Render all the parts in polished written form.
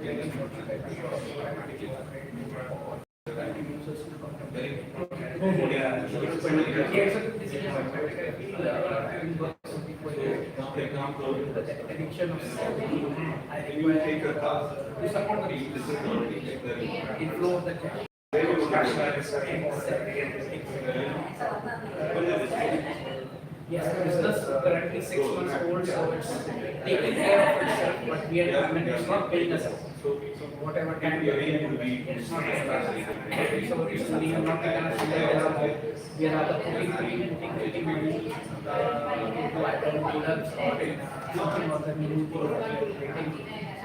Addiction of I require to support the inflow of the cash. Yes, the business currently 6 months old, so it's taking care of itself, but we are, I mean, it's not paying us. So whatever time we are in, it's not paying us. So recently we have not taken a single dollar. We are either putting pretty money into item products or in something or the new rating.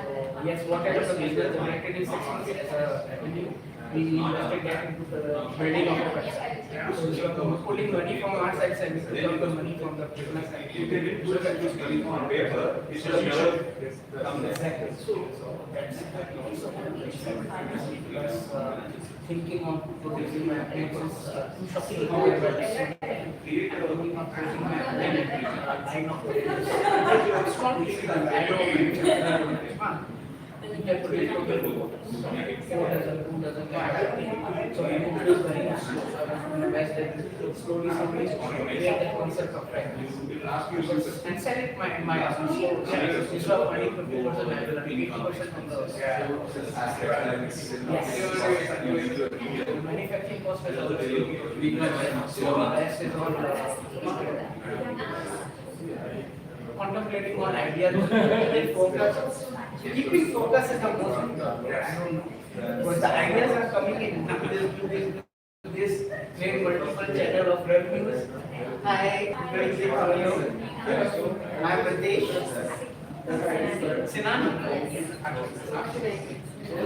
So yes, whatever the business generated in 6 months as a revenue, we invested that into the building of the website. So we are putting money from our side and we put out the money from the business side. You can do that just money on paper. It's just come exactly. So that's also thinking of producing my papers, shopping on the website, creating of producing my line of papers. It's not easy. I don't we can put it on the road. 4 dozen, 2 dozen, so we introduce very much. So I was going to invest it slowly, slowly, create the concept of revenue and sell it my husband. So instead of earning 50%, I will earn 80% from the manufacturing cost is also very big. So the rest is all contemplating on ideas, focus. Keeping focus is the most important. I don't know. Because the ideas are coming in this very multiple channel of revenues. Hi, very hello. I'm Pradesh. Sinan. Sinan. You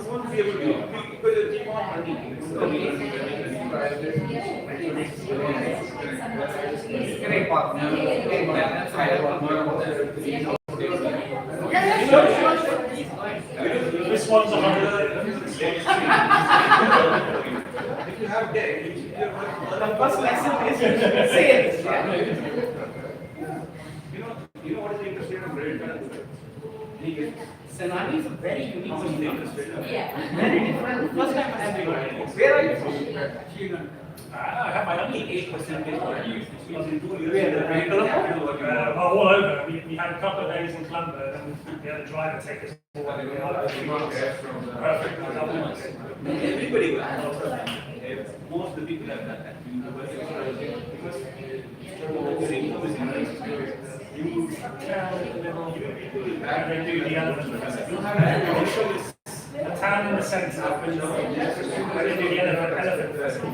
won't be able to because you keep on running. Great partner. Great partner. This one's 100. If you have debt, the first lesson is sales. You know what is the interest rate of credit card? Senani is a very unique interest rate. Very different. First time I have been. Where are you from? I have my only 8% is what I use. all over. We had a couple of days in Colombo and we had a driver take us all the way out. Perfect. Everybody will. Most of the people have done that. The town in the centre. I didn't do the elephant festival.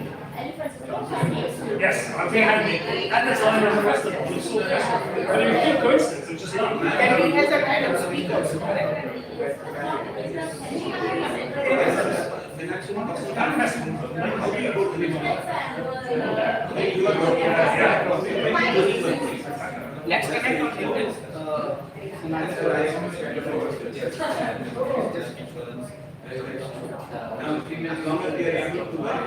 Yes, I'm behind me. At the time of the festival, we saw the festival. But it was a coincidence, it was just like. And he has a kind of speakers, correct? Let's connect on this. Now, as long as they are able to buy,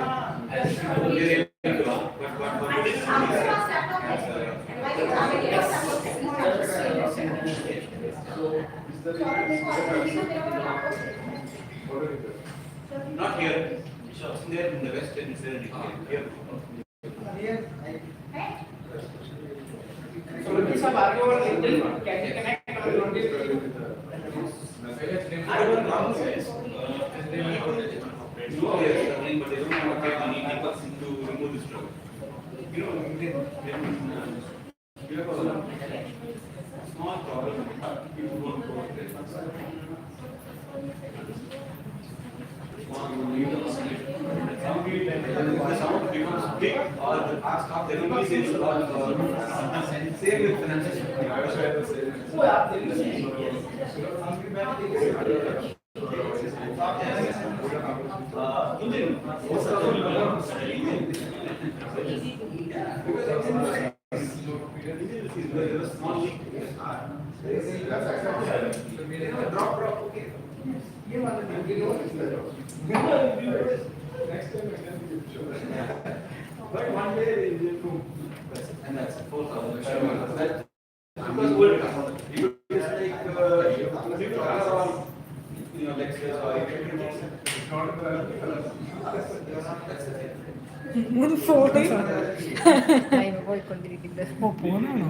not here. It's there in the west and it's there in here. So these are Can you connect on this? I don't know. No, yes, but they don't want to pay money to remove this drug. You know, you have a small problem. People don't go there. Some becomes big or the ask of the release or same with financial. But one day they will do, and that's 4,000. Because it's like ഒരു photo പോയിക്കൊണ്ടിരിക്കുന്നത് പോണാണോ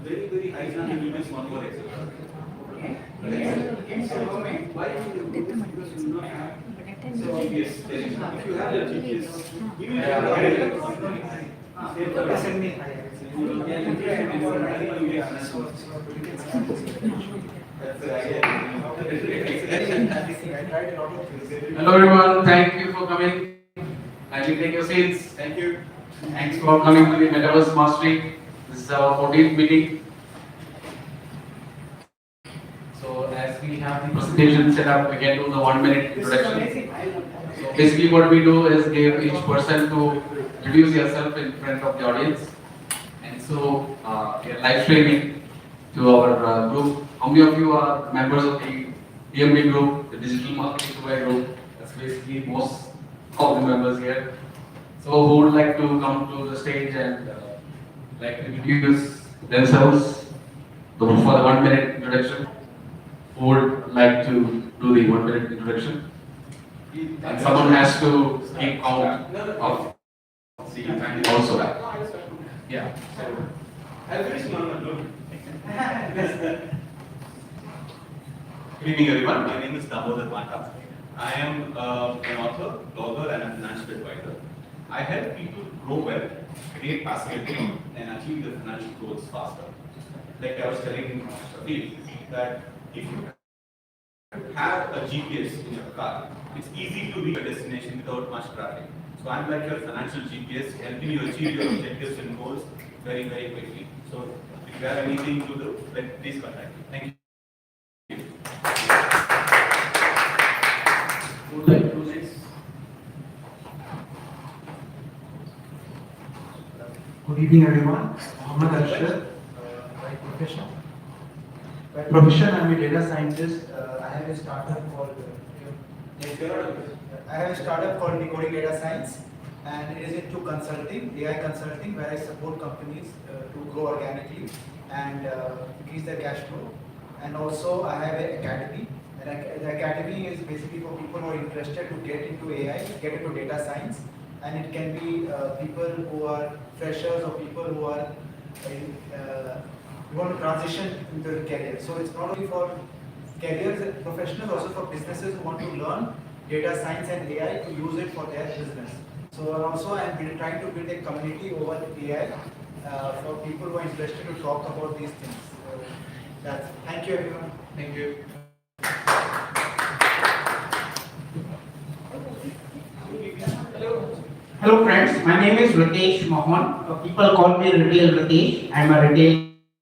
very high chance you will miss one more exercise. Why you do this? Because you do not have GPS. If you have the GPS, even if you have Hello everyone, thank you for coming. Kindly take your seats. Thank you. Thanks for coming to the Metaverse Mastery. This is our 14th meeting. So as we have the presentation set up, we can do the 1-minute introduction. So basically what we do is give each person to introduce yourself in front of the audience. And so we are live streaming to our group. How many of you are members of the DMB group, the Digital Marketing Dubai group? That's basically most of the members here. So who would like to come to the stage and like to introduce themselves for the 1-minute introduction? Who would like to do the 1-minute introduction? And someone has to keep count of the time also. Yeah. Good evening everyone, my name is Damodar Mata. I am an author, blogger and a financial advisor. I help people grow well, create passive income and achieve their financial goals faster. Like I was telling Shafiq, that if you have a GPS in your car, it's easy to reach a destination without much traffic. So I'm like your financial GPS, helping you achieve your objectives and goals very, very quickly. So if you have anything to do, then please contact me. Thank you. Would like to do this? Good evening, everyone. Mohammed Arshad, by profession. By profession, I'm a data scientist. I have a startup called Decoding Data Science, and it is into consulting, AI consulting, where I support companies to grow organically and increase their cash flow. And also, I have an academy. And the academy is basically for people who are interested to get into AI, get into data science, and it can be people who are freshers or people who are who want to transition into their career. So it's not only for careers and professionals, also for businesses who want to learn data science and AI to use it for their business. So also I'm trying to build a community over AI for people who are interested to talk about these things. So thank you everyone. Thank you. Hello friends, my name is Ritesh Mohan. People call me Retail Ritesh. I'm a retail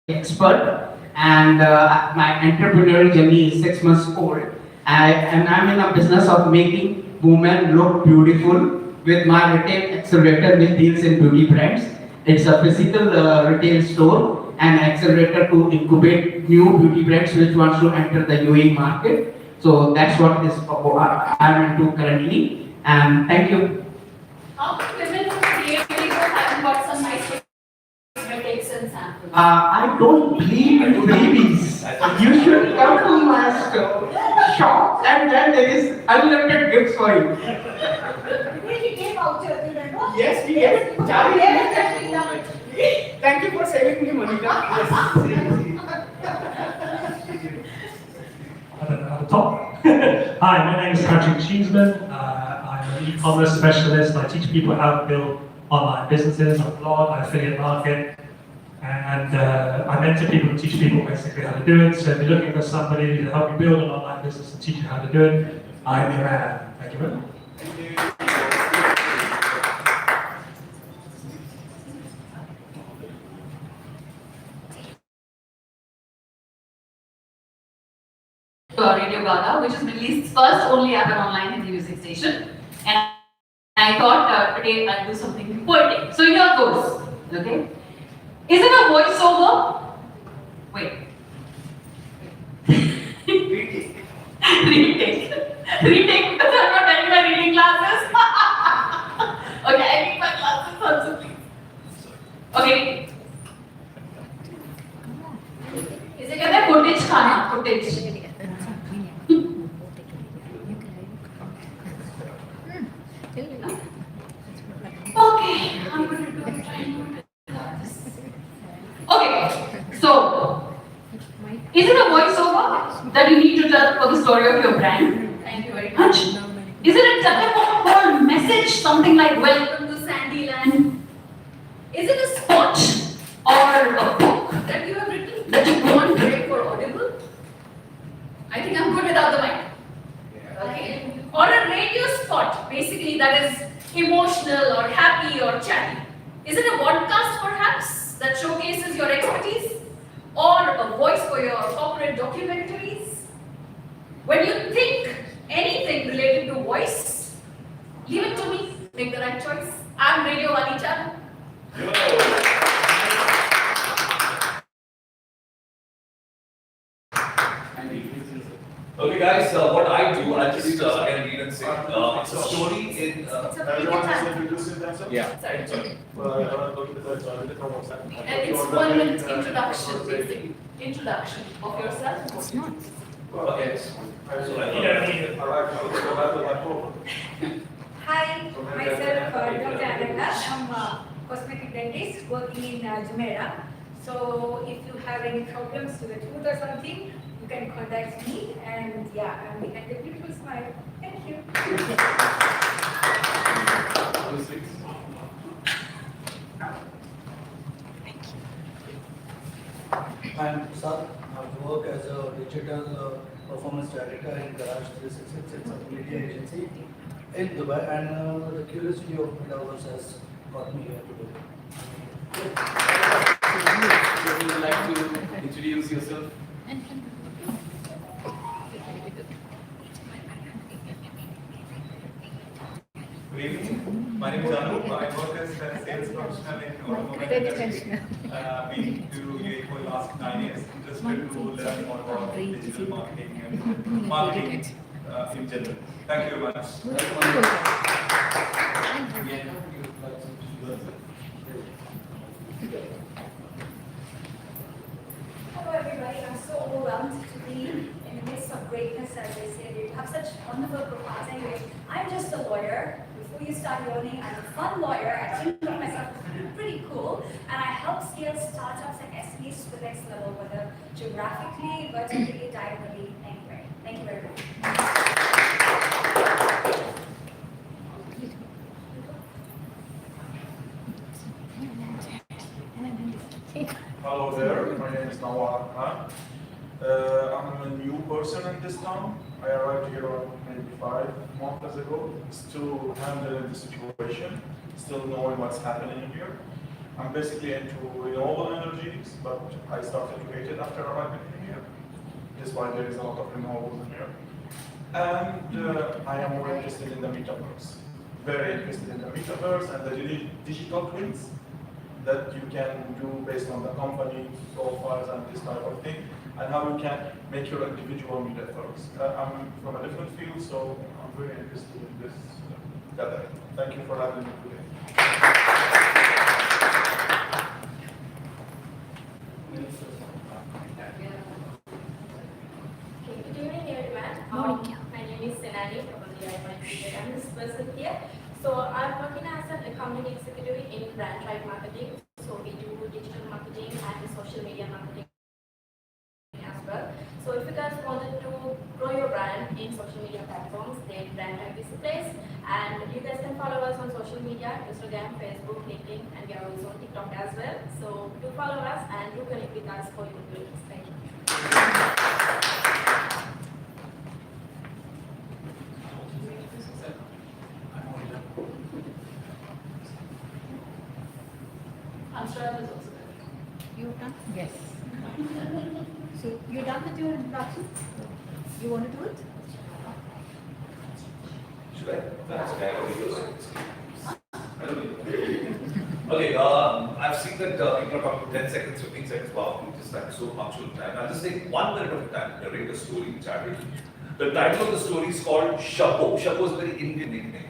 expert and my entrepreneurial journey is 6 months old. And I'm in a business of making women look beautiful with my retail accelerator which deals in beauty brands. It's a physical retail store and accelerator to incubate new beauty brands which wants to enter the UAE market. So that's what is I'm into currently. And thank you. How come women from creativity haven't got some nice takes and samples? I don't believe in babies. You should come to my shop and then there is unlimited gifts for you. We gave vouchers, remember? Yes, we gave it. Thank you for saving me, Marina. At the top. Hi, my name is Patrick Cheeseman. I'm an e-commerce specialist. I teach people how to build online businesses. I blog, I affiliate market, and I mentor people and teach people basically how to do it. So if you're looking for somebody to help you build an online business and teach you how to do it, I'm your man. Thank you very much. Radio Gaga, which is Middle East's first only app and online Hindi music station. And I thought today I'll do something poetic. So here goes. Okay. Is it a voiceover? Wait. Retake. Retake because I'm not getting my reading classes. Okay, I need my classes also, please. Okay. Is it कहते हैं footage खाना? Footage. Okay, I'm going to do it. Okay, so is it a voiceover that you need to tell for the story of your brand? Thank you very much. Is it a telephone message, something like "Welcome to Sandyland"? Is it a spot or a book that you have written that you want to read for Audible? I think I'm good without the mic. Okay. Or a radio spot, basically that is emotional or happy or chatty. Is it a podcast perhaps that showcases your expertise? Or a voice for your corporate documentaries? When you think anything related to voice, leave it to me, make the right choice. I'm Radio Wali Channel. Okay guys, what I do, I just can read and say, it's a story in, Everyone has introduced themselves? yeah. Sorry. And And it's 1 minute introduction, basically. Introduction of yourself. It's not. Okay. So I think Hi, myself Dr. Ananda. I'm a cosmetic dentist working in Jumeirah. So if you have any problems to the tooth or something, you can contact me. And yeah, I'm behind the beautiful smile. Thank you. I'm Prasad. I work as a digital performance director in Garage 366. It's a media agency in Dubai, and the curiosity of metaverse has got me here today. Would you like to introduce yourself? Good evening. My name is Anup. I work as a sales professional in automobile industry. Been to UAE for the last 9 years. Interested to learn more about digital marketing and marketing in general. Thank you very much. Hello everybody, I'm so overwhelmed to be in the midst of greatness, as they say. You have such wonderful profiles. Anyway, I'm just a lawyer. Before you start learning, I'm a fun lawyer. I think of myself pretty cool, and I help scale startups and SMEs to the next level, whether geographically, vertically, diagonally, anywhere. Thank you very much. Hello there, my name is Nawar Khan. I'm a new person in this town. I arrived here maybe 5 months ago, still handling the situation, still knowing what's happening here. I'm basically into renewable energies, but I started to hate it after arriving here. That's why there is a lot of renewables in here. And I am more interested in the metaverse. Very interested in the metaverse and the digital twins that you can do based on the company profiles and this type of thing, and how you can make your individual metaverse. I'm from a different field, so I'm very interested in this gathering. Thank you for having me today. Okay, good evening everyone. My name is Senani, probably I might be the youngest person here. So I'm working as an accounting executive in brand tribe marketing. So we do digital marketing and social media marketing as well. So if you guys wanted to grow your brand in social media platforms, then brand tribe is the place. And you guys can follow us on social media, Instagram, Facebook, LinkedIn, and we are also on TikTok as well. So do follow us and do connect with us for your business. Thank you. I'm sure others also there. You done? Yes. So you done with your introduction? You want to do it? Should I? That's okay. I don't need Okay, I've seen that people are talking 10 seconds, 15 seconds. Wow, we just like so punctual time. I'll just take 1 minute of your time to narrate a story which I read. The title of the story is called Chapeau. Chapeau is a very Indian nickname.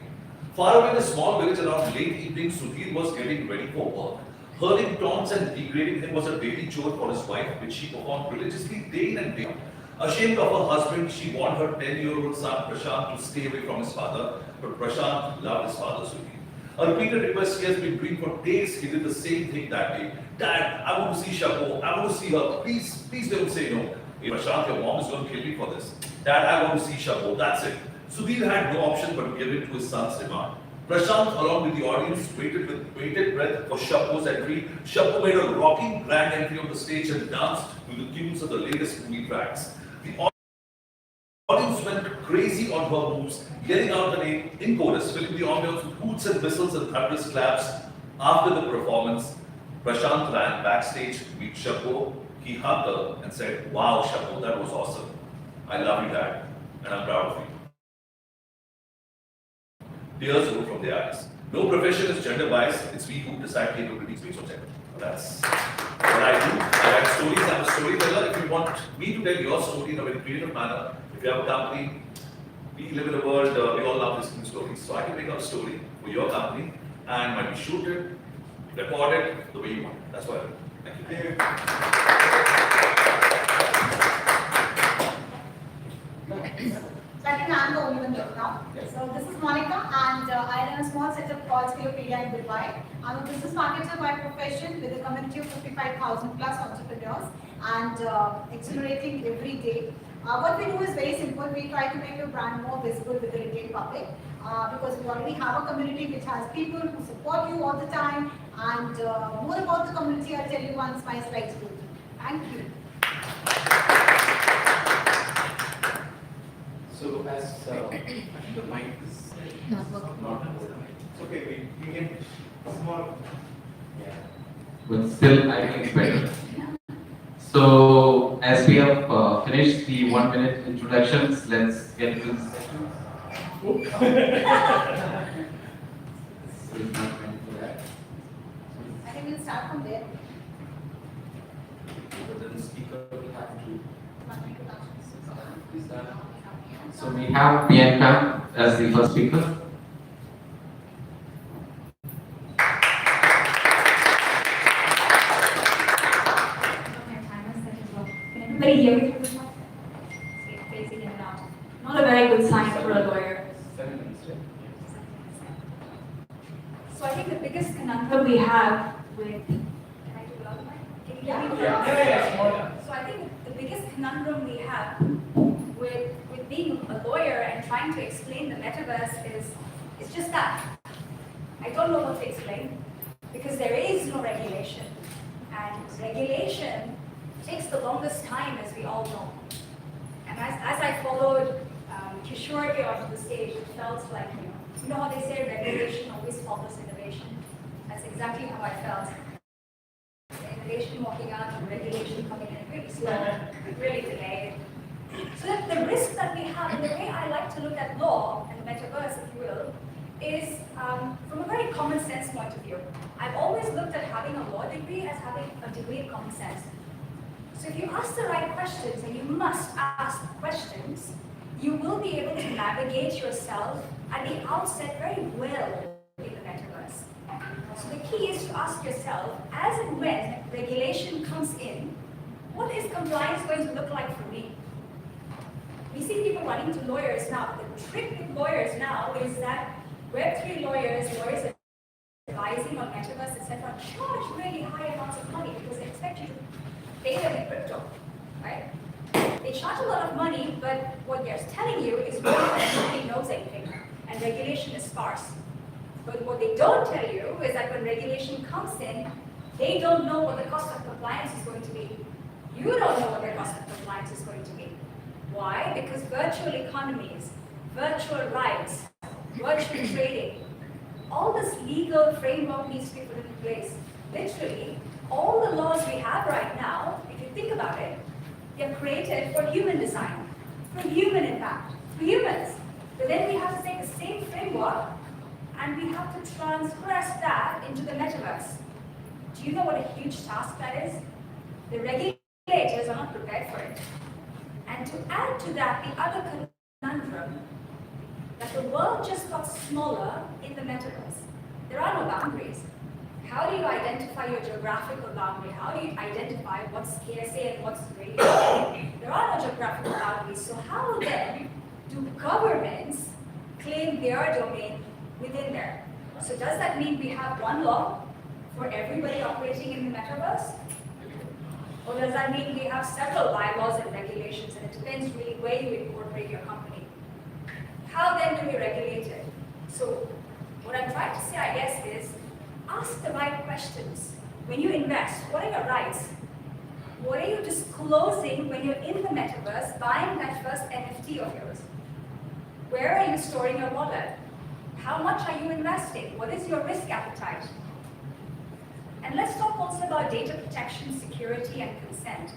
Far away in a small village around late evening, Sudhir was getting ready for work. Hurling taunts and degrading him was a daily chore for his wife, which she performed religiously day in and day out. Ashamed of her husband, she warned her 10-year-old son Prashant to stay away from his father, but Prashant loved his father Sudhir. A repeated request he has been doing for days, he did the same thing that day. Dad, I want to see Chapeau, I want to see her. Please don't say no. Hey, Prashant, your mom is going to kill me for this. Dad, I want to see Chapeau, that's it. Sudhir had no option but to give in to his son's demand. Prashant, along with the audience, waited with bated breath for Chapeau's entry. Chapeau made a rocking grand entry on the stage and danced to the tunes of the latest movie tracks. The audience went crazy on her moves, yelling out the name in chorus, filling the ambience with hoots and whistles and thunderous claps. After the performance, Prashant ran backstage to meet Chapeau. He hugged her and said, "Wow, Chapeau, that was awesome. I love you, Dad, and I'm proud of you." Tears rolled from their eyes. No profession is gender biased. It's we who decide capabilities based on gender. That's what I do. I write stories. I'm a storyteller. If you want me to tell your story in a very creative manner, if you have a company, we live in a world, we all love listening to stories. So I can make up a story for your company and might be shoot it, record it the way you want. That's what I do. Thank you. So I think I'm the only one here now. So this is Monica, and I run a small setup called Skyscrapers in Dubai. I'm a business marketer by profession with a community of 55,000 plus entrepreneurs and accelerating every day. What we do is very simple. We try to make your brand more visible with the retail public because we already have a community which has people who support you all the time. And more about the community, I'll tell you once my slides go. Thank you. So as I think the mic is not working. It's okay, we can small. Yeah. But still, I think it's better. So, as we have finished the 1 minute introductions, let's get into the session. I think we'll start from there. But then the speaker will have to. So we have Bianca as the first speaker. Everybody hear me through this mic? Facing in and out. Not a very good sign for a lawyer. 7 minutes, right? So I think the biggest conundrum But we have with. Can I do it on the mic? Can you hear me? Yeah. So I think the biggest conundrum we have with being a lawyer and trying to explain the metaverse is just that. I don't know what to explain because there is no regulation. And regulation takes the longest time, as we all know. And as I followed Kishore here onto the stage, it felt like, you know how they say regulation always follows innovation? That's exactly how I felt. Innovation walking out and regulation coming in really slow, really delayed. So that the risk that we have, and the way I like to look at law and the metaverse, if you will, is from a very common sense point of view. I've always looked at having a law degree as having a degree of common sense. So if you ask the right questions, and you must ask questions, you will be able to navigate yourself at the outset very well in the metaverse. So the key is to ask yourself, as and when regulation comes in, what is compliance going to look like for me? We see people running to lawyers now. The trick with lawyers now is that Web3 lawyers advising on metaverse, etc., charge really high amounts of money because they expect you to pay them in crypto, right? They charge a lot of money, but what they're telling you is nobody knows anything, and regulation is sparse. But what they don't tell you is that when regulation comes in, they don't know what the cost of compliance is going to be. You don't know what the cost of compliance is going to be. Why? Because virtual economies, virtual rights, virtual trading, all this legal framework needs to be put in place. Literally, all the laws we have right now, if you think about it, they're created for human design, for human impact, for humans. But then we have to take the same framework and we have to transgress that into the metaverse. Do you know what a huge task that is? The regulators are not prepared for it. And to add to that, the other conundrum, that the world just got smaller in the metaverse. There are no boundaries. How do you identify your geographical boundary? How do you identify what's KSA and what's radio? There are no geographical boundaries. So how then do governments claim their domain within there? So does that mean we have one law for everybody operating in the metaverse? Or does that mean we have several bylaws and regulations, and it depends really where you incorporate your company? How then do we regulate it? So what I'm trying to say, I guess, is ask the right questions. When you invest, what are your rights? What are you disclosing when you're in the metaverse, buying that first NFT of yours? Where are you storing your wallet? How much are you investing? What is your risk appetite? And let's talk also about data protection, security, and consent.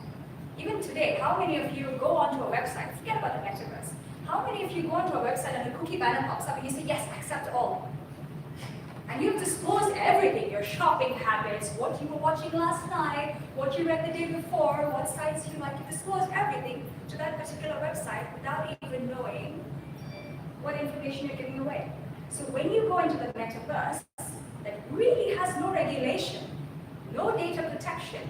Even today, how many of you go onto a website, forget about the metaverse, how many of you go onto a website and a cookie banner pops up and you say, yes, accept all? And you've disclosed everything, your shopping habits, what you were watching last night, what you read the day before, what sites you like. You disclosed everything to that particular website without even knowing what information you're giving away. So when you go into the metaverse, that really has no regulation, no data protection,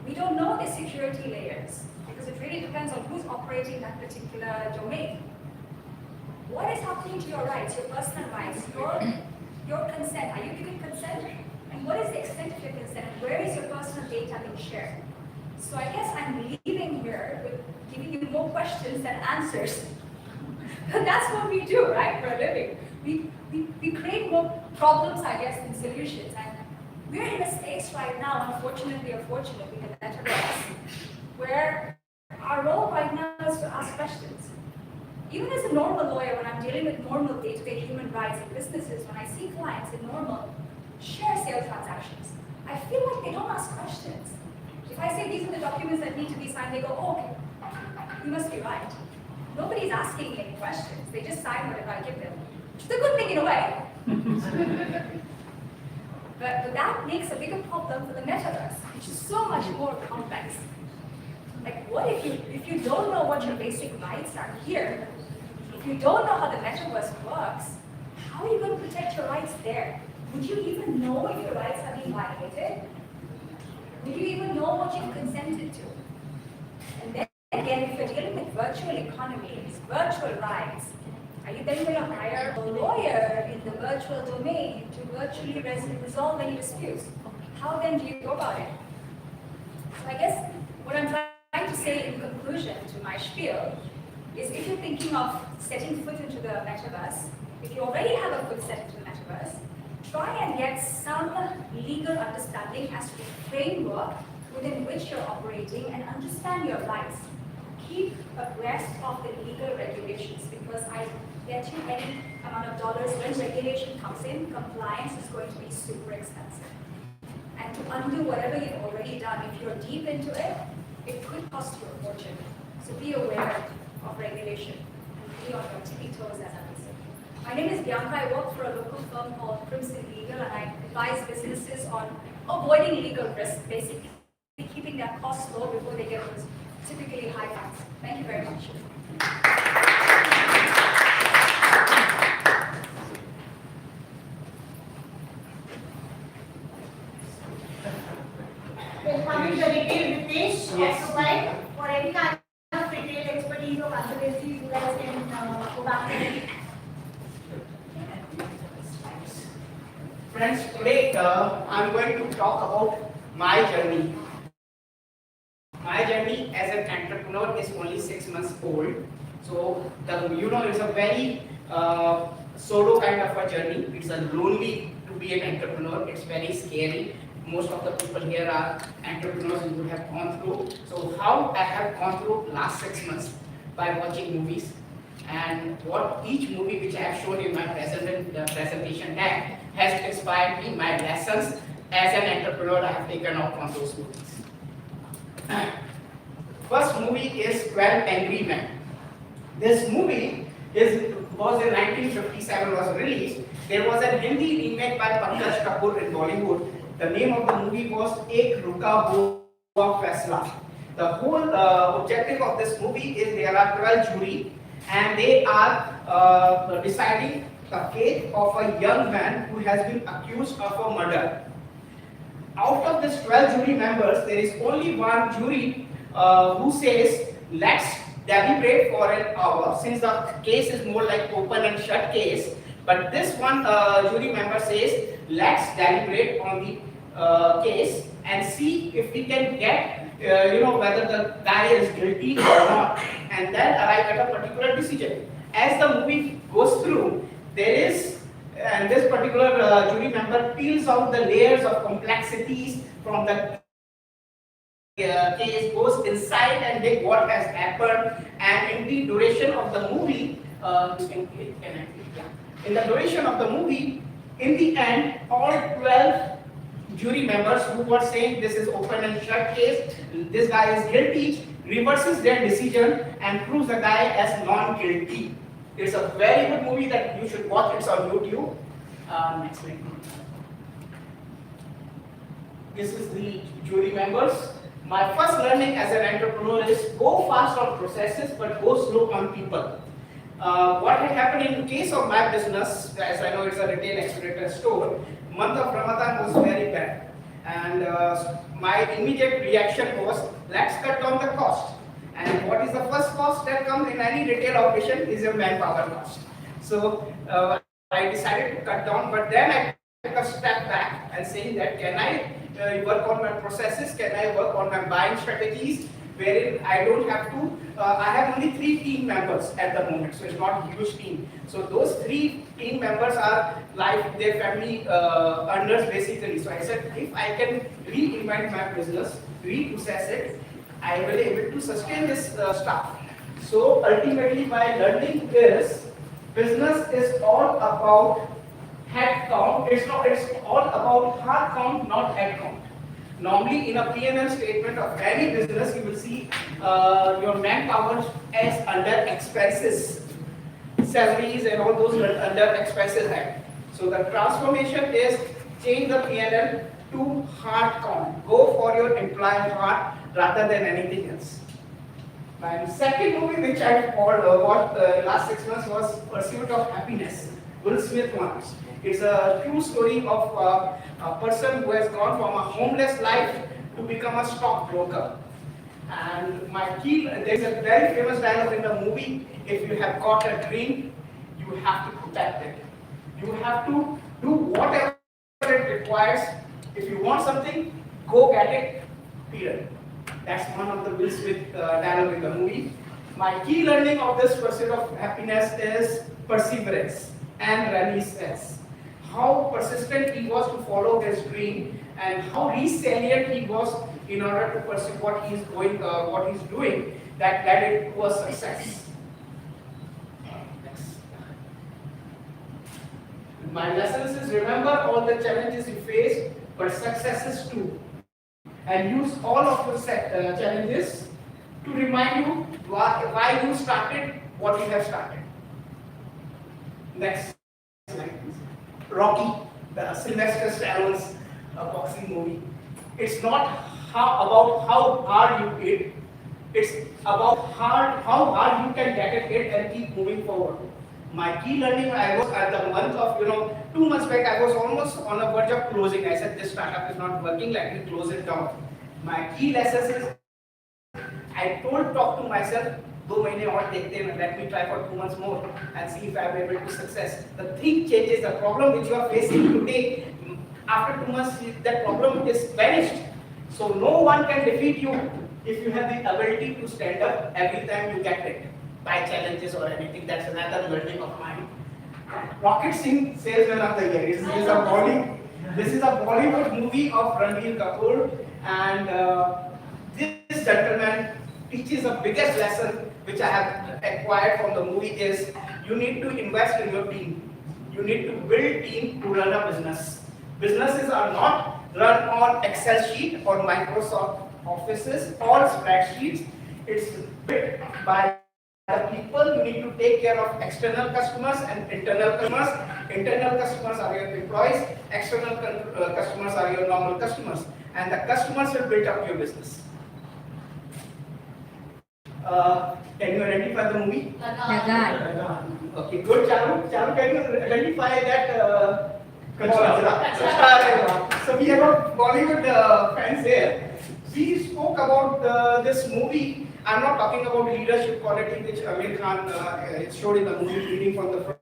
we don't know the security layers because it really depends on who's operating that particular domain. What is happening to your rights, your personal rights, your consent? Are you giving consent? And what is the extent of your consent? Where is your personal data being shared? So I guess I'm leaving here with giving you more questions than answers. But that's what we do, right, for a living. We create more problems, I guess, than solutions. And we're in a space right now, unfortunately or fortunately, in the metaverse, where our role right now is to ask questions. Even as a normal lawyer, when I'm dealing with normal day-to-day human rights in businesses, when I see clients in normal share sale transactions, I feel like they don't ask questions. If I say these are the documents that need to be signed, they go, oh, okay, you must be right. Nobody's asking me any questions. They just sign whatever I give them. Which is a good thing in a way. but that makes a bigger problem for the metaverse, which is so much more complex. Like, what if you don't know what your basic rights are here? If you don't know how the metaverse works, how are you going to protect your rights there? Would you even know if your rights are being violated? Would you even know what you've consented to? And then again, if you're dealing with virtual economies, virtual rights, are you then going to hire a lawyer in the virtual domain to virtually resolve any disputes? How then do you go about it? So I guess what I'm trying to say in conclusion to my spiel is if you're thinking of setting foot into the metaverse, if you already have a foot set into the metaverse, try and get some legal understanding as to the framework within which you're operating and understand your rights. Keep abreast of the legal regulations because I bet you any amount of dollars when regulation comes in, compliance is going to be super expensive. And to undo whatever you've already done, if you're deep into it, it could cost you a fortune. So be aware of regulation and be on your tippy toes, as I would say. My name is Bianca. I work for a local firm called Crimson Legal, and I advise businesses on avoiding legal risk, basically keeping their costs low before they get those typically high fines. Thank you very much. Welcoming the retail Ritesh, Yes. also by for any kind of retail expertise or consultancy, you guys can go back to it. Friends, today I'm going to talk about my journey. My journey as an entrepreneur is only 6 months old. So, it's a very solo kind of a journey. It's a lonely to be an entrepreneur. It's very scary. Most of the people here are entrepreneurs who would have gone through. So, how I have gone through last 6 months by watching movies, and what each movie which I have shown in my presentation deck has inspired me, my lessons as an entrepreneur I have taken out from those movies. First movie is 12 Angry Men. This movie is was in 1957 was released. There was a Hindi remake by Pankaj Kapoor in Bollywood. The name of the movie was Ek Ruka Hua Faisla. The whole objective of this movie is there are 12 jury and they are deciding the fate of a young man who has been accused of a murder. Out of this 12 jury members, there is only one jury who says, let's deliberate for an hour, since the case is more like open and shut case. But this one jury member says, let's deliberate on the case and see if we can get, whether the guy is guilty or not, and then arrive at a particular decision. As the movie goes through, there is, and this particular jury member peels out the layers of complexities from the case, goes inside and dig what has happened, and in the duration of the movie, in the duration of the movie, in the end, all 12 jury members who were saying this is open and shut case, this guy is guilty, reverses their decision and proves the guy as non-guilty. It's a very good movie that you should watch. It's on YouTube. Next slide. This is the jury members. My first learning as an entrepreneur is go fast on processes but go slow on people. What had happened in the case of my business, as I know it's a retail accelerator store, month of Ramadan was very bad. And my immediate reaction was, let's cut down the cost. And what is the first cost that comes in any retail operation is your manpower cost. So I decided to cut down, but then I took a step back and saying that can I work on my processes, can I work on my buying strategies, wherein I don't have to, I have only 3 team members at the moment, so it's not a huge team. So those 3 team members are like their family earners basically. So I said, if I can reinvent my business, reprocess it, I will be able to sustain this staff. So ultimately my learning is, business is all about head count. It's all about heart count, not head count. Normally in a P&L statement of any business, you will see your manpower as under expenses, salaries and all those under expenses head. So the transformation is change the P&L to heart count. Go for your employee heart rather than anything else. My second movie which I watched last 6 months was Pursuit of Happiness, Will Smith one. It's a true story of a person who has gone from a homeless life to become a stockbroker. And my key, there's a very famous dialogue in the movie, if you have got a dream, you have to protect it. You have to do whatever it requires. If you want something, go get it, period. That's one of the Will Smith dialogue in the movie. My key learning of this Pursuit of Happiness is perseverance and resilience. How persistent he was to follow his dream and how resilient he was in order to pursue what he's doing, that led it to a success. Next. My lessons is remember all the challenges you face, but successes too. And use all of those challenges to remind you why you started what you have started. Next slide, please. Rocky, the Sylvester Stallone's boxing movie. It's not about how hard you hit, it's about how hard you can get it hit and keep moving forward. My key learning, I was at the month of, 2 months back, I was almost on the verge of closing. I said, this startup is not working, let me close it down. My key lesson is, I talk to myself, 2 months और देखते हैं, let me try for 2 months more and see if I am able to success. The thing changes, the problem which you are facing today, after 2 months, that problem is vanished. So no one can defeat you if you have the ability to stand up every time you get hit by challenges or anything. That's another learning of mine. Rocket Singh Salesman of the Year. This is a Bollywood movie of Ranbir Kapoor, and this gentleman teaches the biggest lesson which I have acquired from the movie is you need to invest in your team. You need to build team to run a business. Businesses are not run on Excel sheet or Microsoft Offices or spreadsheets. It's built by the people, you need to take care of external customers and internal customers. Internal customers are your employees, external customers are your normal customers, and the customers will build up your business. Can you identify the movie? Okay, good. Charu, can you identify that? So we have a Bollywood fans here. We spoke about this movie. I'm not talking about leadership quality which Amir Khan showed in the movie, leading from the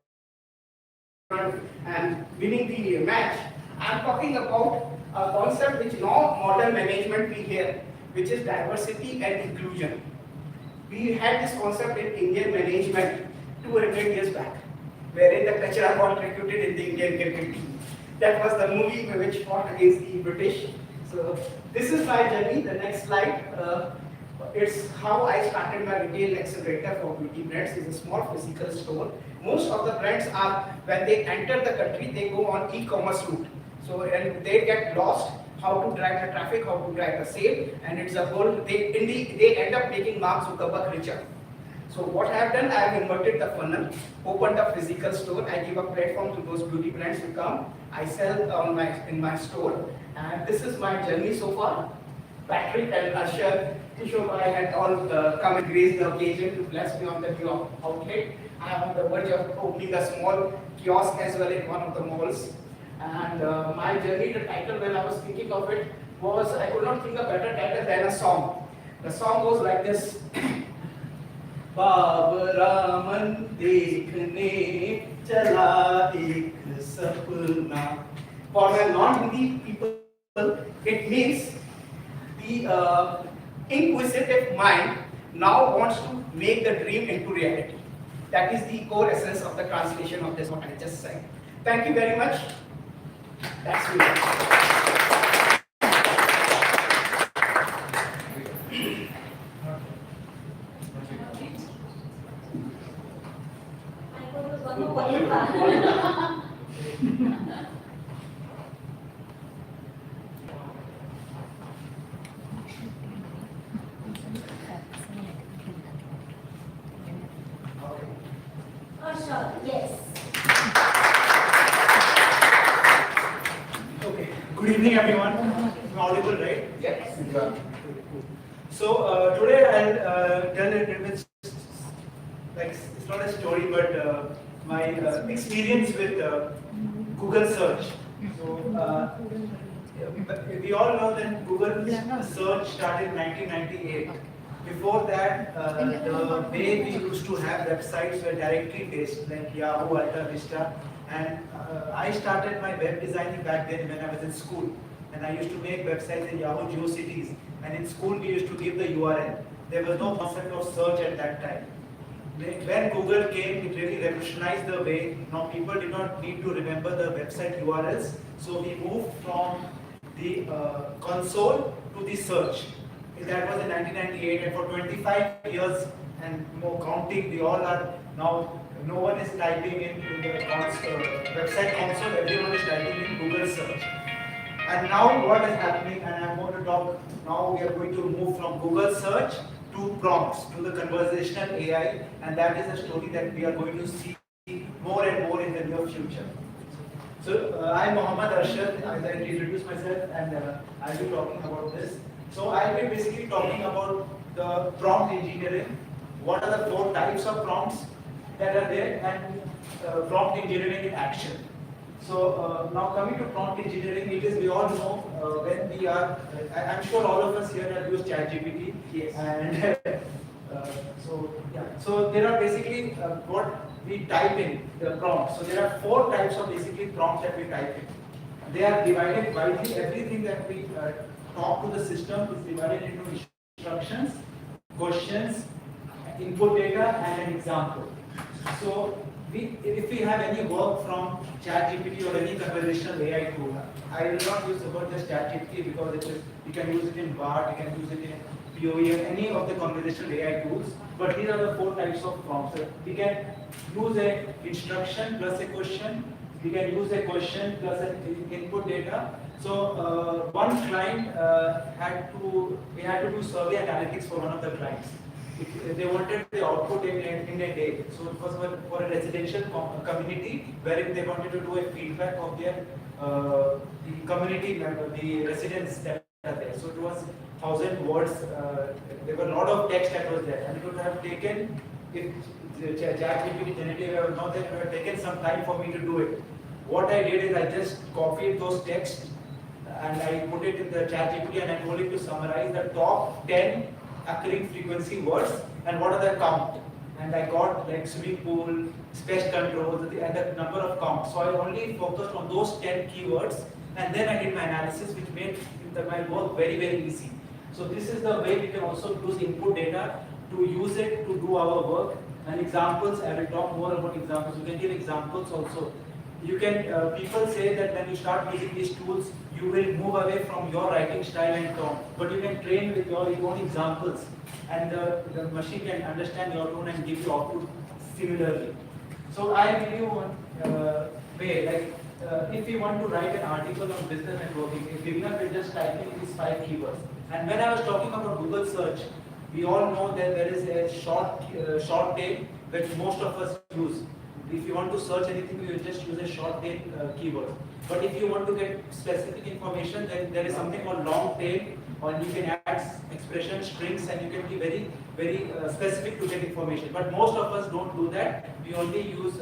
front and winning the match. I'm talking about a concept which now modern management we hear, which is diversity and inclusion. We had this concept in Indian management 200 years back, wherein the Kachra got recruited in the Indian cricket team. That was the movie which fought against the British. So this is my journey. The next slide. It's how I started my retail accelerator for beauty brands. It's a small physical store. Most of the brands are, when they enter the country, they go on e-commerce route. So and they get lost how to drive the traffic, how to drive the sale, and it's a whole. They end up making Mark Zuckerberg richer. So what I have done, I have inverted the funnel, opened a physical store. I give a platform to those beauty brands to come. I sell in my store, and this is my journey so far. Patrick and Usher, Kishore, I had all come and grace the occasion to bless me on the new outlet. I am on the verge of opening a small kiosk as well in one of the malls. And my journey, the title when I was thinking of it was, I could not think of a better title than a song. The song goes like this. Raman dekhne chala ek sapna. For my non-Hindi people, it means the inquisitive mind now wants to make the dream into reality. That is the core essence of the translation of this what I just said. Thank you very much. That's me. Yes. Okay. Good evening, everyone. I'm audible, right? Yes. So today I'll tell a little bit, like it's not a story, but my experience with Google search. So we all know that Google search started in 1998. Before that, the way we used to have websites were directory based, like Yahoo, Alta Vista, and I started my web designing back then when I was in school, and I used to make websites in Yahoo GeoCities, and in school we used to give the URL. There was no concept of search at that time. When Google came, it really revolutionized the way. Now people did not need to remember the website URLs, so we moved from the console to the search. That was in 1998, and for 25 years and more counting, we all are now, no one is typing in the website console, everyone is typing in Google search. And now what is happening, and I'm going to talk, now we are going to move from Google search to prompts, to the conversational AI, and that is a story that we are going to see more and more in the near future. So I'm Mohammad Arshad, as I introduce myself, and I'll be talking about this. So I'll be basically talking about the prompt engineering. What are the 4 types of prompts that are there, and prompt engineering in action. So now coming to prompt engineering, it is, we all know when we are, I'm sure all of us here have used ChatGPT. Yes. And so there are basically what we type in the prompt. So there are 4 types of basically prompts that we type in. They are divided widely. Everything that we talk to the system is divided into instructions, questions, input data, and an example. So if we have any work from ChatGPT or any conversational AI tool, I will not use the word just ChatGPT because it is, you can use it in BART, you can use it in POE, any of the conversational AI tools. But these are the 4 types of prompts. So we can use an instruction plus a question. We can use a question plus an input data. So one client we had to do survey analytics for one of the clients. they wanted the output in a day. So it was for a residential community wherein they wanted to do a feedback of their the community member, the residents that are there. So it was 1,000 words. There were a lot of text that was there, and it would have taken, if the ChatGPT generative was not there, it would have taken some time for me to do it. What I did is I just copied those texts and I put it in the ChatGPT and I told it to summarize the top 10 occurring frequency words and what are the count. And I got like swimming pool, pest control, and the number of counts. So I only focused on those 10 keywords and then I did my analysis, which made my work very, very easy. So this is the way we can also use input data to use it to do our work. And examples, I will talk more about examples. You can give examples also. You can, people say that when you start using these tools, you will move away from your writing style and tone. But you can train with your own examples and the machine can understand your tone and give you output similarly. So I give you one way, like if you want to write an article on business networking, a beginner will just type in these 5 keywords. And when I was talking about Google search, we all know that there is a short tail that most of us use. If you want to search anything, you will just use a short tail keyword. But if you want to get specific information, then there is something called long tail, or you can add expression strings and you can be very, very specific to get information. But most of us don't do that. We only use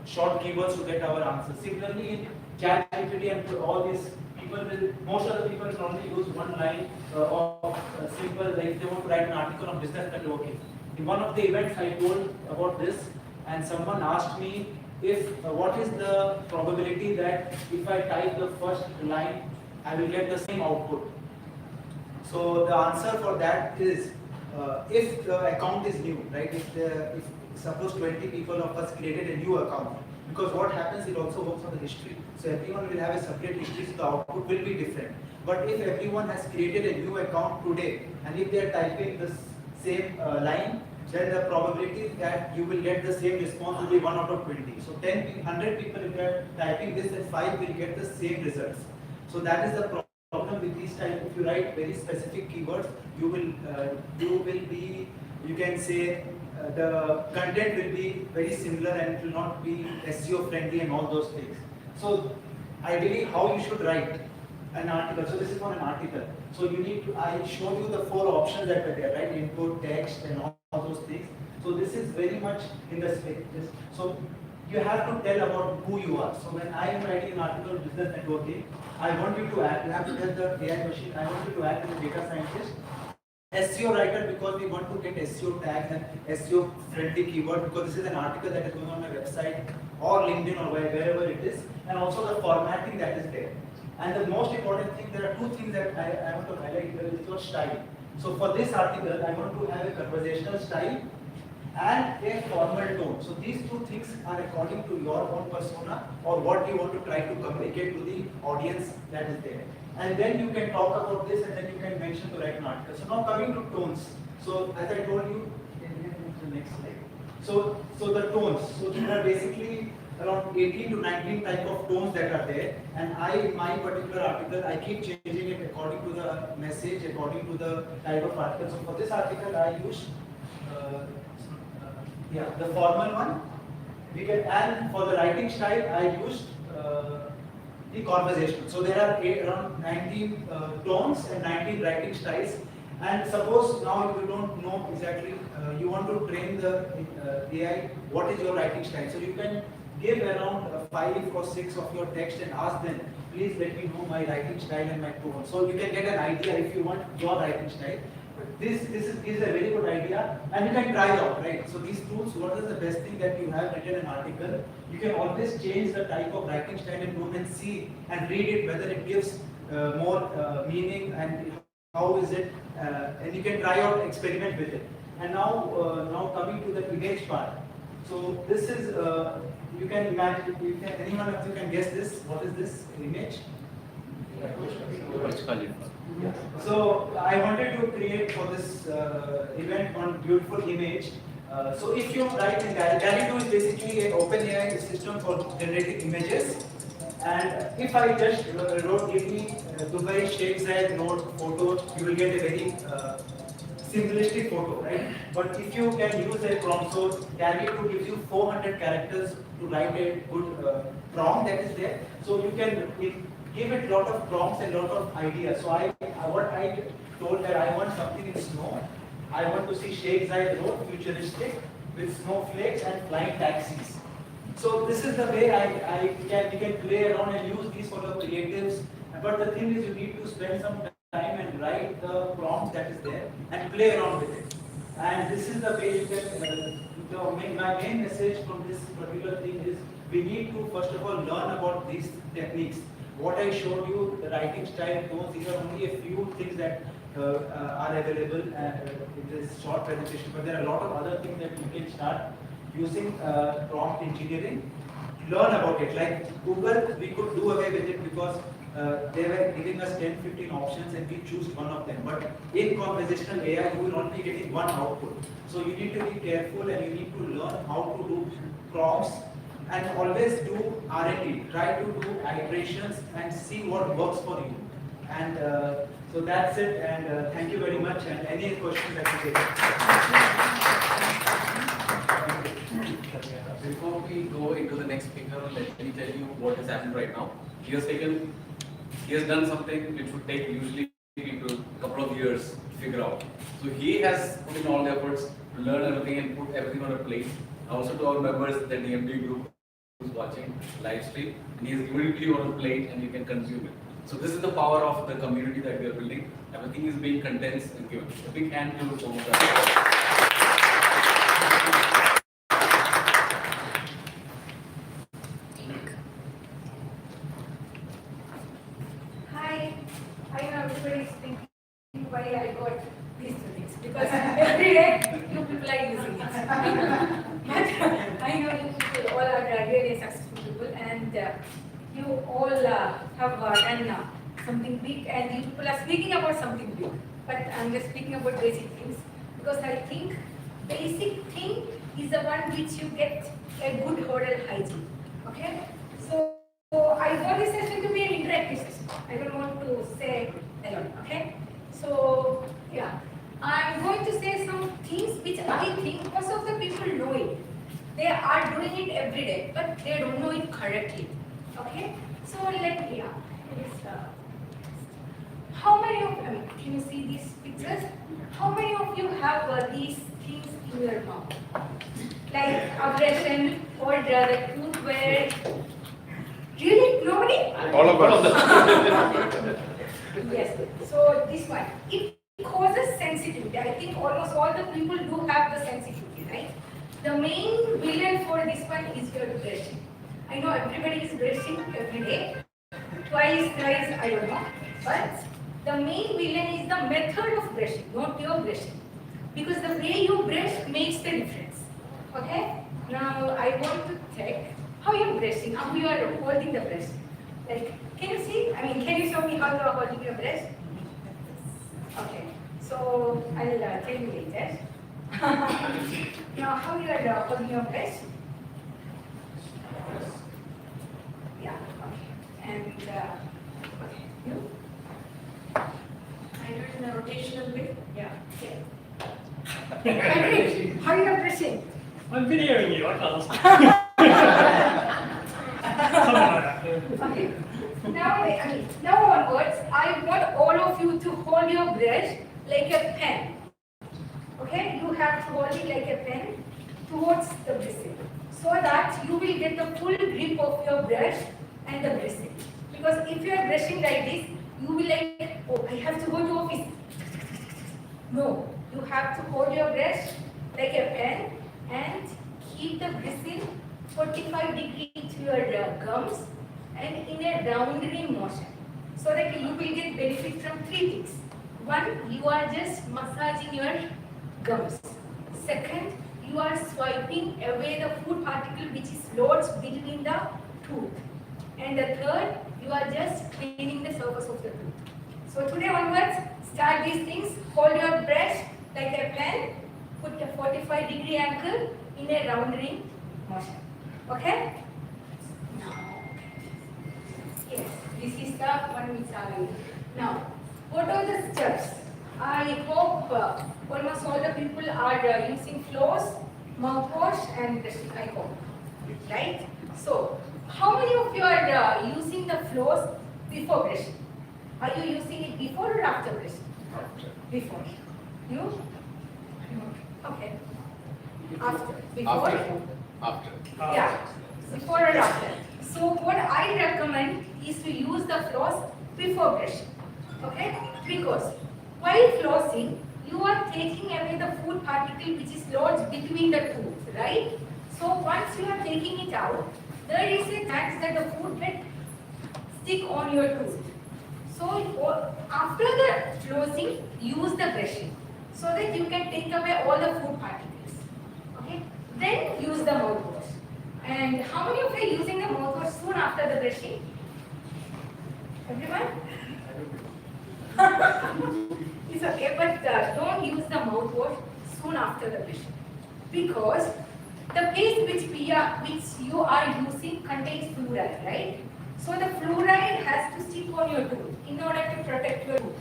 short keywords to get our answers. Similarly, in ChatGPT and all these people will, most of the people will only use one line of simple, like if they want to write an article on business networking. In one of the events, I told about this, and someone asked me if what is the probability that if I type the first line, I will get the same output. So the answer for that is if the account is new, right? If suppose 20 people of us created a new account, because what happens, it also works on the history. So everyone will have a separate history, so the output will be different. But if everyone has created a new account today, and if they are typing the same line, then the probability that you will get the same response will be 1 out of 20. So 100 people, if they are typing this, and 5 will get the same results. So that is the problem with these type. If you write very specific keywords, you will be, you can say, the content will be very similar and it will not be SEO friendly and all those things. So ideally, how you should write an article. So this is for an article. So you need to, I showed you the 4 options that were there, right? Input, text, and all those things. So this is very much in the space. So you have to tell about who you are. So when I am writing an article on business networking, I want you to act, you have to tell the AI machine, I want you to act as a data scientist, SEO writer, because we want to get SEO tags and SEO friendly keyword, because this is an article that is going on my website or LinkedIn or wherever it is, and also the formatting that is there. And the most important thing, there are 2 things that I want to highlight here is your style. So for this article, I want to have a conversational style and a formal tone. So these 2 things are according to your own persona or what you want to try to communicate to the audience that is there. And then you can talk about this and then you can mention to write an article. So now coming to tones. So as I told you, the next slide. So the tones. So there are basically around 18 to 19 type of tones that are there. And in my particular article, I keep changing it according to the message, according to the type of article. So for this article, I use the formal one. And for the writing style, I used the conversational. So there are around 19 tones and 19 writing styles. And suppose now if you don't know exactly, you want to train the AI, what is your writing style? So you can give around 5 or 6 of your text and ask them, please let me know my writing style and my tone. So you can get an idea if you want your writing style. This is a very good idea and you can try it out, right? So these tools, what is the best thing that you have written an article? You can always change the type of writing style and tone and see and read it whether it gives more meaning and how is it, and you can try out, experiment with it. And now coming to the image part. So this is, you can imagine, anyone of you can guess this, what is this image? Burj Khalifa. Yeah. So I wanted to create for this event one beautiful image. So if you write in DALL-E 2 is basically an OpenAI system for generating images. And if I just wrote, give me Dubai Sheikh Zayed note photo, you will get a very simplistic photo, right? But if you can use a prompt, so Gary 2 gives you 400 characters to write a good prompt that is there. So you can give it lot of prompts and lot of ideas. So what I told that I want something in snow. I want to see Sheikh Zayed Road, futuristic, with snowflakes and flying taxis. So this is the way we can play around and use these sort of creatives. But the thing is, you need to spend some time and write the prompt that is there and play around with it. And this is the way you can. My main message from this particular thing is we need to first of all learn about these techniques. What I showed you, the writing style, tones, these are only a few things that are available in this short presentation, but there are a lot of other things that you can start using prompt engineering. Learn about it. Like Google, we could do away with it because they were giving us 10-15 options and we choose one of them. But in conversational AI, you will only be getting one output. So you need to be careful and you need to learn how to do prompts and always do R&D. Try to do iterations and see what works for you. And so that's it. And thank you very much. And any questions that you take. Before we go into the next speaker, let me tell you what has happened right now. He has done something which would take usually people a couple of years to figure out. So he has put in all the efforts to learn everything and put everything on a plate. Also to our members, the DMD group who's watching live stream, and he has given it to you on a plate and you can consume it. So this is the power of the community that we are building. Everything is being condensed and given. A big hand to some of that. I know everybody's thinking why I got these two things, because every day you people are using it. But I know you people all are really successful people, and you all have done something big, and you people are speaking about something big. But I'm just speaking about basic things, because I think basic thing is the one which you get a good oral hygiene. Okay? So I want this session to be an interactive session. I don't want to say a lot, okay? So, yeah. I'm going to say some things which I think most of the people know it. They are doing it every day, but they don't know it correctly. Okay? So, let me, how many of you, can you see these pictures? How many of you have these things in your mouth? Like aggression or the tooth wear. Really? Nobody? All of us. Yes. So this one, it causes sensitivity. I think almost all the people do have the sensitivity, right? The main villain for this one is your brushing. I know everybody is brushing every day, twice, thrice, I don't know. But the main villain is the method of brushing, not your brushing. Because the way you brush makes the difference. Okay? Now I want to check how you're brushing, how you are holding the brush. Like, can you see? Can you show me how you are holding your brush? Okay, so I'll tell you later. Now, how you are holding your brush? Yeah, okay. And, okay, you? I do it in a rotational way? Yeah, okay. Okay, how you are brushing? I'm videoing you, I can't. Okay. Now onwards, I want all of you to hold your brush like a pen. Okay? You have to hold it like a pen towards the bristle, so that you will get the full grip of your brush and the bristle. Because if you are brushing like this, you will like, oh, I have to go to office. No, you have to hold your brush like a pen and keep the bristle 45 degrees to your gums and in a rounding motion, so that you will get benefit from three things. One, you are just massaging your gums. Second, you are swiping away the food particle which is lodged between the tooth. And the third, you are just cleaning the surface of the tooth. So today onwards, start these things. Hold your brush like a pen, put a 45-degree angle in a rounding motion. Okay? Yes, this is the one which I will. Now, what are the steps? I hope almost all the people are using floss, mouthwash and brushing, I hope. Right? So, how many of you are using the floss before brushing? Are you using it before or after brushing? Before. You? Okay. After. Before? After. Yeah. Before or after. So what I recommend is to use the floss before brushing. Okay? Because while flossing, you are taking away the food particle which is lodged between the tooth, right? So once you are taking it out, there is a chance that the food will stick on your tooth. So after the flossing, use the brushing so that you can take away all the food particles. Okay? Then use the mouthwash. And how many of you are using the mouthwash soon after the brushing? Everyone? It's okay, but don't use the mouthwash soon after the brushing, because the paste which you are using contains fluoride, right? So the fluoride has to stick on your tooth in order to protect your tooth.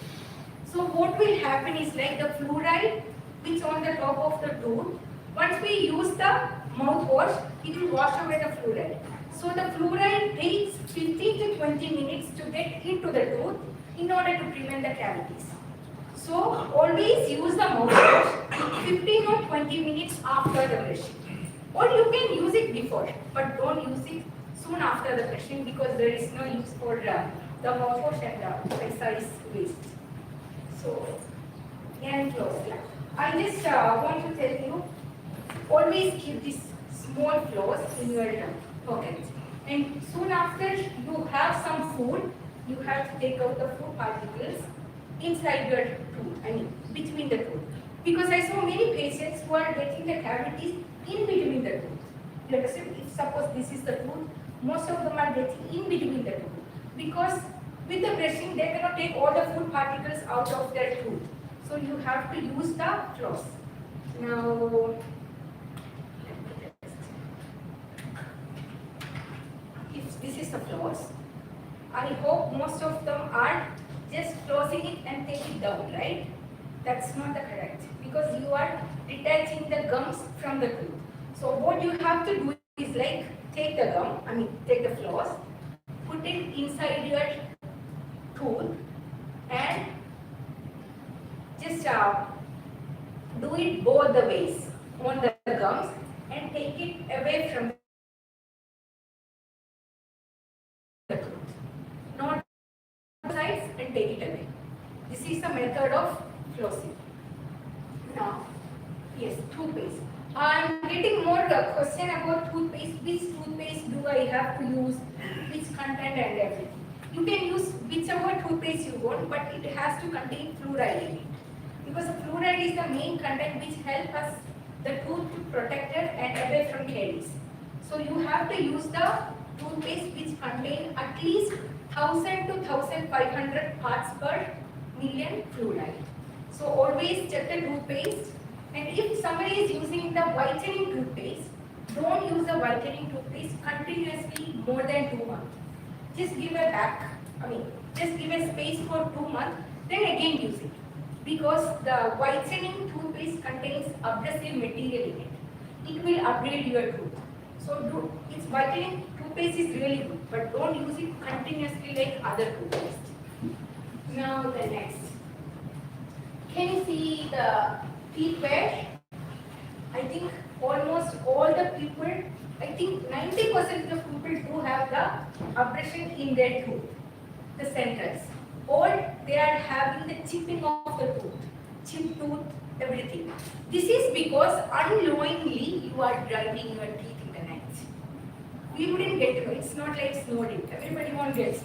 So what will happen is like the fluoride which on the top of the tooth, once we use the mouthwash, it will wash away the fluoride. So the fluoride takes 15 to 20 minutes to get into the tooth in order to prevent the cavities. So always use the mouthwash 15 or 20 minutes after the brushing. Or you can use it before, but don't use it soon after the brushing because there is no use for the mouthwash and excise waste. So, and close. I just want to tell you, always keep this small floss in your pocket. And soon after you have some food, you have to take out the food particles inside your tooth, I mean between the tooth. Because I saw many patients who are getting the cavities in between the tooth. You understand? If suppose this is the tooth, most of them are getting in between the tooth. Because with the brushing, they cannot take all the food particles out of their tooth. So you have to use the floss. Now, if this is the floss, I hope most of them are just closing it and take it down, right? That's not the correct, because you are detaching the gums from the tooth. So what you have to do is like take the gum, take the floss, put it inside your tooth and just do it both the ways on the gums and take it away from the tooth. Not sides and take it away. This is the method of flossing. Now, yes, toothpaste. I'm getting more question about toothpaste. Which toothpaste do I have to use? Which content and everything. You can use whichever toothpaste you want, but it has to contain fluoride in it. Because the fluoride is the main content which helps us the tooth to protect it and away from caries. So you have to use the toothpaste which contain at least 1000 to 1500 parts per million fluoride. So always check the toothpaste. And if somebody is using the whitening toothpaste, don't use the whitening toothpaste continuously more than 2 months. Just give a just give a space for 2 months, then again use it. Because the whitening toothpaste contains abrasive material in it. It will upgrade your tooth. So its whitening toothpaste is really good, but don't use it continuously like other toothpaste. Now the next. Can you see the teeth wear? I think almost all the people, I think 90% of people do have the abrasion in their tooth, the centers. Or they are having the chipping of the tooth, chip tooth, everything. This is because unknowingly you are grinding your teeth in the night. We wouldn't get to know. It's not like snoring. Everybody won't get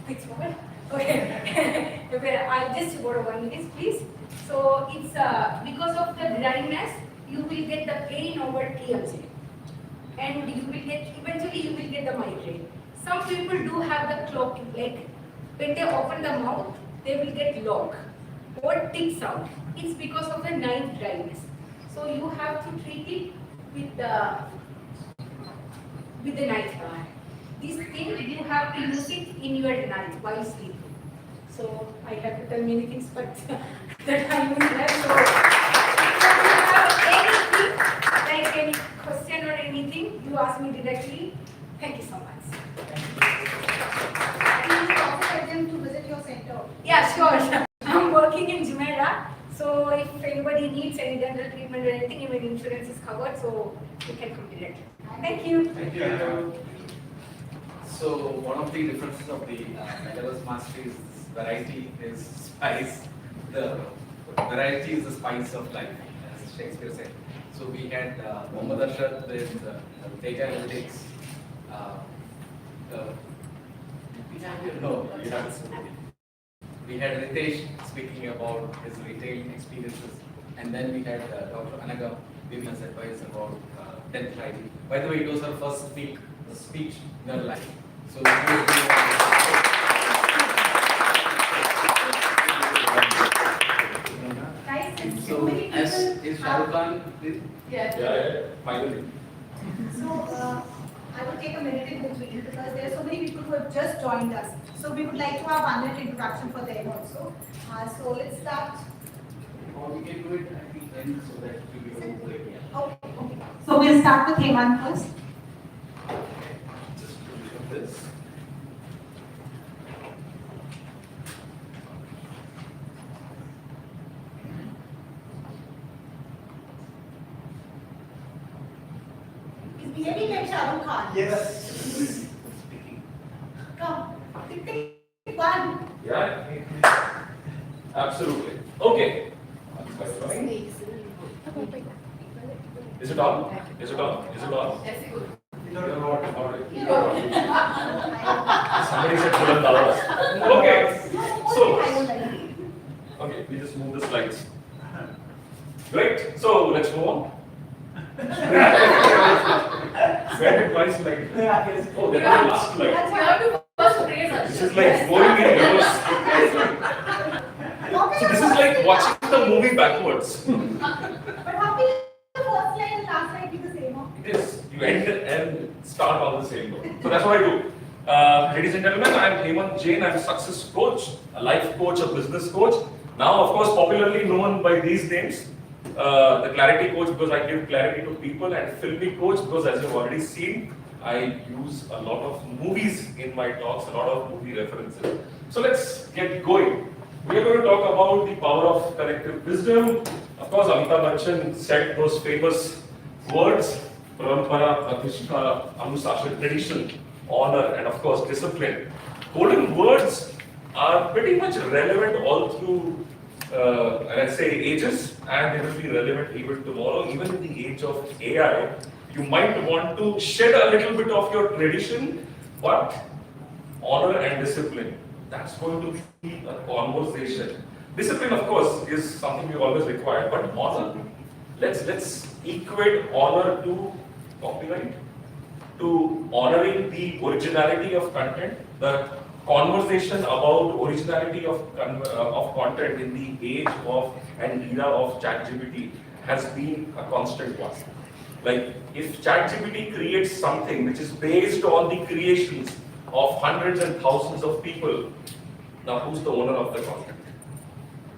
which one? Okay. I'll just borrow 1 minute, please. So it's because of the dryness, you will get the pain over TMJ, and you will get eventually you will get the migraine. Some people do have the clogging, like when they open the mouth, they will get lock or tick sound. It's because of the night dryness. So you have to treat it with the night bar. This thing you have to use it in your night while sleeping. so I have to tell many things, but that I use there. So if you have anything, like any question or anything, you ask me directly. Thank you so much. Can you also tell them to visit your center? Yeah, sure. I'm working in Jumeirah, so if anybody needs any dental treatment or anything, even insurance is covered, so you can come directly. Thank you. Thank you. So one of the differences of the metaverse mastery is variety is spice. The variety is the spice of life, as Shakespeare said. So we had Mohammad Arshad with data analytics. No, you haven't spoken. We had Ritesh speaking about his retail experiences, and then we had Dr. Anaga giving us advice about dental hygiene. By the way, it was her first speech in her life. So Guys, it's so so many as people. is Shah Rukh Khan, Yeah. Finally. So, I will take a minute in between because there are so many people who have just joined us. So we would like to have 1 minute introduction for them also. So let's start. or we can do it at the end so that it will be over. Okay, okay. So we'll start with Hemant first. Just do this. He's behaving like Shah Rukh Khan. Yes. Come, tick, one. Yeah. Absolutely. Okay. Is it on? Is it on? Is it on? Somebody said $100. Okay. So, okay, we just move the slides. Great. So let's move on. Where did my slide? Oh, that was the last slide. You have to first praise us. This is like going in reverse. So this is like watching the movie backwards. But how can the first line and last line be the same? Huh? It is. You end and start on the same note. So that's what I do. Ladies and gentlemen, I am Hemant Jain. I am a success coach, a life coach, a business coach. Now, of course, popularly known by these names. The clarity coach because I give clarity to people, and filmy coach because, as you've already seen, I use a lot of movies in my talks, a lot of movie references. So let's get going. We are going to talk about the power of collective wisdom. Of course, Amitabh Bachchan said those famous words: parampara, pratishtha, anusashan, tradition, honor, and of course, discipline. Golden words are pretty much relevant all through, let's say, ages, and they will be relevant even tomorrow, even in the age of AI. You might want to shed a little bit of your tradition, but honor and discipline, that's going to be a conversation. Discipline, of course, is something we always require, but honor, let's equate honor to copyright, to honoring the originality of content, the conversation about originality of content in the age of an era of ChatGPT has been a constant one. Like, if ChatGPT creates something which is based on the creations of hundreds and thousands of people, now who's the owner of the content?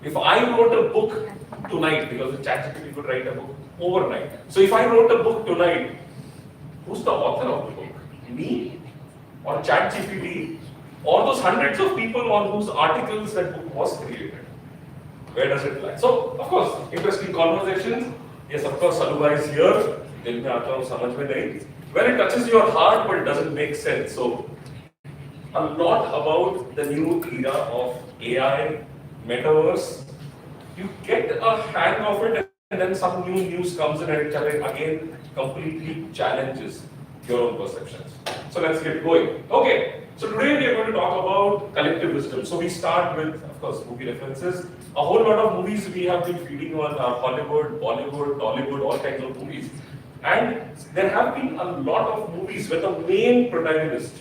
If I wrote a book tonight, because the ChatGPT could write a book overnight. So if I wrote a book tonight, who's the author of the book? Me or ChatGPT? Or those hundreds of people on whose articles that book was created? Where does it lie? So, of course, interesting conversations. Yes, of course, Saluba is here. When it touches your heart, but it doesn't make sense. So, a lot about the new era of AI, metaverse. You get a hang of it, and then some new news comes in, and it again completely challenges your own perceptions. So let's get going. Okay. So today we are going to talk about collective wisdom. So we start with, of course, movie references. A whole lot of movies we have been feeding on Hollywood, Bollywood, Tollywood, all kinds of movies. And there have been a lot of movies where the main protagonist,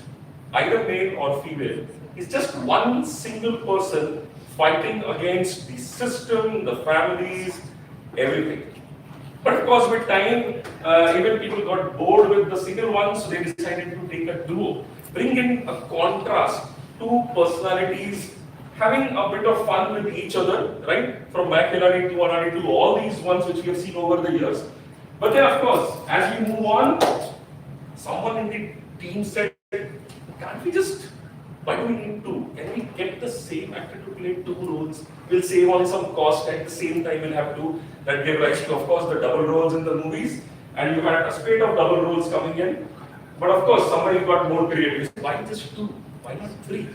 either male or female, is just one single person fighting against the system, the families, everything. But of course, with time, even people got bored with the single one, so they decided to take a duo. Bring in a contrast, two personalities having a bit of fun with each other, right? From Bachelorette to Armani to all these ones which we have seen over the years. But then, of course, as we move on, someone in the team said, can't we just, why do we need two? Can we get the same actor to play two roles? We'll save on some cost, at the same time we'll have to, that give rise to, of course, the double roles in the movies. And you had a spate of double roles coming in. But of course, somebody got more creative. Why just two? Why not three?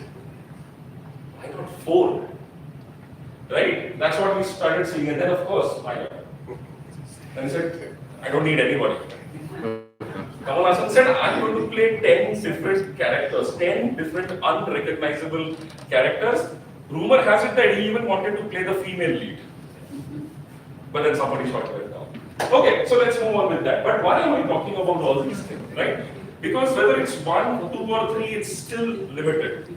Why not four? Right? That's what we started seeing. And then, of course, why not? And he said, I don't need anybody. Kamal Hassan said, I'm going to play 10 different characters, 10 different unrecognizable characters. Rumor has it that he even wanted to play the female lead. But then somebody shot it down. Okay, so let's move on with that. But why am I talking about all these things, right? Because whether it's 1, 2 or 3, it's still limited.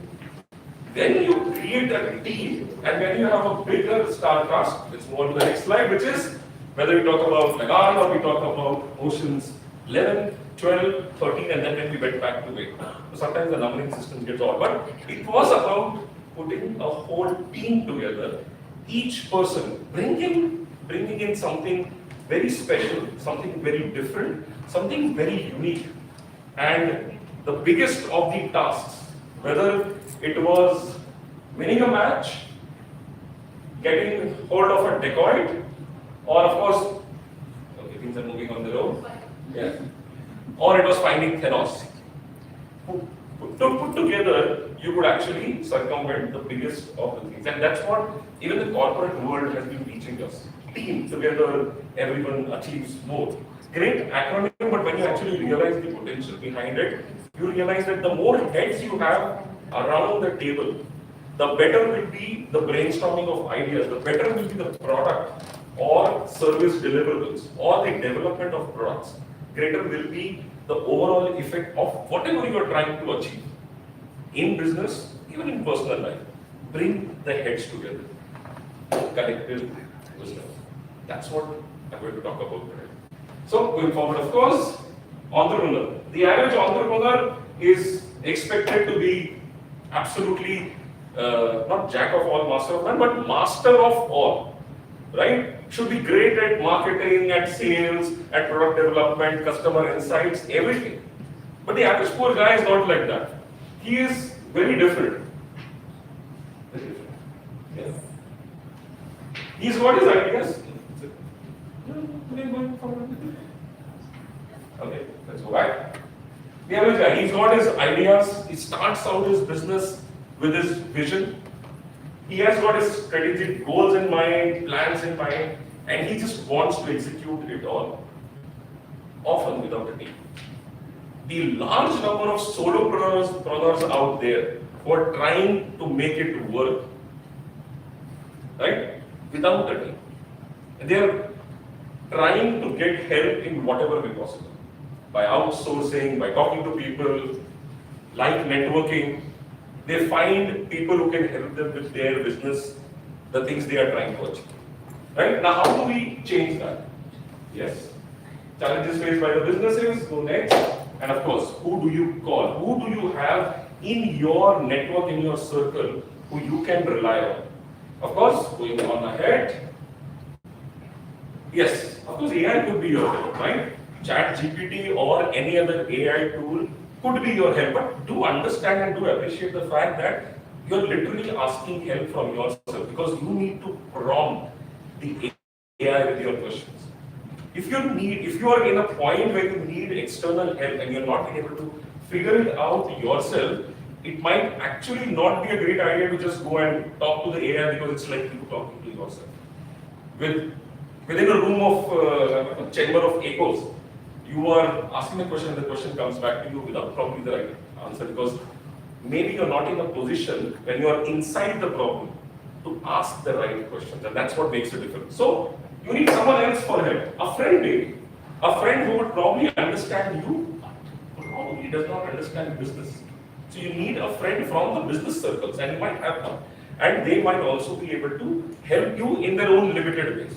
Then you create a team, and when you have a bigger star cast, let's move on to the next slide, which is whether we talk about Lagan or we talk about Oceans 11, 12, 13, and then when we went back to 8. So sometimes the numbering system gets odd, but it was about putting a whole team together, each person bringing in something very special, something very different, something very unique. And the biggest of the tasks, whether it was winning a match, getting hold of a dacoit, or of course, okay, things are moving on the road, yeah, or it was finding Thanos. To put together, you could actually circumvent the biggest of the things. And that's what even the corporate world has been teaching us. Team together, everyone achieves more. Great acronym, but when you actually realize the potential behind it, you realize that the more heads you have around the table, the better will be the brainstorming of ideas, the better will be the product or service deliverables or the development of products. Greater will be the overall effect of whatever you are trying to achieve. In business, even in personal life, bring the heads together. Collective wisdom. That's what I'm going to talk about today. So, going forward, of course, entrepreneur. The average entrepreneur is expected to be absolutely not jack of all, master of none, but master of all. Right? Should be great at marketing, at sales, at product development, customer insights, everything. But the average poor guy is not like that. He is very different. Very different. Yes. He's got his ideas. Okay, let's go back. The average guy, he's got his ideas. He starts out his business with his vision. He has got his strategic goals in mind, plans in mind, and he just wants to execute it all, often without a team. The large number of solopreneurs out there who are trying to make it work, right, without a team. They are trying to get help in whatever way possible, by outsourcing, by talking to people, like networking. They find people who can help them with their business, the things they are trying to achieve. Right? Now, how do we change that? Yes. Challenges faced by the businesses, go next. And of course, who do you call? Who do you have in your network, in your circle, who you can rely on? Of course, going on ahead. Yes, of course, AI could be your help, right? ChatGPT or any other AI tool could be your help, but do understand and do appreciate the fact that you're literally asking help from yourself because you need to prompt the AI with your questions. If you are in a point where you need external help and you're not able to figure it out yourself, it might actually not be a great idea to just go and talk to the AI because it's like you talking to yourself. Within a room of a chamber of echoes, you are asking a question and the question comes back to you without probably the right answer because maybe you're not in a position when you are inside the problem to ask the right questions, and that's what makes a difference. So you need someone else for help, a friend maybe, a friend who would probably understand you, but probably does not understand business. So you need a friend from the business circles, and you might have one, and they might also be able to help you in their own limited ways.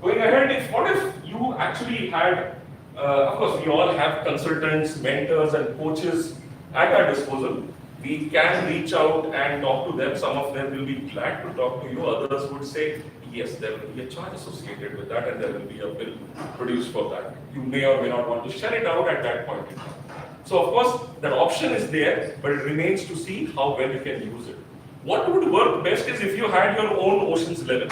Going ahead, what if you actually had, of course, we all have consultants, mentors, and coaches at our disposal. we can reach out and talk to them. Some of them will be glad to talk to you. Others would say, yes, there will be a charge associated with that and there will be a bill produced for that. You may or may not want to share it out at that point in time. So of course, that option is there, but it remains to see how well you can use it. What would work best is if you had your own Ocean's 11,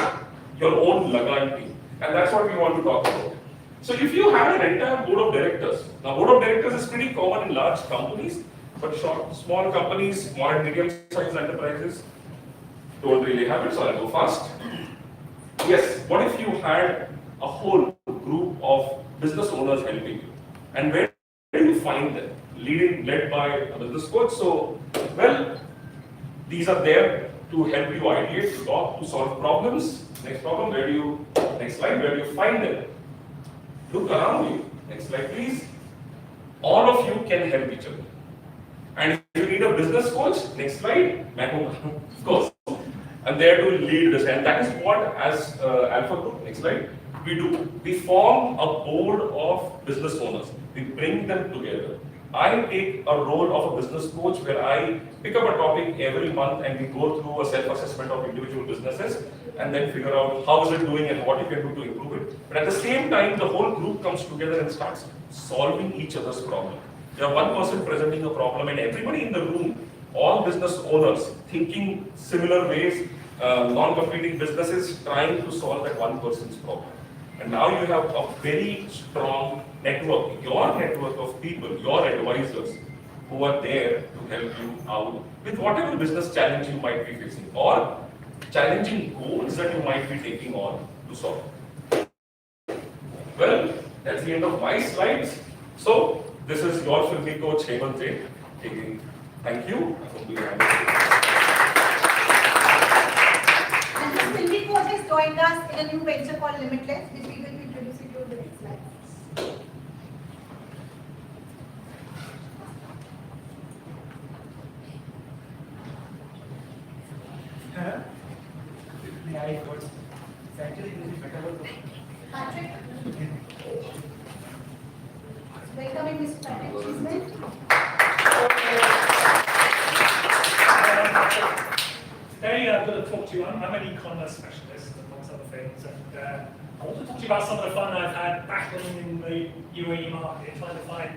your own Lagai team. And that's what we want to talk about. So if you had an entire board of directors, now board of directors is pretty common in large companies, but small companies, small and medium-sized enterprises don't really have it, so I'll go fast. Yes, what if you had a whole group of business owners helping you? And where do you find them? Led by a business coach. So, well, these are there to help you ideate, to talk, to solve problems. Next problem, next slide, where do you find them? Look around you. Next slide, please. All of you can help each other. And if you need a business coach, next slide, of course. I'm there to lead this, and that is what, as Alpha Group, next slide, we do. We form a board of business owners. We bring them together. I take a role of a business coach where I pick up a topic every month and we go through a self-assessment of individual businesses and then figure out how is it doing and what you can do to improve it. But at the same time, the whole group comes together and starts solving each other's problem. You have one person presenting a problem and everybody in the room, all business owners, thinking similar ways, non-competing businesses trying to solve that one person's problem. And now you have a very strong network, your network of people, your advisors, who are there to help you out with whatever business challenge you might be facing or challenging goals that you might be taking on to solve. Well, that's the end of my slides. So, this is your filmy coach, Hemant Jain. Thank you. And this filmy coach has joined us in a new venture called Limitless, which we will be introducing to the next slide. Patrick. Welcoming Mr. Patrick Cheeseman. Today I'm going to talk to you, I'm an e-commerce specialist amongst other things, and I want to talk to you about some of the fun I've had battling in the UAE market, trying to find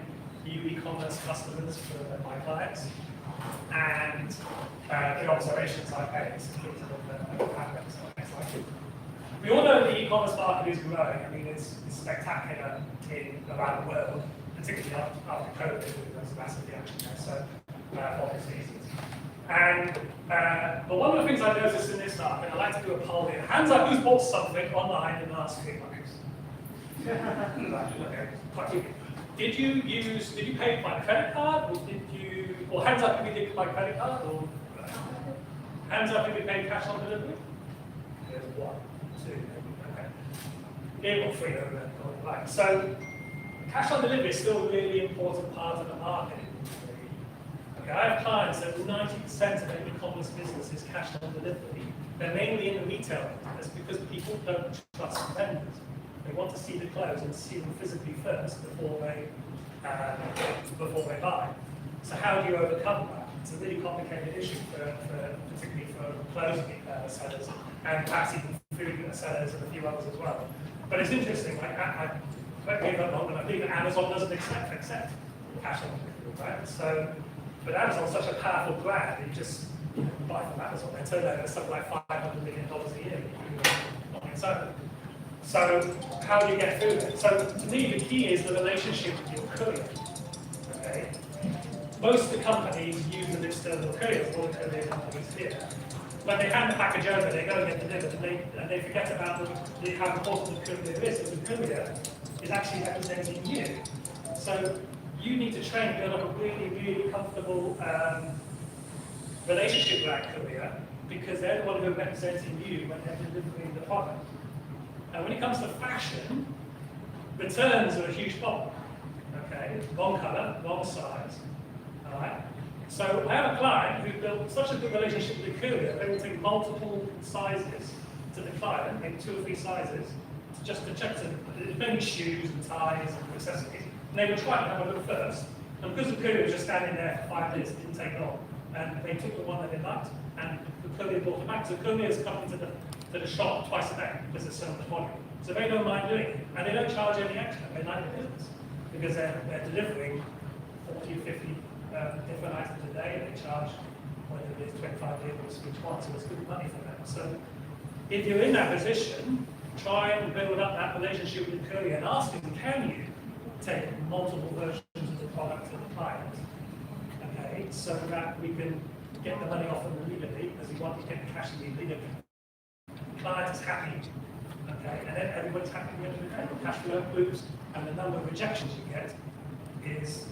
new e-commerce customers for my clients, and the observations I've made. We all know the e-commerce market is growing. I mean, it's spectacular around the world, particularly after COVID, there's a massive reaction there, so for obvious reasons. And but one of the things I noticed in this market, I like to do a poll here. Hands up, who's bought something online in the last 3 months? Okay. Did you pay by credit card, or hands up if you did by credit card, or hands up if you paid cash on delivery? There's 1, 2, okay. Here, 3 over there. Right. So, cash on delivery is still a really important part of the market. Okay, I have clients that 90% of their e-commerce business is cash on delivery. They're mainly in the retail business because people don't trust vendors. They want to see the clothes and see them physically first before they buy. So how do you overcome that? It's a really complicated issue, particularly for clothes sellers and perhaps even food sellers and a few others as well. But it's interesting. I believe that Amazon doesn't accept cash on delivery, right? So, but Amazon's such a powerful brand, you just buy from Amazon. They turn over something like $500 million a year on its own. So how do you get through that? So to me, the key is the relationship with your courier. Okay? Most of the companies use an external courier, all the courier companies here. When they hand the package over, they go and get delivered, and they forget about how important the courier is, because the courier is actually representing you. So you need to train and build up a really, really comfortable relationship with that courier, because they're the one who are representing you when they're delivering the product. And when it comes to fashion, returns are a huge problem. Okay, wrong color, wrong size. All right. So I have a client who built such a good relationship with the courier, they will take multiple sizes to the client, maybe 2 or 3 sizes, just to check many shoes and ties and accessories. And they would try to have a look first. And because the courier was just standing there for 5 minutes, it didn't take long. and they took the one that they liked, and the courier brought it back. So couriers come into the shop twice a day because there's so much volume. So they don't mind doing it, and they don't charge any extra. They like the business because they're delivering 40 or 50 different items a day, and they charge whether it is 25 vehicles for each one, so it's good money for them. So if you're in that position, try and build up that relationship with the courier and ask him, can you take multiple versions of the product to the client, okay, so that we can get the money off them immediately, because we want to get the cash immediately. The client is happy, okay, and then everybody's happy at the end of the day. The cash flow improves, and the number of rejections you get is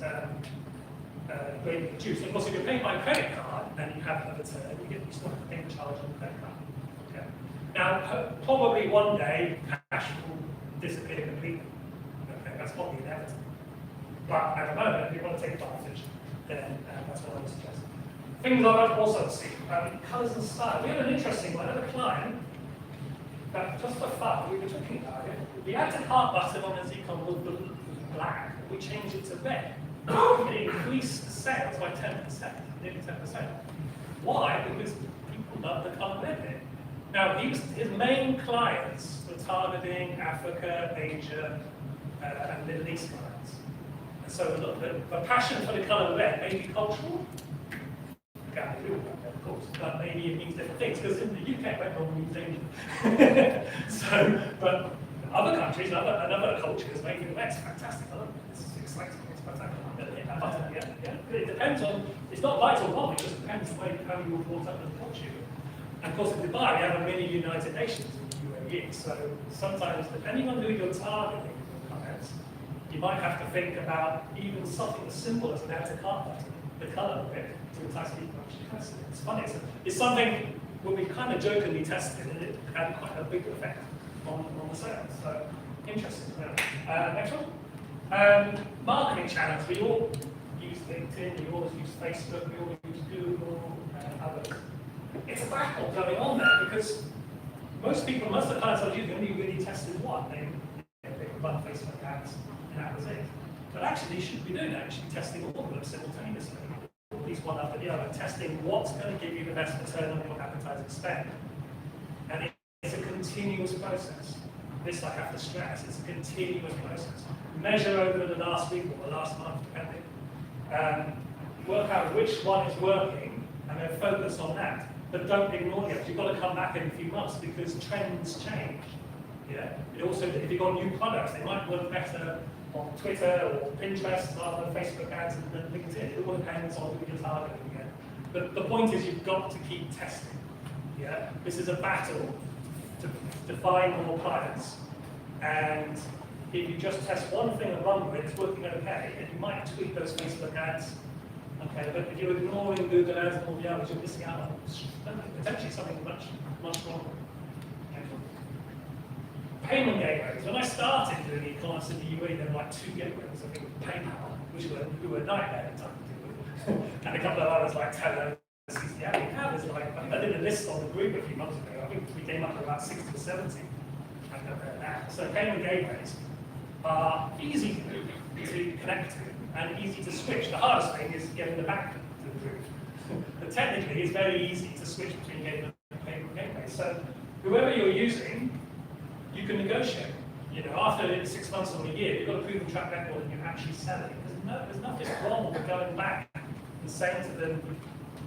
greatly reduced. Of course, if you're paying by credit card and you have a return, you still have to pay the charge on the credit card. Okay. Now, probably one day cash will disappear completely. Okay, that's probably inevitable. But at the moment, if you want to take advantage, then that's what I would suggest. Things I would also see, colours and style. We had an interesting one. I had a client that, just for fun, we were talking about it. The add to cart button on the Zcon was black. We changed it to red. It increased sales by 10%, nearly 10%. Why? Because people love the colour red. Now, his main clients were targeting Africa, Asia, and Middle East clients. And so the passion for the colour red may be cultural. Of course, but maybe it means different things, because in the UK, red normally means Asian. So, but other countries, other cultures, maybe the red's fantastic. I love it. It's exciting, it's spectacular. It depends on, it's not right or wrong, it just depends on how you were brought up in the culture. And of course, in Dubai, we have a mini United Nations in the UAE, so sometimes, depending on who you're targeting, you might have to think about even something as simple as an add to cart button, the colour of it, to entice people actually. It's funny, it's something when we kind of jokingly tested, and it had quite a big effect on the sales. So, interesting. Next one. Marketing channels. We all use LinkedIn, we all use Facebook, we all use Google, and others. It's a battle going on there because most of the clients I use only really tested one. They run Facebook ads, and that was it. But actually, you shouldn't be doing that. You should be testing all of them simultaneously, at least one after the other, testing what's going to give you the best return on your advertising spend. And it's a continuous process. This I have to stress, it's a continuous process. Measure over the last week or the last month, depending. Work out which one is working and then focus on that. But don't ignore the others. You've got to come back in a few months because trends change. Yeah. It also, if you've got new products, they might work better on Twitter or Pinterest rather than Facebook ads and LinkedIn. It all depends on who you're targeting. Yeah. But the point is you've got to keep testing. Yeah. This is a battle to find more clients. And if you just test one thing and run with it, it's working okay, and you might tweak those Facebook ads. Okay, but if you're ignoring Google ads and all the others, you're missing out on potentially something much stronger. Payment gateways. When I started doing e-commerce in the UAE, there were like 2 gateways. I think PayPal, which were a nightmare at the time, and a couple of others like Teller. Yeah, we have is like, I did a list on the group a few months ago. I think we came up to about 60 or 70. So payment gateways are easy to connect to and easy to switch. The hardest thing is getting the bank to approve. But technically, it's very easy to switch between payment gateways. So whoever you're using, you can negotiate. You know, after 6 months or a year, you've got a proven track record and you're actually selling. There's nothing wrong with going back and saying to them,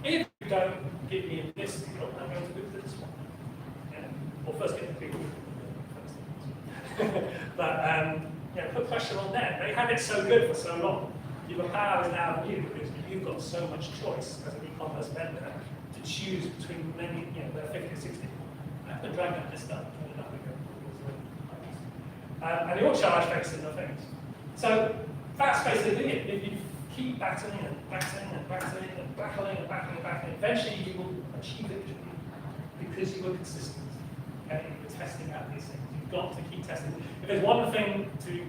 if you don't give me this deal, I'm going to move to this one. Yeah? Or first get the people. But put pressure on them. They had it so good for so long. Your power is now on you because you've got so much choice as an e-commerce vendor to choose between many, there are 50 or 60. I have to drag that list up. And they all charge based on the things. So that's basically it. If you keep battling and battling and battling and battling and battling and battling, eventually you will achieve it because you were consistent. Okay? You're testing out these things. You've got to keep testing. If there's one thing to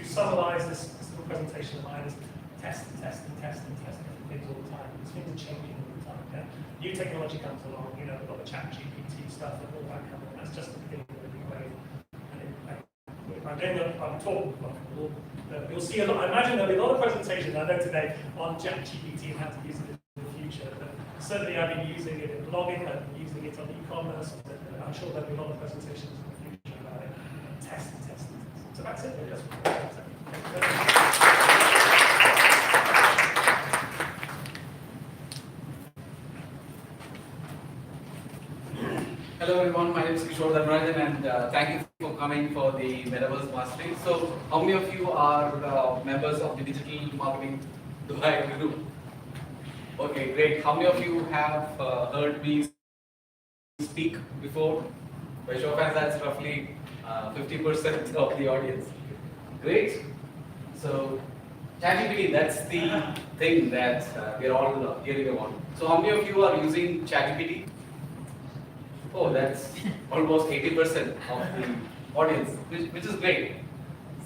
summarize this little presentation of mine is test things all the time. These things are changing all the time. Yeah? New technology comes along, we've got the chat GPT stuff and all that coming. That's just the beginning of a new wave. I'm talking, you'll see a lot. I imagine there'll be a lot of presentations I know today on chat GPT and how to use it in the future. certainly I've been using it in blogging, I've been using it on e-commerce, and I'm sure there'll be a lot of presentations in the future about it. Test. So that's it. Yes. Hello everyone, my name is Jumeirah and thank you for coming for the Metaverse Mastery. So, how many of you are members of the Digital Marketing Dubai group? Okay, great. How many of you have heard me speak before? By show of hands, that's roughly 50% of the audience. Great. So, ChatGPT, that's the thing that we're all hearing about. So, how many of you are using ChatGPT? Oh, that's almost 80% of the audience, which is great.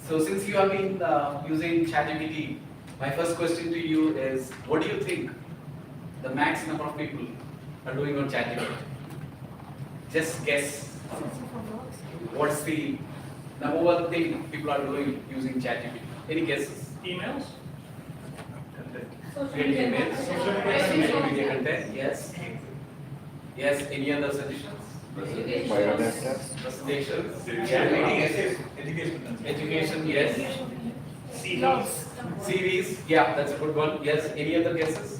So since you have been using ChatGPT, my first question to you is, what do you think the max number of people are doing on ChatGPT? Just guess. What's the number one thing people are doing using ChatGPT? Any guesses? Emails? Creating emails, social media content, yes. Yes, any other suggestions? Presentations. Education, yes. Series, yeah, that's a good one. Yes, any other guesses?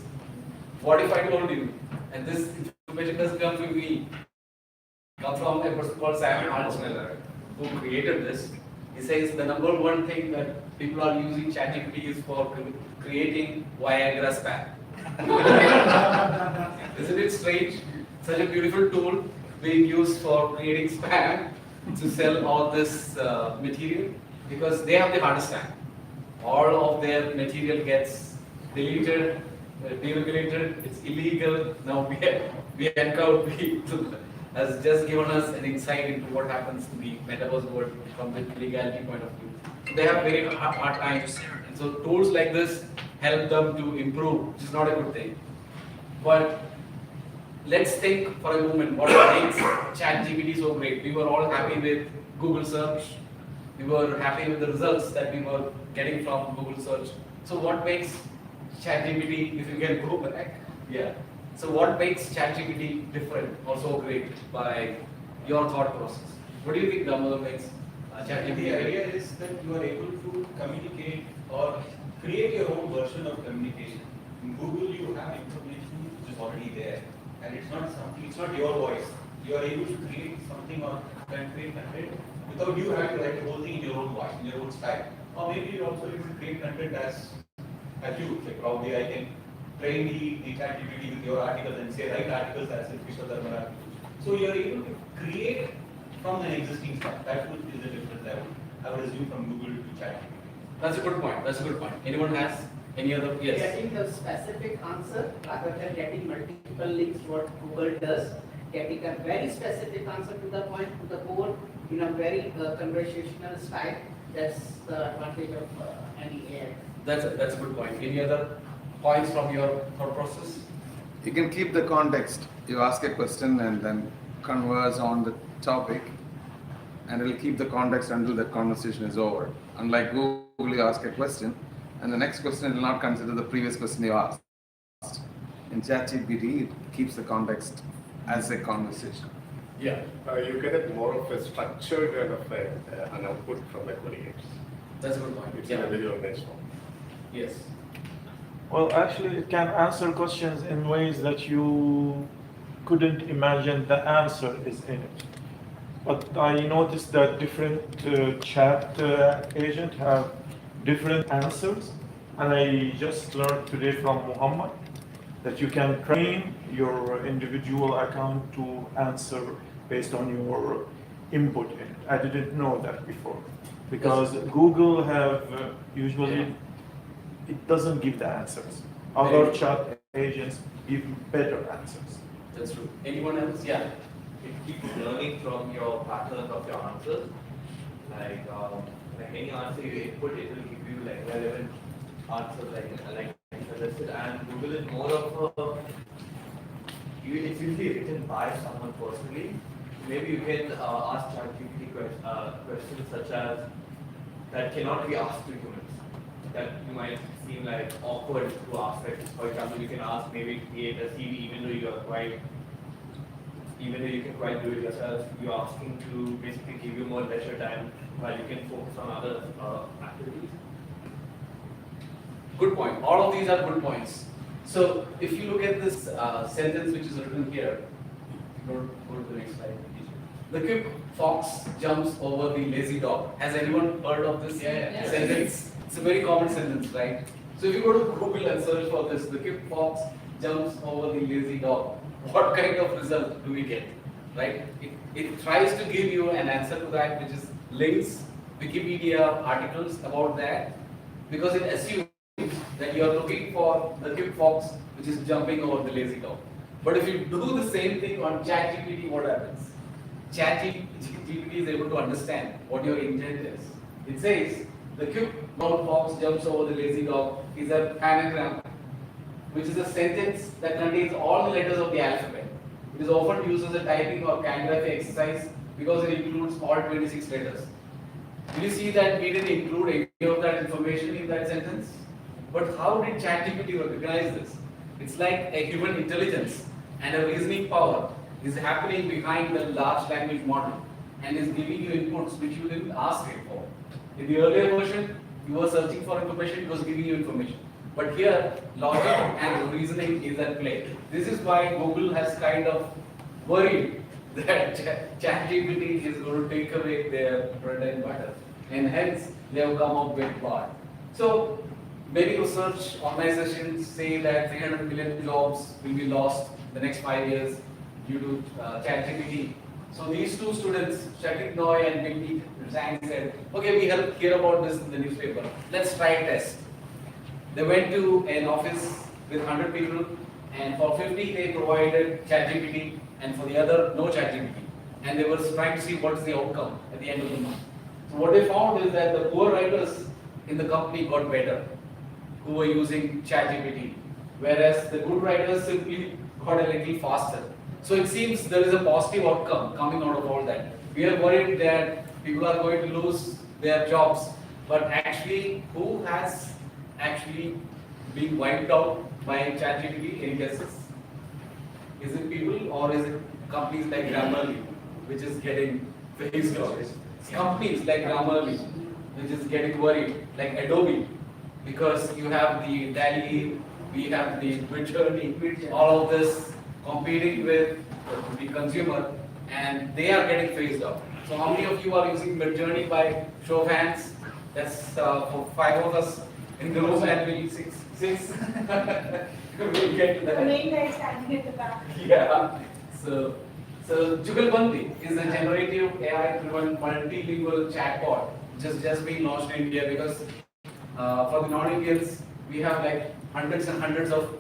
What if I told you, and this information doesn't come from me, comes from a person called Sam Altman, who created this. He says the number one thing that people are using ChatGPT is for creating Viagra spam. Isn't it strange? Such a beautiful tool being used for creating spam to sell all this material, because they have the hardest time. All of their material gets deleted, deregulated, it's illegal. Now we encounter people has just given us an insight into what happens in the metaverse world from the legality point of view. They have very hard times, and so tools like this help them to improve, which is not a good thing. But let's think for a moment what makes ChatGPT so great. We were all happy with Google search. We were happy with the results that we were getting from Google search. So what makes ChatGPT, if you can go back, yeah. So what makes ChatGPT different or so great by your thought process? What do you think, Damodar, makes ChatGPT The idea is that you are able to communicate or create your own version of communication. In Google, you have information which is already there, and it's not something, it's not your voice. You are able to create something or create content without you having to write the whole thing in your own voice, in your own style. Or maybe you're also able to create content as you, like probably I can train the ChatGPT with your articles and say write articles as if Vishwa Dharma articles. So you are able to create from an existing stuff. That is the difference I would assume from Google to ChatGPT. That's a good point. That's a good point. Anyone has any other? Yes. Getting the specific answer rather than getting multiple links, what Google does, getting a very specific answer to the point, to the core, in a very conversational style. That's the advantage of any AI. That's a good point. Any other points from your thought process? You can keep the context. You ask a question and then converse on the topic, and it'll keep the context until the conversation is over. Unlike Google, you ask a question, and the next question will not consider the previous question you asked. In ChatGPT, it keeps the context as a conversation. Yeah. You get more of a structured kind of an output from the query. That's a good point. It's Yeah. in a very organized form. Yes. Well, actually, it can answer questions in ways that you couldn't imagine the answer is in it. But I noticed that different chat agents have different answers, and I just learned today from Muhammad that you can train your individual account to answer based on your input in it. I didn't know that before, because Google have usually, it doesn't give the answers. Other chat agents give better answers. That's true. Anyone else? Yeah. It keeps learning from your pattern of your answers. Like any answer you input, it will give you like relevant answers like suggested. And Google is more of a, it's usually written by someone personally. Maybe you can ask ChatGPT questions such as that cannot be asked to humans. that you might seem like awkward to ask. Like, for example, you can ask maybe create a CV even though you can quite do it yourself. You're asking to basically give you more leisure time while you can focus on other activities. Good point. All of these are good points. So if you look at this sentence which is written here, go to the next slide. The quick fox jumps over the lazy dog. Has anyone heard of this sentence? It's a very common sentence, right? So if you go to Google and search for this, the quick fox jumps over the lazy dog, what kind of result do we get, right? It tries to give you an answer to that, which is links, Wikipedia articles about that, because it assumes that you are looking for the quick fox which is jumping over the lazy dog. But if you do the same thing on ChatGPT, what happens? ChatGPT is able to understand what your intent is. It says the quick brown fox jumps over the lazy dog is a panagram, which is a sentence that contains all the letters of the alphabet. It is often used as a typing or calligraphy exercise because it includes all 26 letters. Will you see that we didn't include any of that information in that sentence? But how did ChatGPT recognize this? It's like a human intelligence and a reasoning power is happening behind the large language model and is giving you inputs which you didn't ask it for. In the earlier version, you were searching for information, it was giving you information. But here, logic and reasoning is at play. This is why Google has kind of worried that ChatGPT is going to take away their bread and butter. And hence, they have come up with Bard. So, many research organizations say that 300 million jobs will be lost in the next 5 years due to ChatGPT. So these two students, Shakib Noy and Binti Zhang, said, okay, we hear about this in the newspaper. Let's try a test. They went to an office with 100 people, and for 50 they provided ChatGPT, and for the other, no ChatGPT. And they were trying to see what's the outcome at the end of the month. So what they found is that the poor writers in the company got better, who were using ChatGPT, whereas the good writers simply got a little faster. So it seems there is a positive outcome coming out of all that. We are worried that people are going to lose their jobs, but actually, who has actually been wiped out by ChatGPT? Any guesses? Is it people or is it companies like Grammarly, which is getting phased out? Companies like Grammarly, which is getting worried, like Adobe, because you have the DALL-E, we have the Midjourney, all of this competing with the consumer, and they are getting phased out. So how many of you are using Midjourney by show of hands? That's for 5 of us in the room, and we'll 6. We'll get to that. The main guy is standing at the back. Yeah. So Jugalbandi is a generative AI-driven multilingual chatbot which has just been launched in India, because for the non-Indians we have like hundreds and hundreds of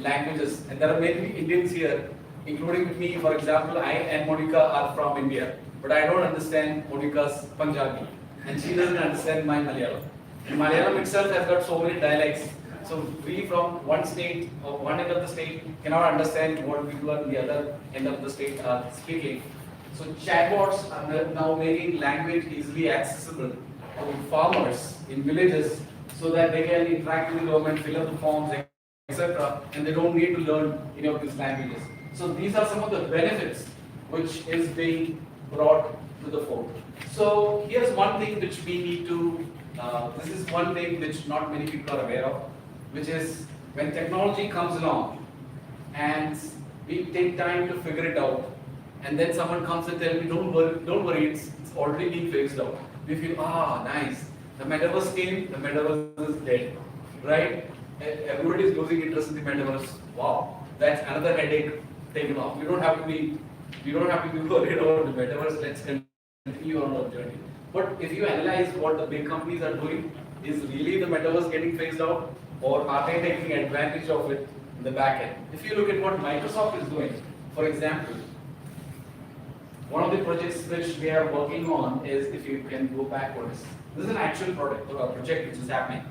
languages, and there are many Indians here, including me. For example, I and Monica are from India, but I don't understand Monica's Punjabi, and she doesn't understand my Malayalam. And Malayalam itself has got so many dialects. So we from one state or one end of the state cannot understand what people on the other end of the state are speaking. So chatbots are now making language easily accessible to farmers in villages, so that they can interact with the government, fill up the forms, etc., and they don't need to learn any of these languages. So these are some of the benefits which is being brought to the fore. So here's one thing which we need to, this is one thing which not many people are aware of, which is when technology comes along and we take time to figure it out, and then someone comes and tells me, don't worry, it's already been phased out. We feel, nice. The metaverse came, the metaverse is dead, right? Everybody is losing interest in the metaverse. Wow, that's another headache taken off. We don't have to be worried about the metaverse. Let's continue on our journey. But if you analyze what the big companies are doing, is really the metaverse getting phased out, or are they taking advantage of it in the back end? If you look at what Microsoft is doing, for example, one of the projects which we are working on is, if you can go backwards, this is an actual project which is happening.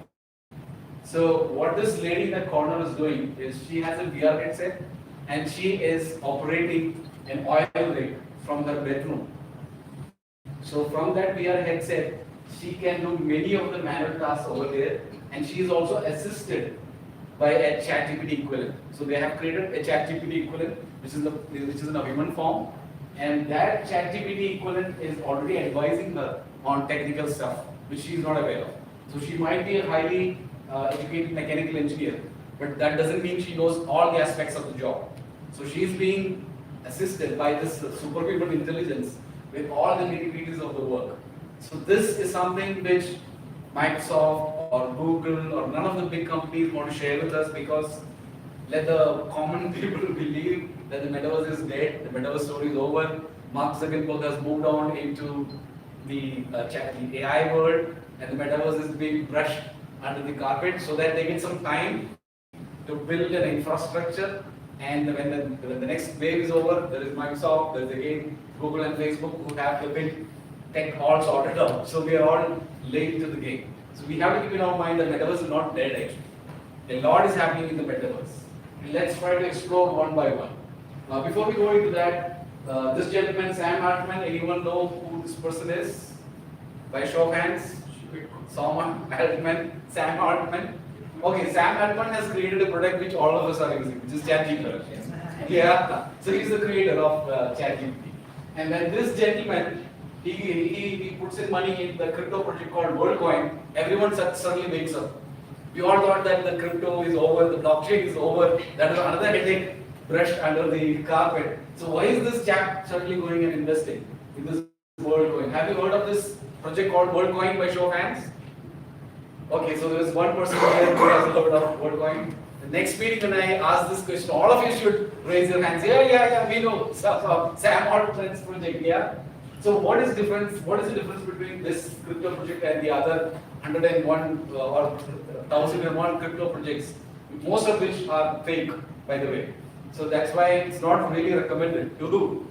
So what this lady in the corner is doing is, she has a VR headset and she is operating an oil rig from her bedroom. So from that VR headset, she can do many of the manual tasks over there, and she is also assisted by a ChatGPT equivalent. So they have created a ChatGPT equivalent, which is in a human form, and that ChatGPT equivalent is already advising her on technical stuff, which she is not aware of. So she might be a highly educated mechanical engineer, but that doesn't mean she knows all the aspects of the job. So she is being assisted by this superhuman intelligence with all the nitty-gritties of the work. So this is something which Microsoft or Google or none of the big companies want to share with us, because let the common people believe that the metaverse is dead, the metaverse story is over. Mark Zuckerberg has moved on into the AI world, and the metaverse is being brushed under the carpet so that they get some time to build an infrastructure. And when the next wave is over, there is Microsoft, there is again Google and Facebook who have the big tech all sorted out. So we are all late to the game. So we have to keep in our mind that metaverse is not dead actually. A lot is happening in the metaverse. And let's try to explore one by one. Before we go into that, this gentleman, Sam Altman, anyone know who this person is? By show of hands? Sam Altman. Okay, Sam Altman has created a product which all of us are using, which is ChatGPT. Yeah, so he's the creator of ChatGPT. And when this gentleman, he puts in money in the crypto project called WorldCoin, everyone suddenly wakes up. We all thought that the crypto is over, the blockchain is over, that is another headache brushed under the carpet. So why is this chap suddenly going and investing in this WorldCoin? Have you heard of this project called WorldCoin by show of hands? Okay, so there is one person here who has heard of WorldCoin. The next meeting when I ask this question, all of you should raise your hands. Yeah, we know. Sam Altman's project, yeah. So what is the difference between this crypto project and the other 101 or 1001 crypto projects, most of which are fake, by the way. So that's why it's not really recommended to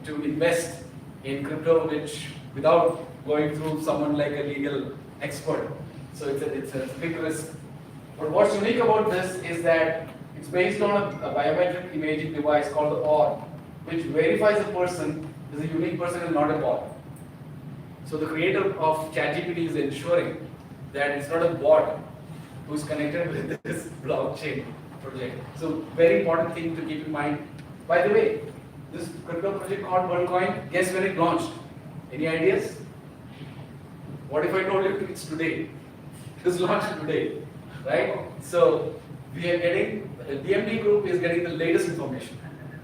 invest in crypto without going through someone like a legal expert. So it's a big risk. But what's unique about this is that it's based on a biometric imaging device called the OR, which verifies a person is a unique person and not a bot. So the creator of ChatGPT is ensuring that it's not a bot who's connected with this blockchain project. So very important thing to keep in mind. By the way, this crypto project called WorldCoin, guess when it launched? Any ideas? What if I told you it's today? It was launched today, right? So we are getting, the DMD group is getting the latest information.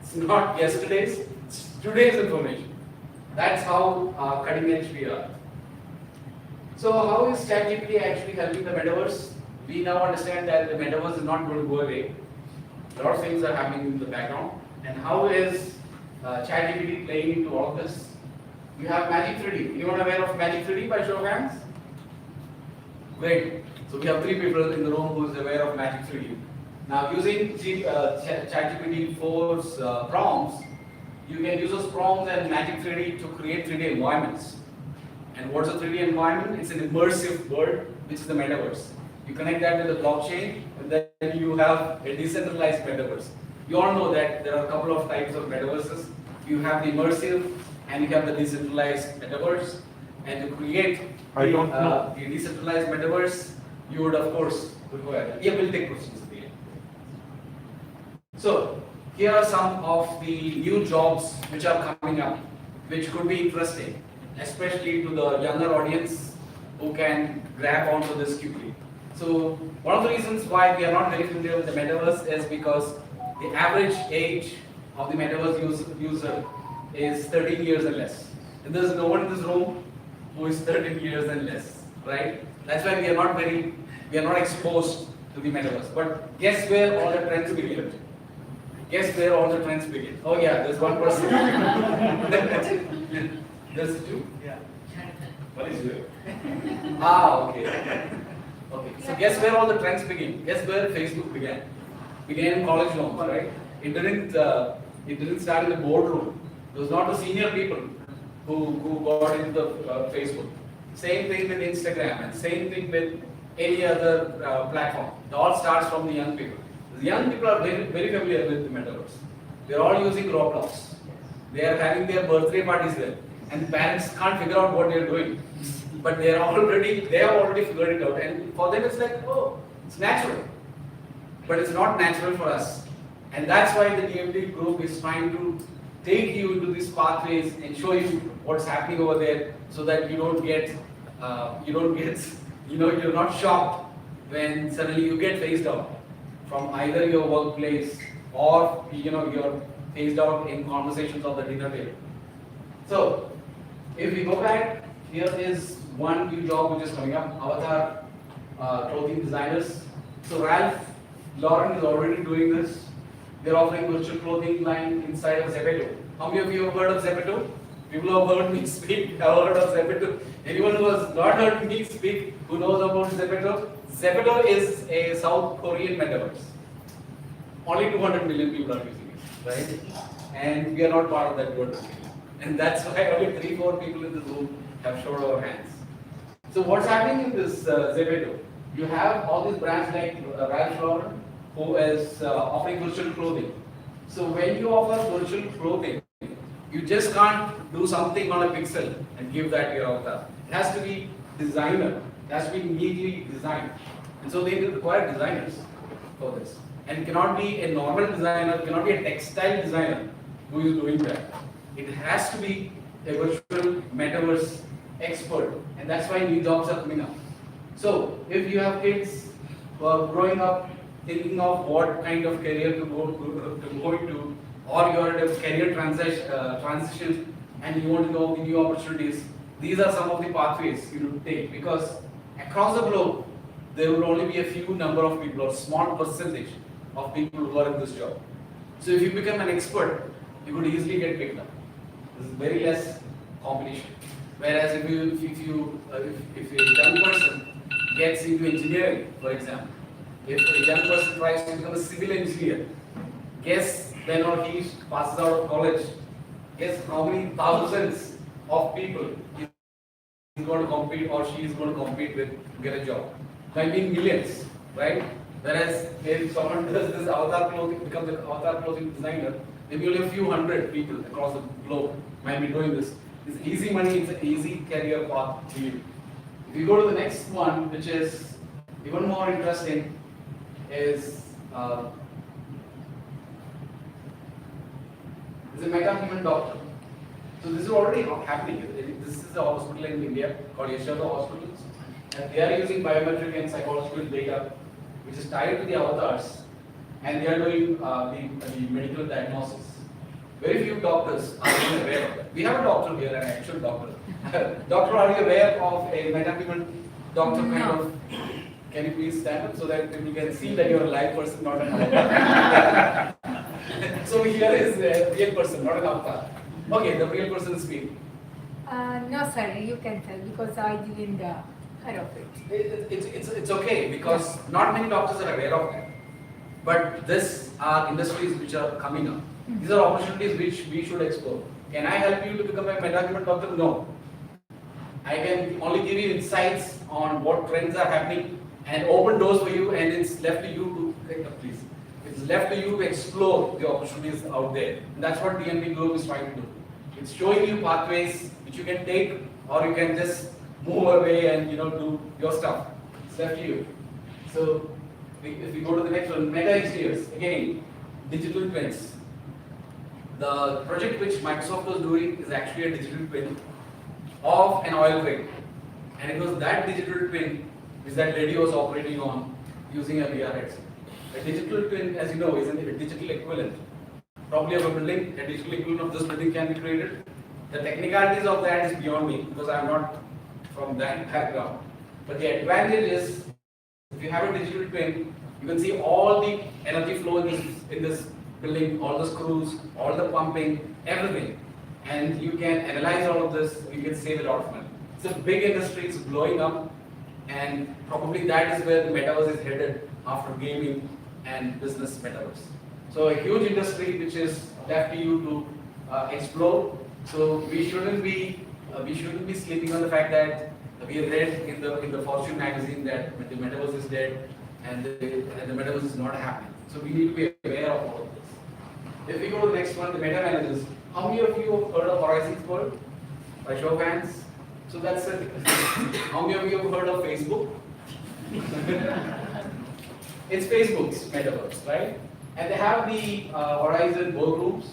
It's not yesterday's, it's today's information. That's how cutting edge we are. So how is ChatGPT actually helping the metaverse? We now understand that the metaverse is not going to go away. A lot of things are happening in the background. And how is ChatGPT playing into all of this? We have Magic 3D. Anyone aware of Magic 3D by show of hands? Great. So we have 3 people in the room who is aware of Magic 3D. Now using ChatGPT 4's prompts, you can use those prompts and Magic 3D to create 3D environments. And what's a 3D environment? It's an immersive world, which is the metaverse. You connect that with the blockchain, and then you have a decentralized metaverse. You all know that there are a couple of types of metaverses. You have the immersive, and you have the decentralized metaverse. And to create the decentralized metaverse, you would of course require. Yeah, we'll take questions at the end. So here are some of the new jobs which are coming up, which could be interesting, especially to the younger audience who can grab onto this quickly. So one of the reasons why we are not very familiar with the metaverse is because the average age of the metaverse user is 13 years and less. And there's no one in this room who is 13 years and less, right? That's why we are not exposed to the metaverse. But guess where all the trends begin? Guess where all the trends begin? Oh yeah, there's one person. There's 2? Yeah. What is it? Okay. Okay, so guess where all the trends begin? Guess where Facebook began? Began in college rooms, right? It didn't start in the boardroom. It was not the senior people who got into the Facebook. Same thing with Instagram and same thing with any other platform. It all starts from the young people. The young people are very, very familiar with the metaverse. They're all using Roblox. They are having their birthday parties there. And parents can't figure out what they're doing. but they have already figured it out, and for them it's like, oh, it's natural. But it's not natural for us. And that's why the DMD group is trying to take you into these pathways and show you what's happening over there, so that you don't get, you're not shocked when suddenly you get phased out from either your workplace or, you're phased out in conversations of the dinner table. So, if we go back, here is one new job which is coming up, avatar clothing designers. So Ralph Lauren is already doing this. They're offering virtual clothing line inside of Zepeto. How many of you have heard of Zepeto? People who have heard me speak have heard of Zepeto. Anyone who has not heard me speak, who knows about Zepeto? Zepeto is a South Korean metaverse. Only 200 million people are using it, right? And we are not part of that 200 million. And that's why only 3-4 people in this room have showed our hands. So what's happening in this Zepeto? You have all these brands like Ralph Lauren, who is offering virtual clothing. So when you offer virtual clothing, you just can't do something on a pixel and give that to your avatar. It has to be designer. It has to be neatly designed. And so they require designers for this. And it cannot be a normal designer, it cannot be a textile designer who is doing that. It has to be a virtual metaverse expert. And that's why new jobs are coming up. So if you have kids who are growing up thinking of what kind of career to go into, or you are at a career transition and you want to know the new opportunities, these are some of the pathways you need to take, because across the globe there will only be a few number of people, or small percentage of people who are in this job. So if you become an expert, you could easily get picked up. There is very less competition. Whereas if a young person gets into engineering, for example, if a young person tries to become a civil engineer, guess when or he passes out of college, guess how many thousands of people he is going to compete or she is going to compete with to get a job. Might be millions, right? Whereas if someone does this avatar clothing, becomes an avatar clothing designer, maybe only a few hundred people across the globe might be doing this. It's easy money, it's an easy career path to you. If you go to the next one, which is even more interesting, is a meta-human doctor. So this is already happening. This is a hospital in India called Yashoda Hospitals, and they are using biometric and psychological data, which is tied to the avatars, and they are doing the medical diagnosis. Very few doctors are even aware of that. We have a doctor here, an actual doctor. Doctor, are you aware of a meta-human doctor kind of? Can you please stand up so that people can see that you are a live person, not an avatar? So here is a real person, not an avatar. Okay, the real person is me. No, sorry, you can tell because I didn't heard of it. It's okay because not many doctors are aware of that. But these are industries which are coming up. These are opportunities which we should explore. Can I help you to become a meta-human doctor? No. I can only give you insights on what trends are happening and open doors for you, and it's left to you to please. It's left to you to explore the opportunities out there. And that's what DMD Group is trying to do. It's showing you pathways which you can take, or you can just move away and do your stuff. It's left to you. So if we go to the next one, mega engineers, again, digital twins. The project which Microsoft was doing is actually a digital twin of an oil rig. And it was that digital twin which that lady was operating on using a VR headset. A digital twin, as you know, is a digital equivalent. Probably of a building, a digital equivalent of this building can be created. The technicalities of that is beyond me because I'm not from that background. But the advantage is, if you have a digital twin, you can see all the energy flow in this building, all the screws, all the pumping, everything. And you can analyze all of this, you can save a lot of money. It's a big industry, it's blowing up, and probably that is where the metaverse is headed after gaming and business metaverse. So a huge industry which is left to you to explore. So we shouldn't be sleeping on the fact that we read in the Fortune magazine that the metaverse is dead and the metaverse is not happening. So we need to be aware of all of this. If we go to the next one, the meta managers. How many of you have heard of Horizons World? By show of hands. So that's it. How many of you have heard of Facebook? It's Facebook's metaverse, right? And they have the Horizon workrooms.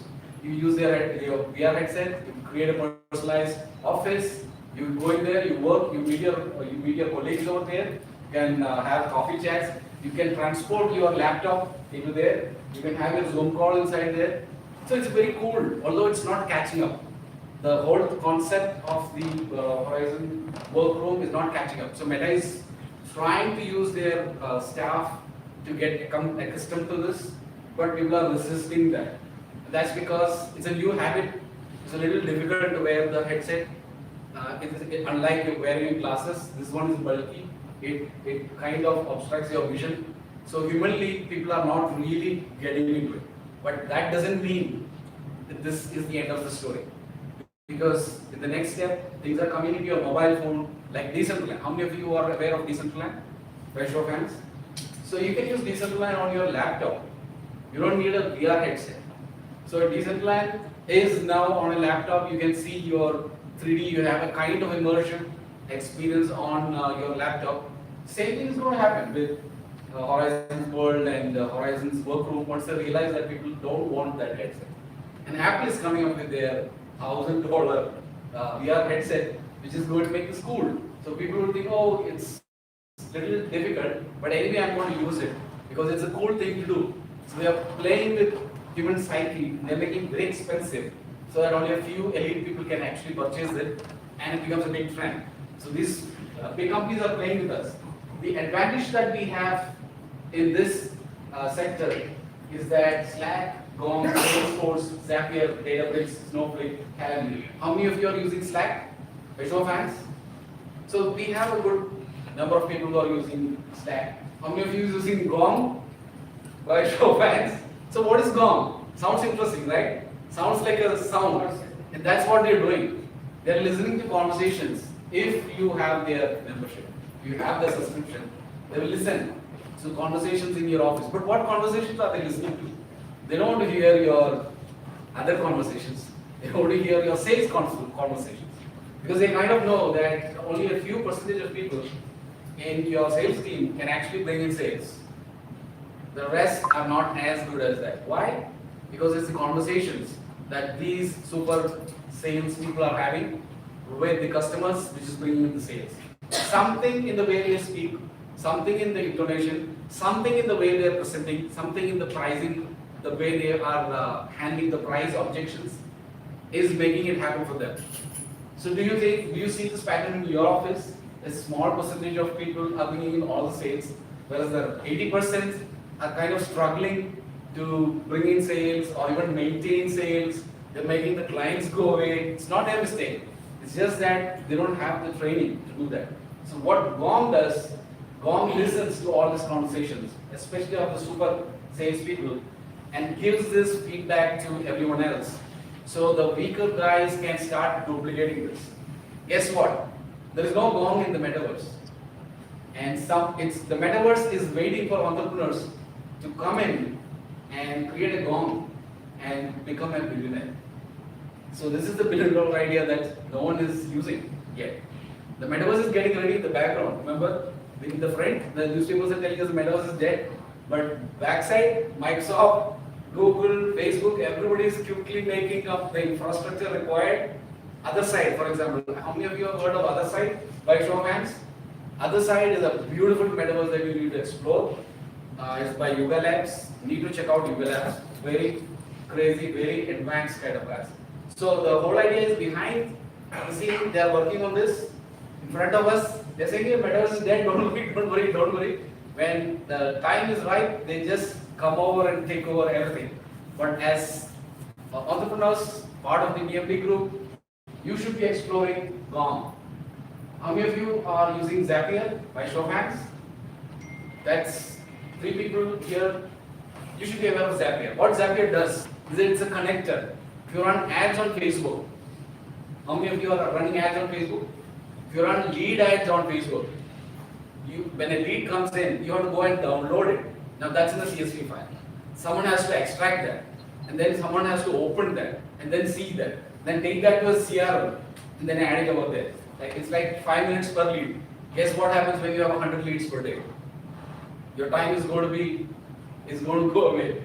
You use your VR headset, you create a personalized office. You go in there, you work, you meet your colleagues over there. You can have coffee chats. You can transport your laptop into there. You can have your Zoom call inside there. So it's very cool, although it's not catching up. The whole concept of the Horizon workroom is not catching up. So Meta is trying to use their staff to become accustomed to this, but people are resisting that. That's because it's a new habit. It's a little difficult to wear the headset. Unlike wearing glasses, this one is bulky. It kind of obstructs your vision. So humanly, people are not really getting into it. But that doesn't mean that this is the end of the story. Because in the next step, things are coming into your mobile phone, like Decentraland. How many of you are aware of Decentraland? By show of hands. So you can use Decentraland on your laptop. You don't need a VR headset. So Decentraland is now on a laptop. You can see your 3D. You have a kind of immersion experience on your laptop. Same thing is going to happen with Horizon's World and Horizon's Workroom once they realize that people don't want that headset. And Apple is coming up with their $1,000 VR headset, which is going to make this cool. So people will think, oh, it's a little difficult, but anyway, I'm going to use it because it's a cool thing to do. So they are playing with human psyche. They're making it very expensive so that only a few elite people can actually purchase it, and it becomes a big trend. So these big companies are playing with us. The advantage that we have in this sector is that Slack, Gong, Salesforce, Zapier, Databricks, Snowflake, Calendly. How many of you are using Slack? By show of hands. So we have a good number of people who are using Slack. How many of you are using Gong? By show of hands. So what is Gong? Sounds interesting, right? Sounds like a sound. And that's what they're doing. They're listening to conversations. If you have their membership, you have their subscription, they will listen to conversations in your office. But what conversations are they listening to? They don't want to hear your other conversations. They want to hear your sales conversations. Because they kind of know that only a few percentage of people in your sales team can actually bring in sales. The rest are not as good as that. Why? Because it's the conversations that these super sales people are having with the customers, which is bringing in the sales. Something in the way they speak, something in the intonation, something in the way they are presenting, something in the pricing, the way they are handling the price objections is making it happen for them. So do you see this pattern in your office? A small percentage of people are bringing in all the sales, whereas the 80% are kind of struggling to bring in sales or even maintain sales. They're making the clients go away. It's not their mistake. It's just that they don't have the training to do that. So what Gong does, Gong listens to all these conversations, especially of the super salespeople, and gives this feedback to everyone else. So the weaker guys can start duplicating this. Guess what? There is no Gong in the metaverse. And the metaverse is waiting for entrepreneurs to come in and create a Gong and become a billionaire. So this is the billion-dollar idea that no one is using yet. The metaverse is getting ready in the background. Remember, in the front, the newspapers are telling us the metaverse is dead. But backside, Microsoft, Google, Facebook, everybody is quickly making up the infrastructure required. Other side, for example, how many of you have heard of Other Side by show of hands? Other Side is a beautiful metaverse that you need to explore. It's by Yuga Labs. You need to check out Yuga Labs. Very crazy, very advanced kind of class. So the whole idea is behind the scene. They are working on this. In front of us, they're saying, "Hey, metaverse is dead. Don't worry, don't worry, don't worry." When the time is right, they just come over and take over everything. But as entrepreneurs, part of the DMD group, you should be exploring Gong. How many of you are using Zapier by show of hands? That's 3 people here. You should be aware of Zapier. What Zapier does is it's a connector. If you run ads on Facebook, how many of you are running ads on Facebook? If you run lead ads on Facebook, when a lead comes in, you have to go and download it. Now that's in the CSV file. Someone has to extract that, and then someone has to open that, and then see that, then take that to a CRM, and then add it over there. Like it's like 5 minutes per lead. Guess what happens when you have 100 leads per day? Your time is going to go away.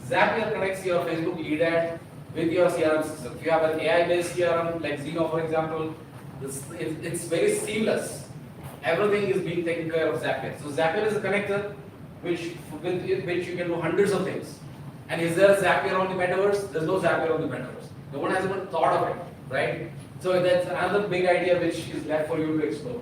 Zapier connects your Facebook lead ad with your CRM system. If you have an AI-based CRM like Zeno, for example, it's very seamless. Everything is being taken care of Zapier. So Zapier is a connector with which you can do hundreds of things. And is there a Zapier on the metaverse? There's no Zapier on the metaverse. No one has even thought of it, right? So that's another big idea which is left for you to explore.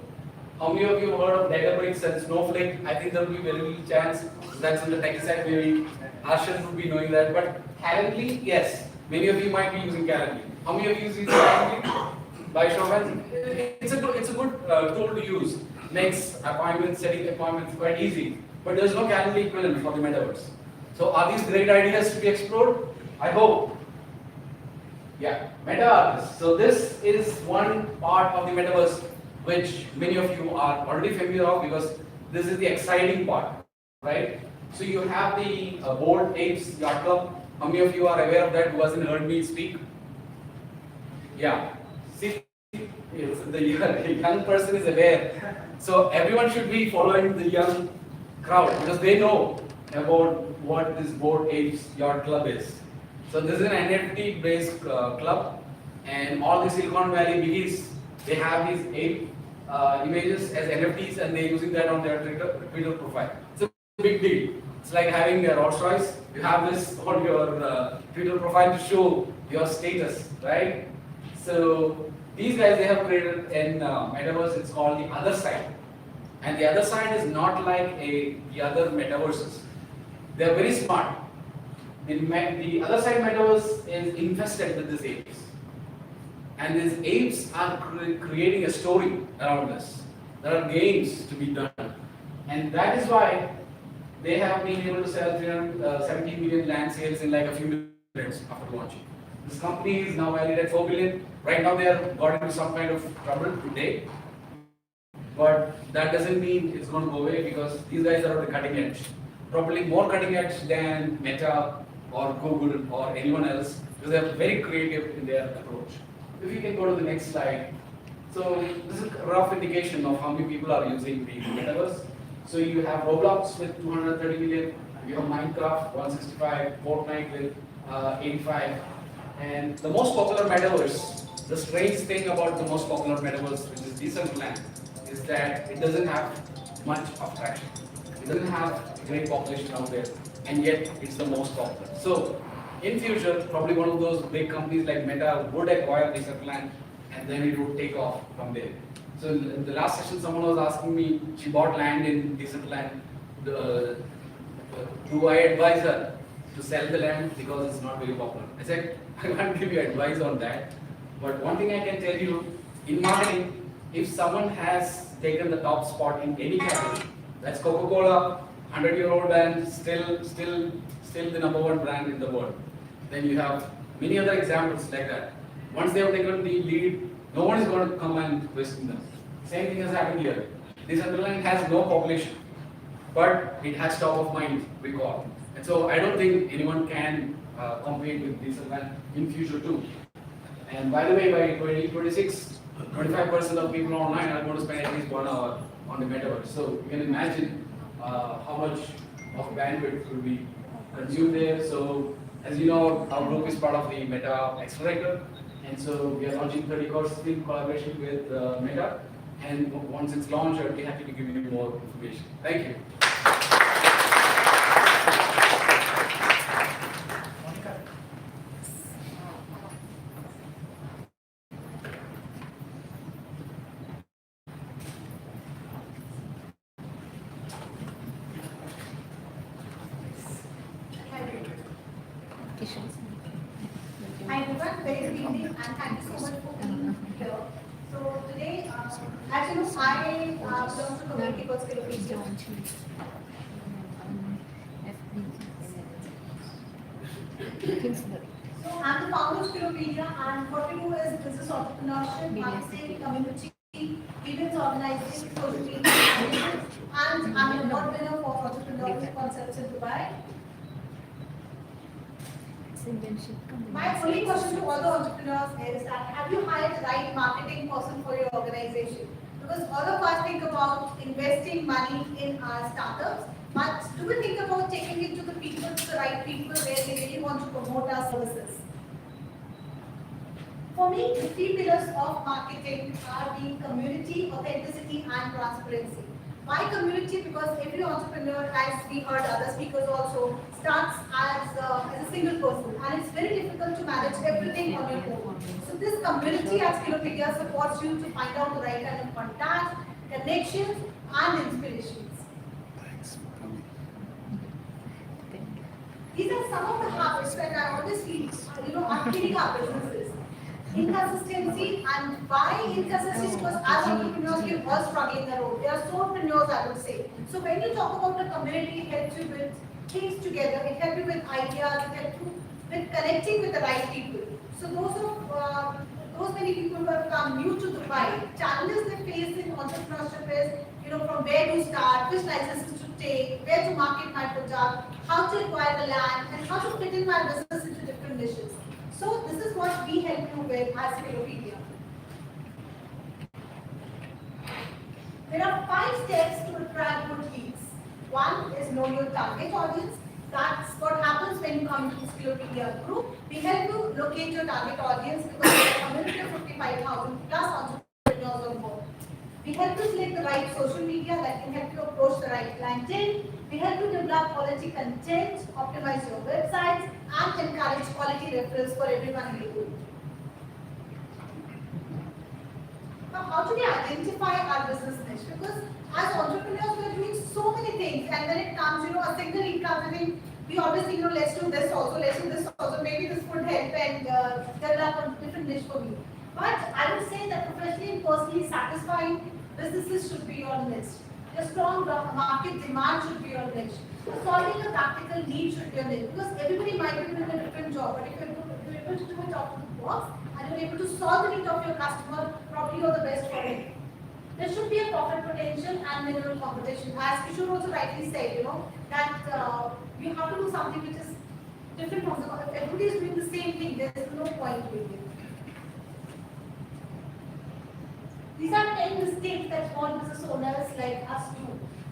How many of you have heard of Databricks and Snowflake? I think there will be very little chance. That's on the tech side, maybe Ashan would be knowing that. But Calendly, yes. Many of you might be using Calendly. How many of you use Calendly? By show of hands, it's a good tool to use. Makes appointments, setting appointments quite easy. But there's no Calendly equivalent for the metaverse. So are these great ideas to be explored? I hope. Yeah, meta artists. So this is one part of the metaverse which many of you are already familiar of because this is the exciting part, right? So you have the Bored Apes Yacht Club. How many of you are aware of that who hasn't heard me speak? Yeah. See, the young person is aware. So everyone should be following the young crowd because they know about what this Bored Apes Yacht Club is. So this is an NFT based club and all the Silicon Valley biggies, they have these ape images as NFTs and they're using that on their Twitter profile. It's a big deal. It's like having a Rolls Royce. You have this on your Twitter profile to show your status, right? So these guys, they have created in metaverse, it's called the other side. And the other side is not like the other metaverses. They're very smart. The other side metaverse is infested with these apes. And these apes are creating a story around this. There are games to be done. And that is why they have been able to sell 370 million land sales in like a few minutes after launching. This company is now valued at 4 billion. Right now they are got into some kind of trouble today. But that doesn't mean it's going to go away because these guys are on the cutting edge. Probably more cutting edge than Meta or Google or anyone else because they are very creative in their approach. If you can go to the next slide. So this is a rough indication of how many people are using the metaverse. So you have Roblox with 230 million, you have Minecraft 165, Fortnite with 85. And the most popular metaverse, the strange thing about the most popular metaverse, which is Decentraland, is that it doesn't have much of traction. It doesn't have a great population out there, and yet it's the most popular. So in future, probably one of those big companies like Meta would acquire Decentraland, and then it would take off from there. So in the last session, someone was asking me, she bought land in Decentraland. Do I advise her to sell the land because it's not very popular? I said, I can't give you advice on that. But one thing I can tell you, in marketing, if someone has taken the top spot in any category, that's Coca-Cola, 100-year-old brand, still the #1 brand in the world. Then you have many other examples like that. Once they have taken the lead, no one is going to come and question them. Same thing has happened here. Decentraland has no population, but it has top of mind recall. And so I don't think anyone can compete with Decentraland in future too. And by the way, by 2026, 25% of people online are going to spend at least 1 hour on the metaverse. So you can imagine how much of bandwidth will be consumed there. So as you know, our group is part of the Meta Accelerator. And so we are launching 30 courses in collaboration with Meta. And once it's launched, I'll be happy to give you more information. Thank you. Hi everyone, very good evening and thank you so much for being here. So today, as you know, I belong to community called Skyscrapers. So I'm the founder of Skyscrapers and what we do is business entrepreneurship, marketing, community, events organizing, social media, and I'm an award winner for entrepreneurial concepts in Dubai. My only question to all the entrepreneurs is that have you hired right marketing person for your organization. Because all of us think about investing money in our startups, but do we think about taking it to the people, to the right people where they really want to promote our services? For me, the 3 pillars of marketing are the community, authenticity, and transparency. Why community? Because every entrepreneur, as we heard other speakers also, starts as a single person, and it's very difficult to manage everything on your own. So this community at Skillopedia supports you to find out the right kind of contact, connections, and inspirations. Thanks for coming. These are some of the habits that I always feel, are killing our businesses. Inconsistency, and why inconsistency? Because as entrepreneurs, we are all struggling the road. They are solopreneurs, I would say. So when you talk about the community, it helps you with things together. It helps you with ideas. It helps you with connecting with the right people. So those many people who have come new to Dubai, challenges they face in entrepreneurship is, from where to start, which licenses to take, where to market my product, how to acquire the land, and how to fit in my business into different niches. So this is what we help you with as Skillopedia. There are 5 steps to attract good leads. One is know your target audience. That's what happens when you come to the Skillopedia group. We help you locate your target audience because we have a community of 55,000 plus entrepreneurs on board. We help you select the right social media that can help you approach the right clientele. We help you develop quality content, optimize your websites, and encourage quality referrals for everyone in the group. Now, how do we identify our business niche? Because as entrepreneurs, we are doing so many things, and when it comes, a single income thing, we always think, let's do this also, let's do this also. Maybe this could help and develop a different niche for me. But I would say that professionally and personally satisfying businesses should be your list. The strong market demand should be your niche. Solving a practical need should be your niche. Because everybody might be doing a different job, but if you're able to do it out of the box and you're able to solve the need of your customer, probably you're the best for it. There should be a profit potential and minimal competition. As Kishore also rightly said, that you have to do something which is different from the if everybody is doing the same thing, there is no point doing it. These are 10 mistakes that small business owners like us do.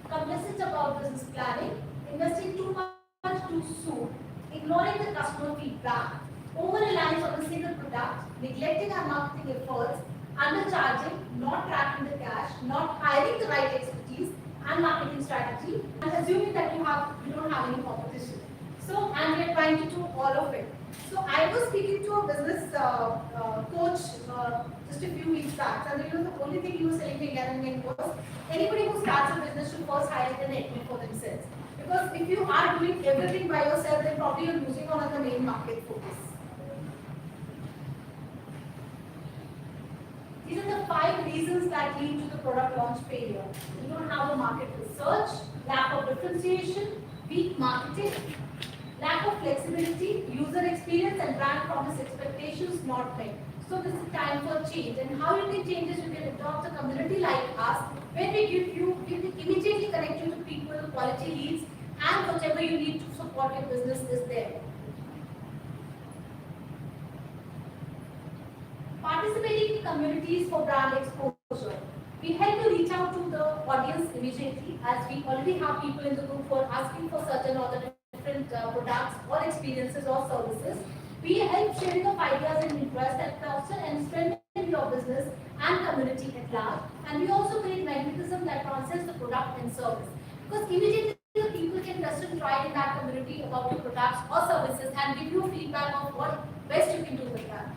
Complacent about business planning, investing too much too soon, ignoring the customer feedback, over-reliance on a single product, neglecting our marketing efforts, undercharging, not tracking the cash, not hiring the right expertise and marketing strategy, and assuming that you don't have any competition. So, and we are trying to do all of it. So I was speaking to a business coach just a few weeks back, and the only thing he was telling me again and again was, anybody who starts a business should first hire an network for themselves. Because if you are doing everything by yourself, then probably you're losing on the main market focus. These are the 5 reasons that lead to the product launch failure. You don't have a market research, lack of differentiation, weak marketing, lack of flexibility, user experience, and brand promise expectations not met. So this is time for change. And how you can change is you can adopt a community like us, where we immediately connect you to people, quality leads, and whatever you need to support your business is there. Participating in communities for brand exposure. We help you reach out to the audience immediately, as we already have people in the group who are asking for certain or the different products or experiences or services. We help sharing of ideas and interests that foster and strengthen your business and community at large. And we also create magnetism that transcends the product and service. Because immediately the people can just try in that community about your products or services and give you feedback of what best you can do with that.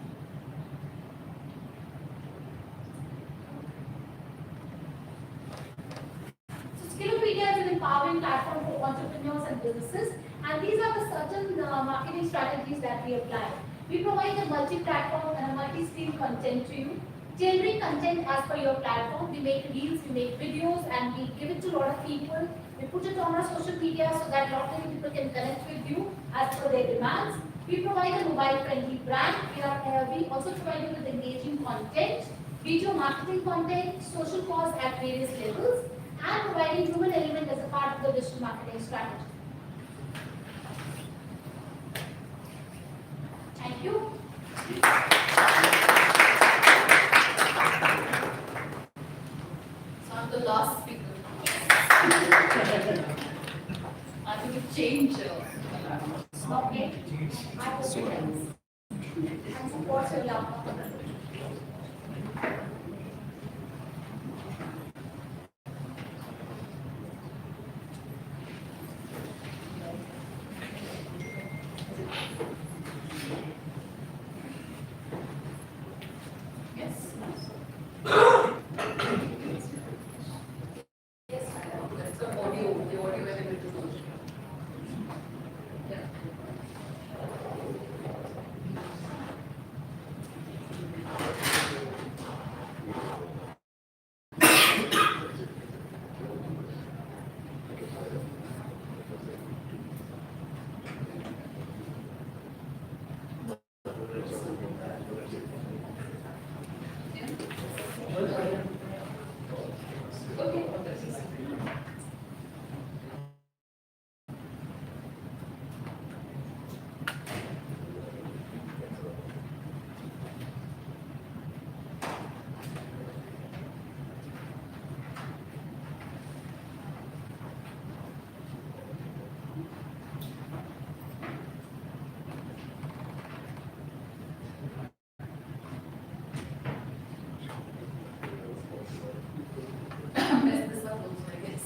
Skillopedia is an empowering platform for entrepreneurs and businesses, and these are the certain marketing strategies that we apply. We provide a multi-platform and a multi-stream content to you. Tailoring content as per your platform. We make reels, we make videos, and we give it to a lot of people. We put it on our social media so that a lot of people can connect with you as per their demands. We provide a mobile-friendly brand. We also provide you with engaging content, video marketing content, social cause at various levels, and providing human element as a part of the digital marketing strategy. Thank you. That's the audio, the audio element is also. Yeah. Mess this up also, I guess.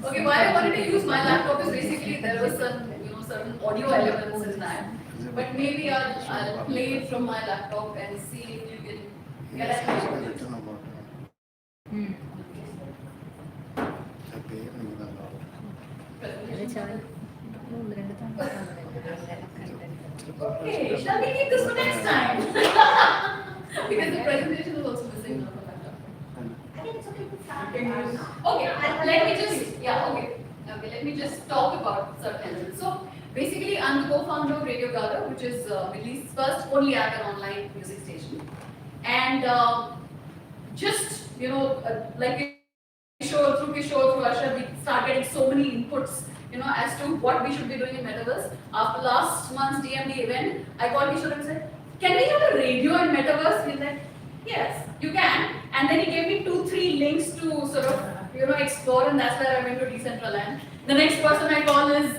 Okay, why I wanted to use my laptop is basically there was some, certain audio elements in that. But maybe I'll play it from my laptop and see if you can get it. Okay, shall we keep this for next time? Because the presentation is also missing on the laptop. I think it's okay to start. Okay, let me just, let me just talk about certain elements. So, basically, I'm the co-founder of Radio Gaga, which is Middle East's first only app and online music station. And just, like Kishore, through Asha, we start getting so many inputs, as to what we should be doing in Metaverse. After last month's DMD event, I called Kishore and said, can we have a radio in Metaverse? He's like, yes, you can. And then he gave me 2-3 links to sort of, explore, and that's where I went to Decentraland. The next person I call is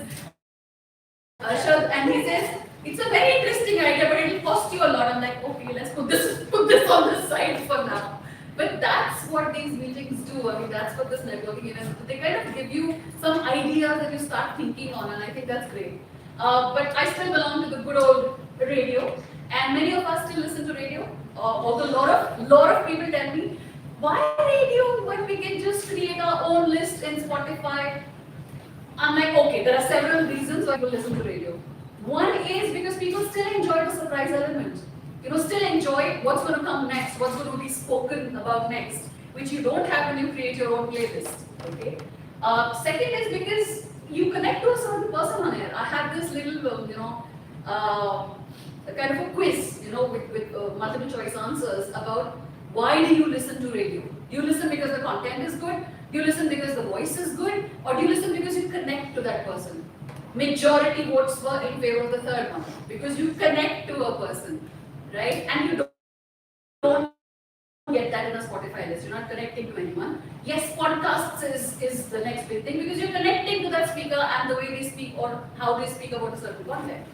Arshad, and he says, it's a very interesting idea, but it will cost you a lot. I'm like, okay, let's put this on the side for now. But that's what these meetings do. I mean, that's what this networking events do. They kind of give you some ideas that you start thinking on, and I think that's great. But I still belong to the good old radio, and many of us still listen to radio. Although a lot of people tell me, why radio when we can just create our own list in Spotify? I'm like, okay, there are several reasons why people listen to radio. One is because people still enjoy the surprise element. Still enjoy what's going to come next, what's going to be spoken about next, which you don't have when you create your own playlist. Okay. Second is because you connect to a certain person on air. I had this little, kind of a quiz, with multiple choice answers about why do you listen to radio? Do you listen because the content is good? Do you listen because the voice is good? Or do you listen because you connect to that person? Majority votes were in favor of the third one, because you connect to a person, right? And you don't get that in a Spotify list. You're not connecting to anyone. Yes, podcasts is the next big thing, because you're connecting to that speaker and the way they speak or how they speak about a certain content.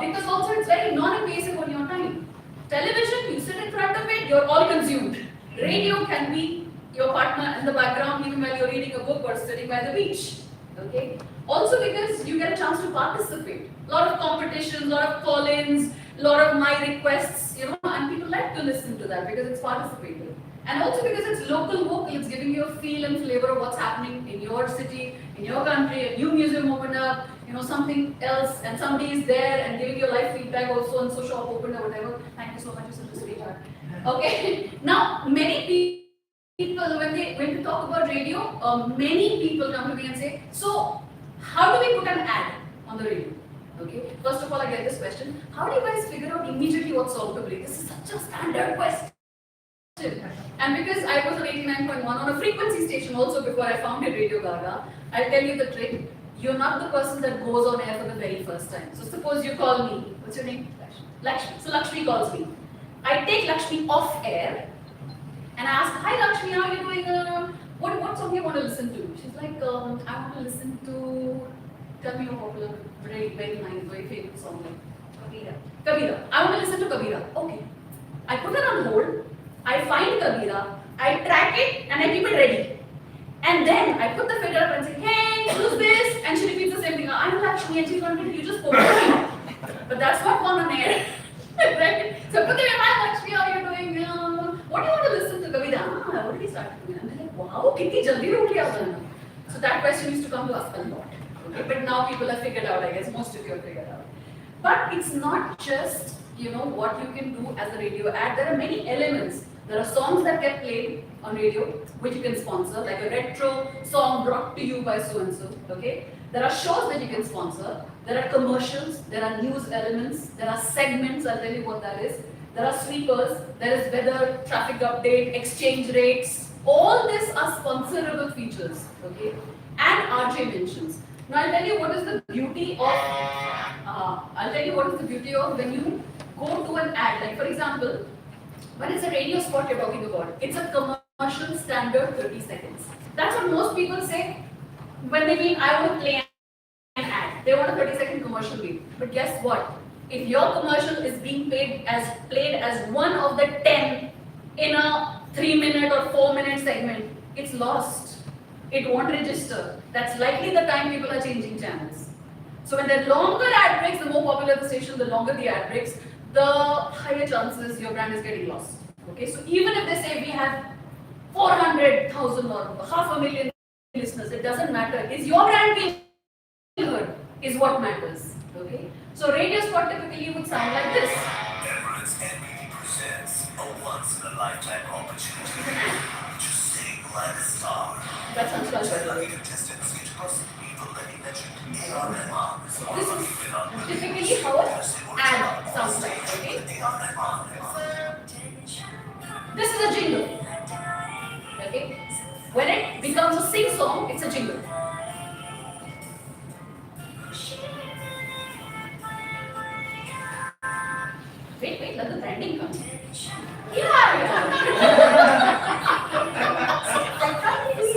Because also it's very non-invasive on your time. Television, you sit in front of it, you're all consumed. Radio can be your partner in the background even while you're reading a book or sitting by the beach. Okay. Also because you get a chance to participate. A lot of competitions, a lot of call-ins, a lot of my requests, and people like to listen to that because it's participative. And also because it's local vocal, it's giving you a feel and flavor of what's happening in your city, in your country, a new museum opened up, something else, and somebody is there and giving you live feedback also, and so shop opened or whatever. Thank you so much, you're such a sweetheart. Okay. Now, many people, when we talk about radio, many people come to me and say, so how do we put an ad on the radio? Okay. First of all, I get this question: how do you guys figure out immediately what song to play? This is such a standard question. And because I was on 89.1 on a frequency station also before I founded Radio Gaga, I'll tell you the trick. You're not the person that goes on air for the very first time. So suppose you call me. What's your name? Lakshmi. So Lakshmi calls me. I take Lakshmi off air and I ask, hi Lakshmi, how are you doing? What song do you want to listen to? She's like, I want to listen to, tell me a popular, very, very nice, very famous song like Kabira. I want to listen to Kabira. Okay. I put her on hold. I find Kabira, I track it, and I keep it ready. And then I put the finger up and say, hey, who's this? And she repeats the same thing. I'm Lakshmi, and she's going to, you just spoke to me. But that's not fun on air. started doing it. And they're like, wow, kitni jaldi ho gaya bana. So that question used to come to us a lot. Okay? But now people have figured out, I guess most of you have figured out. But it's not just, you know, what you can do as a radio ad. There are many elements. There are songs that get played on radio, which you can sponsor, like a retro song brought to you by so-and-so, okay? There are shows that you can sponsor. There are commercials. There are news elements. There are segments, I'll tell you what that is. There are sweepers. There is weather, traffic update, exchange rates. All these are sponsorable features, okay? And RJ mentions. Now I'll tell you what is the beauty of when you go to an ad. Like for example, when it's a radio spot you're talking about, it's a commercial standard 30 seconds. That's what most people say when they mean I want to play an ad. They want a 30-second commercial beat. But guess what? If your commercial is being played as one of the 10 in a 3-minute or 4-minute segment, it's lost. It won't register. That's likely the time people are changing channels. So when the longer ad breaks, the more popular the station, the longer the ad breaks, the higher chances your brand is getting lost. Okay, so even if they say we have 400,000 or 500,000 listeners, it doesn't matter. Is your brand being heard? Is what matters. Okay, so radio spot typically would sound like this. Emirates NBD presents a once-in-a-lifetime opportunity to sing like a star. That sounds like contestants get to gossip people letting legend Armani. This is typically how an ad sounds like, okay? This is a jingle, okay? When it becomes a sing song, it's a jingle. Wait, let the branding come. Yeah. This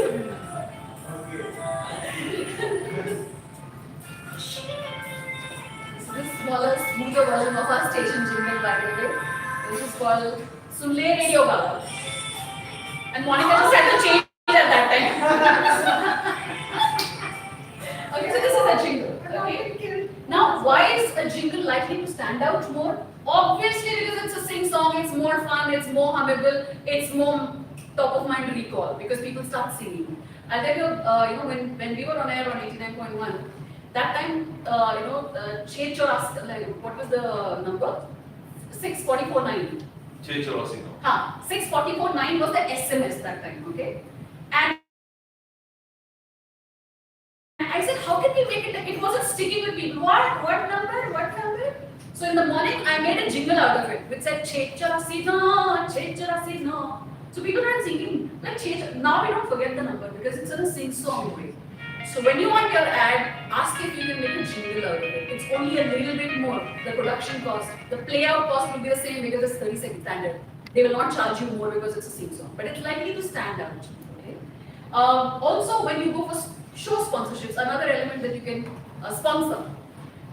is smaller, smoother version of our station jingle, by the way. This is called Sunle Radio Baba. And Monica just had to change it at that time. Okay, so this is a jingle. Okay. Now, why is a jingle likely to stand out more? Obviously, because it's a sing song, it's more fun, it's more hummable, it's more top of mind recall because people start singing. I'll tell you, when we were on air on 89.1, that time, what was the number? 644.9. 644.9 was the SMS that time, okay? And I said, how can we make it? It wasn't sticking with people. What number? What number? So in the morning, I made a jingle out of it, which said, Chechara. So people are singing, like, now we don't forget the number because it's in a sing-song way. So when you want your ad, ask if you can make a jingle out of it. It's only a little bit more. The production cost, the play-out cost will be the same because it's 30-second standard. They will not charge you more because it's a sing-song, but it's likely to stand out. Okay? Also, when you go for show sponsorships, another element that you can sponsor.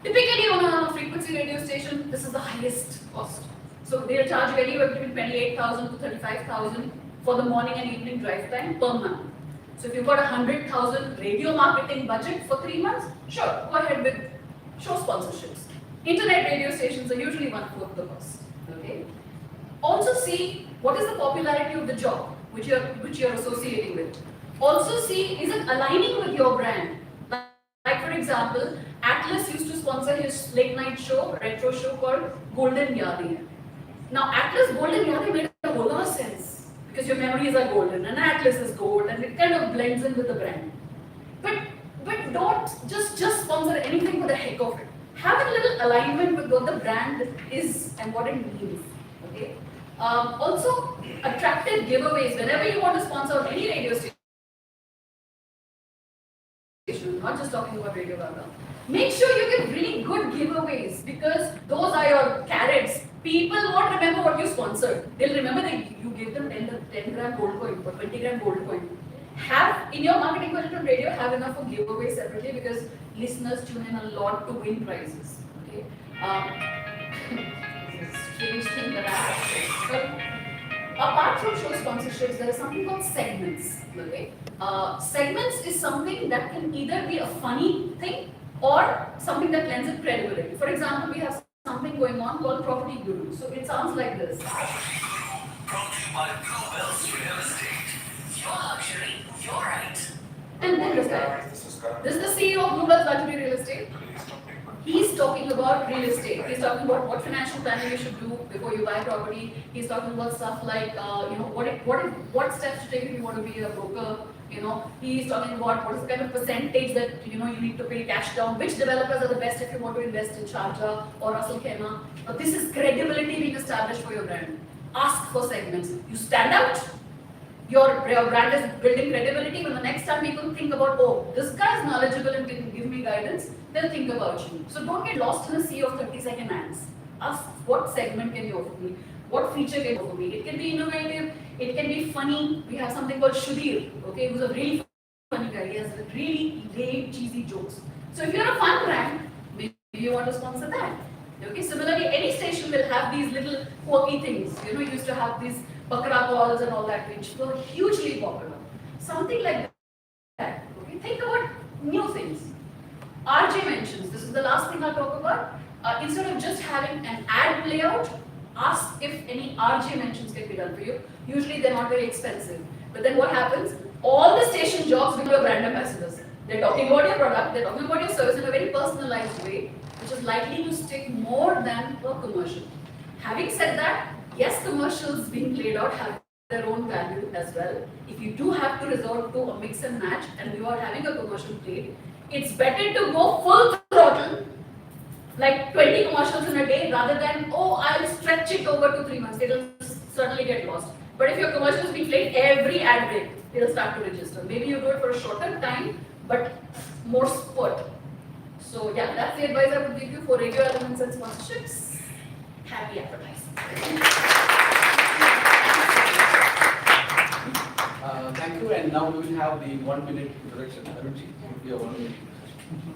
Typically on a frequency radio station, this is the highest cost. So they'll charge you anywhere between 28,000 to 35,000 for the morning and evening drive time per month. So if you've got 100,000 radio marketing budget for 3 months, sure, go ahead with show sponsorships. Internet radio stations are usually 1/4 the cost. Okay. Also see what is the popularity of the job which you're associating with. Also see, is it aligning with your brand? Like for example, Atlas used to sponsor his late night show, retro show called Golden Yadi. Now Atlas Golden Yadi made a whole lot of sense because your memories are golden and Atlas is gold and it kind of blends in with the brand. But don't just sponsor anything for the heck of it. Have a little alignment with what the brand is and what it means. Okay. Also, attractive giveaways. Whenever you want to sponsor any radio station, not just talking about Radio Gaga, make sure you give really good giveaways because those are your carrots. People won't remember what you sponsored. They'll remember that you gave them 10-gram gold coin or 20-gram gold coin. Have in your marketing budget on radio, have enough for giveaways separately because listeners tune in a lot to win prizes. Okay. Strange thing that I have. But apart from show sponsorships, there is something called segments. Okay. Segments is something that can either be a funny thing or something that lends it credibility. For example, we have something going on called Property Guru. So it sounds like this. Brought to you by Bluebell's Real Estate. your luxury, your right. And then this guy. This is the CEO of Bloomberg Luxury Real Estate. He's talking about real estate. He's talking about what financial planning you should do before you buy property. He's talking about stuff like, what steps to take if you want to be a broker. He's talking about what is the kind of percentage that you need to pay cash down. Which developers are the best if you want to invest in Sharjah or Russell Khaimah. But this is credibility being established for your brand. Ask for segments. You stand out. Your brand is building credibility. When the next time people think about, oh, this guy is knowledgeable and can give me guidance, they'll think about you. So don't get lost in a sea of 30-second ads. Ask what segment can you offer me? What feature can you offer me? It can be innovative. It can be funny. We have something called Sudhir, okay, who's a really funny guy. He has really lame, cheesy jokes. So if you're a fun brand, maybe you want to sponsor that. Okay, similarly, any station will have these little quirky things. You used to have these bakra calls and all that, which were hugely popular. Something like that. Okay, think about new things. RJ mentions, this is the last thing I'll talk about. Instead of just having an ad playout, ask if any RJ mentions can be done for you. Usually they're not very expensive. But then what happens? All the station jobs become your brand ambassadors. They're talking about your product, they're talking about your service in a very personalized way, which is likely to stick more than a commercial. Having said that, yes, commercials being played out have their own value as well. If you do have to resort to a mix and match and you are having a commercial played, it's better to go full throttle, like 20 commercials in a day, rather than, oh, I'll stretch it over to 3 months. It'll certainly get lost. But if your commercial is being played every ad break, it'll start to register. Maybe you do it for a shorter time, but more spurt. So yeah, that's the advice I would give you for radio elements and sponsorships. Happy advertising. Thank you, and now we will have the 1 minute introduction. Arunji, your 1 minute introduction.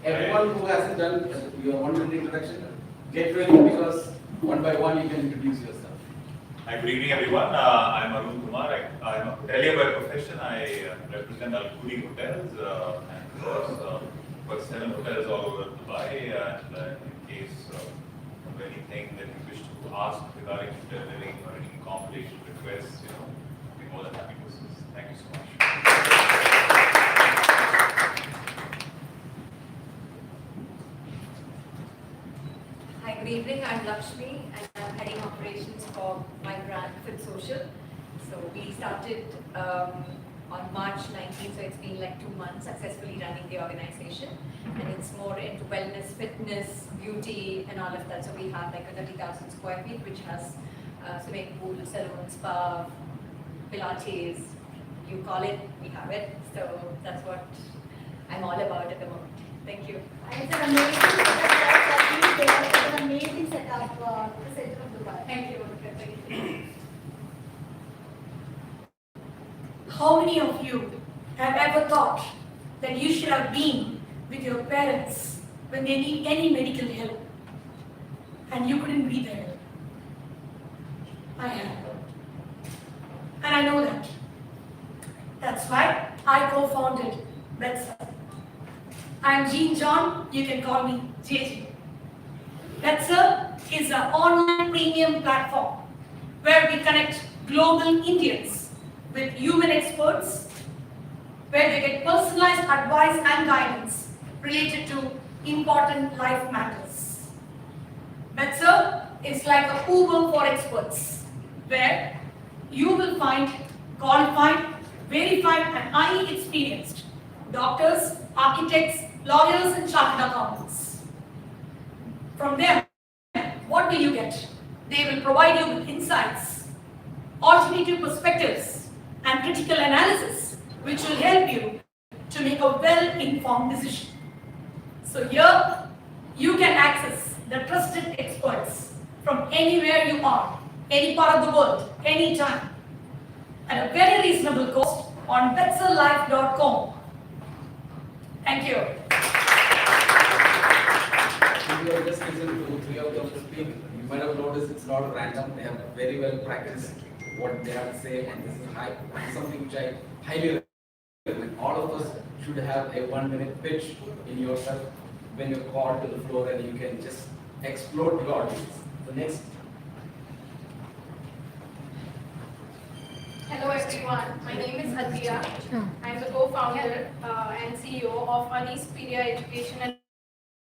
Everyone who hasn't done your 1 minute introduction, get ready because one by one you can introduce yourself. Hi, good evening everyone. I'm Arun Kumar. I'm a hotelier by profession. I represent Al-Khudi Hotels and got 7 hotels all over Dubai. And in case of anything that you wish to ask regarding hotel living or any accommodation requests, I'll be more than happy to assist. Thank you so much. Hi, good evening. I'm Lakshmi and I'm heading operations for my brand Fit Social. So we started on March 19th, so it's been like 2 months successfully running the organization. And it's more into wellness, fitness, beauty, and all of that. So we have like a 30,000 square feet, which has swimming pool, salon, spa, Pilates, you call it, we have it. So that's what I'm all about at the moment. Thank you. It's an amazing setup. It's an amazing setup the center of Dubai. Thank you. Thank you. How many of you have ever thought that you should have been with your parents when they need any medical help and you couldn't be there? I have. And I know that. That's why I co-founded Betsa. I'm Jean John, you can call me JJ. Betsa is an online premium platform where we connect global Indians with human experts, where they get personalized advice and guidance related to important life matters. Betsa is like a Uber for experts, where you will find qualified, verified and highly experienced doctors, architects, lawyers and chartered accountants. From them, what will you get? They will provide you with insights, alternative perspectives and critical analysis which will help you to make a well-informed decision. So here, you can access the trusted experts from anywhere you are, any part of the world, anytime, at a very reasonable cost on betsellife.com. Thank you. If you have just listened to 3 of them speak, you might have noticed it's not random. They have very well practiced what they have to say, and this is something which I highly recommend. All of us should have a 1 minute pitch in yourself when you're called to the floor and you can just explode the audience. The next. Hello everyone, my name is Hadiya. I am the co-founder and CEO of Anis Pedia Education and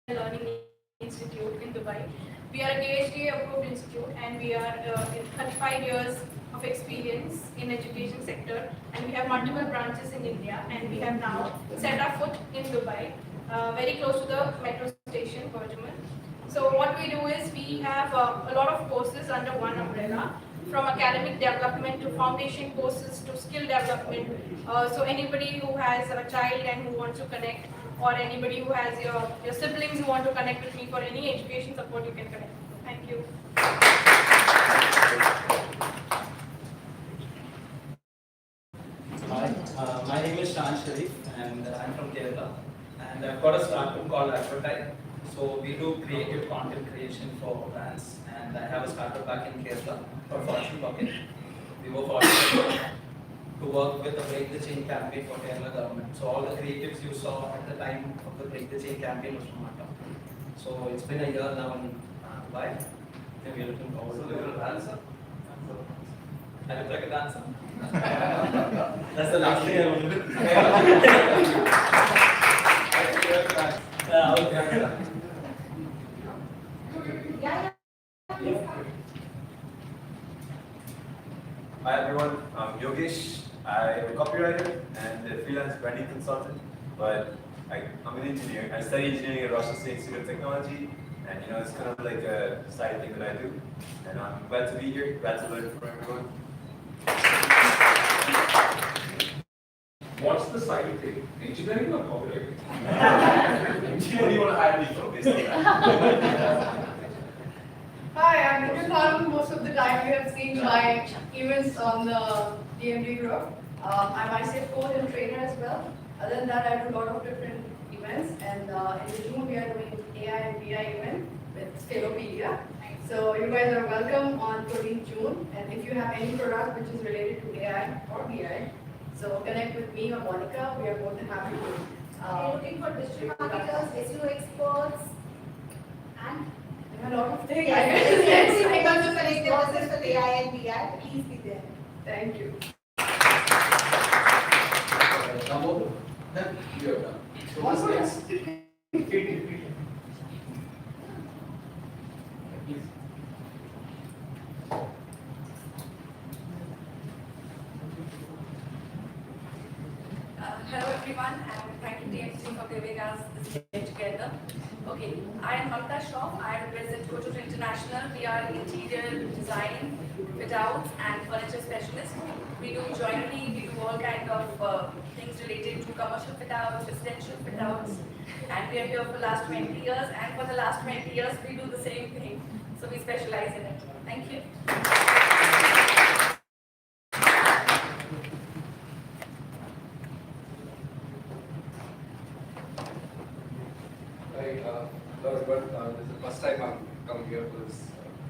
Learning Institute in Dubai. We are a DHDA approved institute and we are 35 years of experience in education sector, and we have multiple branches in India, and we have now set our foot in Dubai, very close to the metro station, Burj Khalifa. So what we do is we have a lot of courses under one umbrella, from academic development to foundation courses to skill development. So anybody who has a child and who wants to connect, or anybody who has your siblings who want to connect with me for any education support, you can connect. Thank you. Hi, my name is Shan Sharif and I'm from Kerala. And I've got a startup called Advertise. So we do creative content creation for brands. And I have a startup back in Kerala for Fortune Bucket. We were fortunate to work with the Break the Chain campaign for Kerala government. So all the creatives you saw at the time of the Break the Chain campaign was from our company. So it's been a year now in Dubai. And we're looking forward to the dancer. I look like a dancer. That's the last thing I want to do. Hi everyone, I'm Yogesh. I'm a copywriter and a freelance branding consultant, but I'm an engineer. I study engineering at Russian State Institute of Technology, and it's kind of like a side thing that I do. And I'm glad to be here, glad to learn from everyone. What's the side thing? Engineering or copywriting? What do you want to hire me for, basically? Hi, I'm Nikhil Ballroom. Most of the time you have seen my events on the DMD group. I'm myself coach and trainer as well. Other than that, I do a lot of different events, and in June we are doing AI and BI event with Scalopedia. So you guys are welcome on 13th June, and if you have any product which is related to AI or BI, so connect with me or Monica. We are more than happy to. Are you looking for digital marketers, SEO experts, and a lot of things. Yes, I want to connect the process with AI and BI. Please be there. Thank you. Hello everyone, and thank you DIFC for giving us this day together. Okay, I am Malka Shroff. I represent Koto International. We are interior design, fit outs, and furniture specialists. We do joinery, we do all kind of things related to commercial fit outs, residential fit outs, and we are here for the last 20 years. And for the last 20 years, we do the same thing. So we specialize in it. Thank you. Hello everyone, this is the first time I'm coming here for this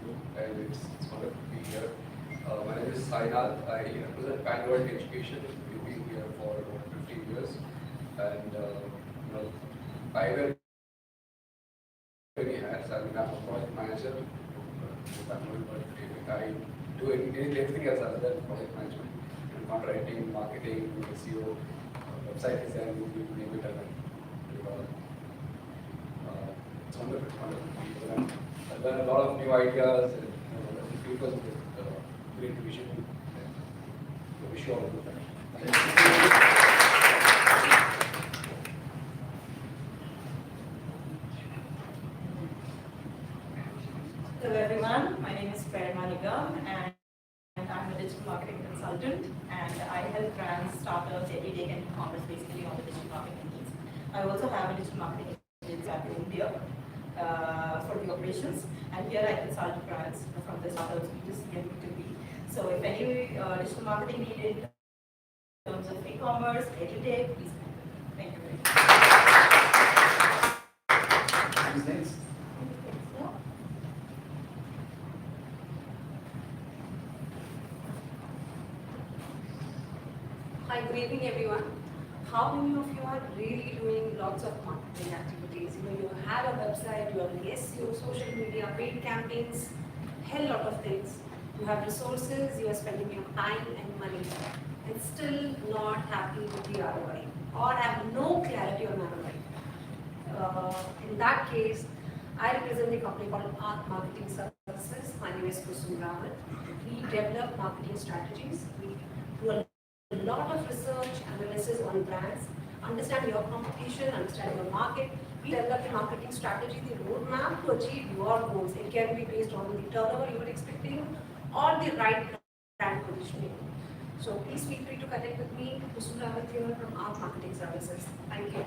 group, and it's wonderful to be here. My name is Sainath. I represent Bangalore Education. We've been here for about 15 years, and I wear many hats. I'm a project manager, but I do everything else other than project management, contracting, marketing, SEO, website design, you name it. It's wonderful to be here. I learn a lot of new ideas and people with great vision. I wish you all the best. Hello everyone, my name is Marina and I'm a digital marketing consultant, and I help brands, startups, everyday and e-commerce basically on the digital marketing needs. I also have a digital marketing agency at India for the operations, and here I consult brands from the startups B2C and B2B. So if any digital marketing needed in terms of e-commerce, everyday, please thank you very much. Who's next? Hi, good evening everyone. How many of you are really doing lots of marketing activities? You have a website, you have an SEO, social media, paid campaigns, hell lot of things. You have resources, you are spending your time and money, and still not happy with the ROI or have no clarity on ROI. In that case, I represent a company called Art Marketing Services. My name is Jumeirah. We develop marketing strategies. We do a lot of research, analysis on brands, understand your competition, understand your market. We develop a marketing strategy, the roadmap to achieve your goals. It can be based on the turnover you are expecting or the right brand positioning. So please feel free to connect with me, Jumeirah here from Art Marketing Services. Thank you.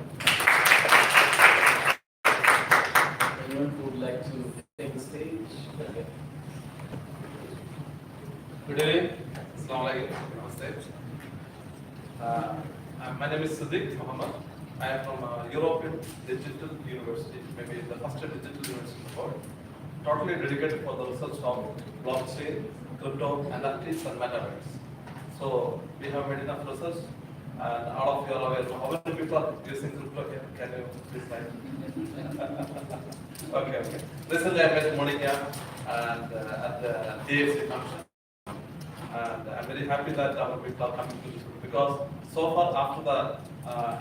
Anyone who would like to take the stage? Good evening. Assalamualaikum. Namaste. My name is Siddiq Muhammad. I am from European Digital University, maybe the first digital university in the world, totally dedicated for the research of blockchain, crypto, NFTs, and metaverse. So we have made enough research, and all of you are aware of how many people are using crypto here. Can you please type? Okay. Recently I met Monica and at the DIFC function. And I'm very happy that our people are coming to this group because so far after the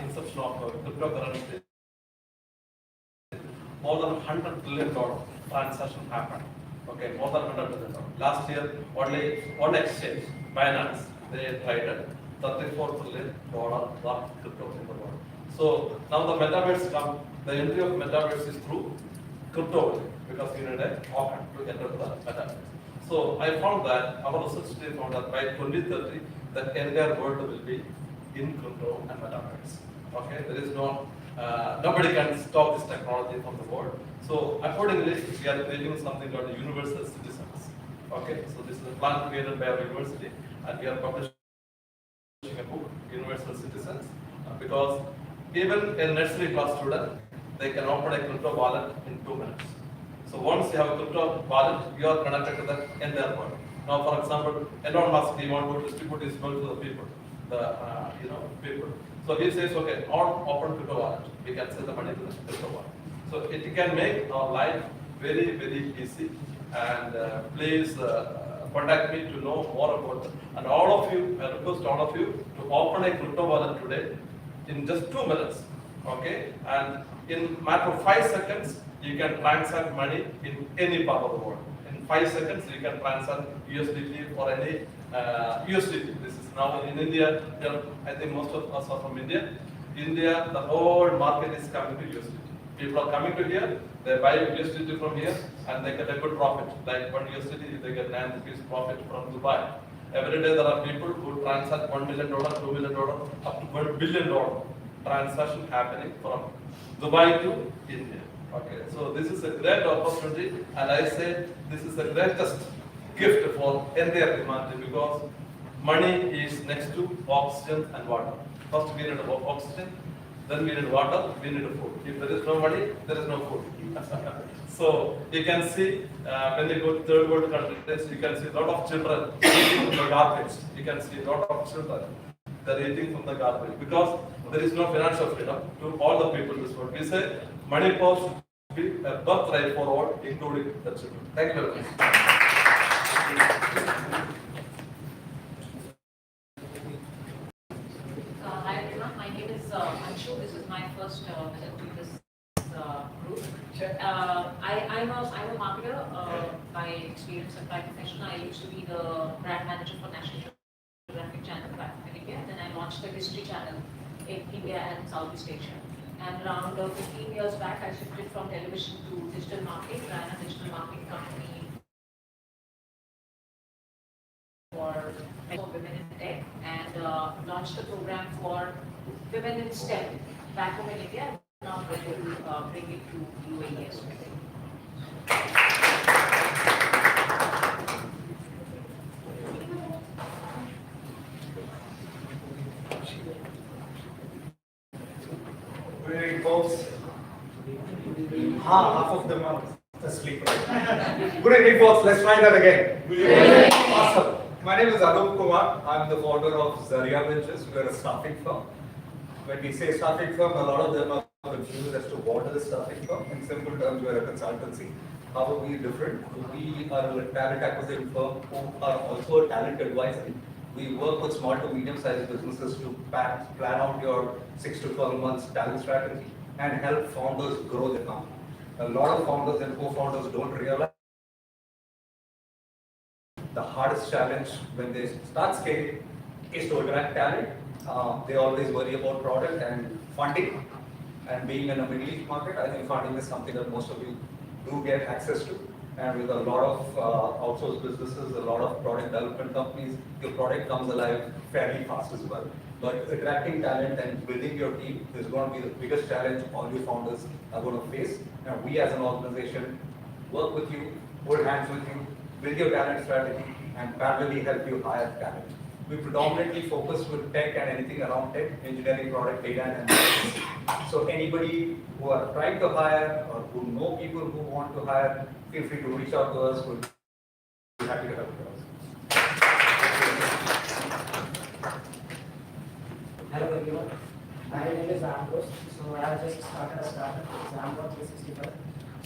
inception of cryptocurrency, more than $100 billion transaction happened. Okay, more than $100 billion. Last year, only one exchange, Binance, they traded $34 billion worth crypto in the world. So now the metaverse come. The entry of metaverse is through crypto because you need a token to enter the metaverse. So I found that our research team found that by 2030, the entire world will be in crypto and metaverse. Okay, there is no, nobody can stop this technology from the world. So accordingly, we are creating something called universal citizens. Okay, so this is a plan created by our university, and we are publishing a book, Universal Citizens, because even a nursery class student, they can open a crypto wallet in 2 minutes. So once you have a crypto wallet, you are connected to the entire world. Now, for example, Elon Musk, he wants to distribute his wealth to the people, people. So he says, okay, all open crypto wallet. We can send the money to the crypto wallet. So it can make our life very, very easy. And please contact me to know more about that. And all of you, I request all of you to open a crypto wallet today in just 2 minutes. Okay, and in matter of 5 seconds, you can transact money in any part of the world. In 5 seconds, you can transact USDT or any USDT. This is now in India. I think most of us are from India. India, the whole market is coming to USDT. People are coming to here, they buy USDT from here, and they get a good profit. Like 1 USDT, they get 9 rupees profit from Dubai. Every day there are people who transact $1 million, $2 million, up to $1 billion transaction happening from Dubai to India. Okay, so this is a great opportunity, and I say this is the greatest gift for entire humanity because money is next to oxygen and water. First we need oxygen, then we need water, we need food. If there is no money, there is no food. So you can see when you go to third world countries, you can see a lot of children eating from the garbage. You can see a lot of children, they're eating from the garbage because there is no financial freedom to all the people in this world. We say money should be a birthright for all, including the children. Thank you very much. Hi everyone, my name is Anshu. This is my first visit to this group. I'm a marketer by experience and by profession. I used to be the brand manager for National Geographic Channel back in India. Then I launched the History Channel in India and Southeast Asia. And around 15 years back, I shifted from television to digital marketing, ran a digital marketing company for women in tech, and launched a program for women in STEM back home in India. Now I'm going to bring it to UAE as well. Good evening, folks. Half of them are asleep. Good evening, folks. Let's try that again. Good evening. Awesome. My name is Anup Kumar. I'm the founder of Zaria Ventures. We're a staffing firm. When we say staffing firm, a lot of them are confused as to what is a staffing firm. In simple terms, we're a consultancy. how are we different? We are a talent acquisition firm who are also a talent advisory. We work with small to medium-sized businesses to plan out your 6 to 12 months talent strategy and help founders grow their company. A lot of founders and co-founders don't realize the hardest challenge when they start scaling is to attract talent. They always worry about product and funding. And being in a Middle East market, I think funding is something that most of you do get access to. And with a lot of outsourced businesses, a lot of product development companies, your product comes alive fairly fast as well. But attracting talent and building your team is going to be the biggest challenge all you founders are going to face. And we as an organization work with you, hold hands with you, build your talent strategy, and parallelly help you hire talent. We predominantly focus with tech and anything around tech, engineering, product, data, and analytics. So anybody who are trying to hire or who know people who want to hire, feel free to reach out to us. We'll be happy to help you. Hello everyone, my name is Ambrose. So I have just started a startup, Zambot 365.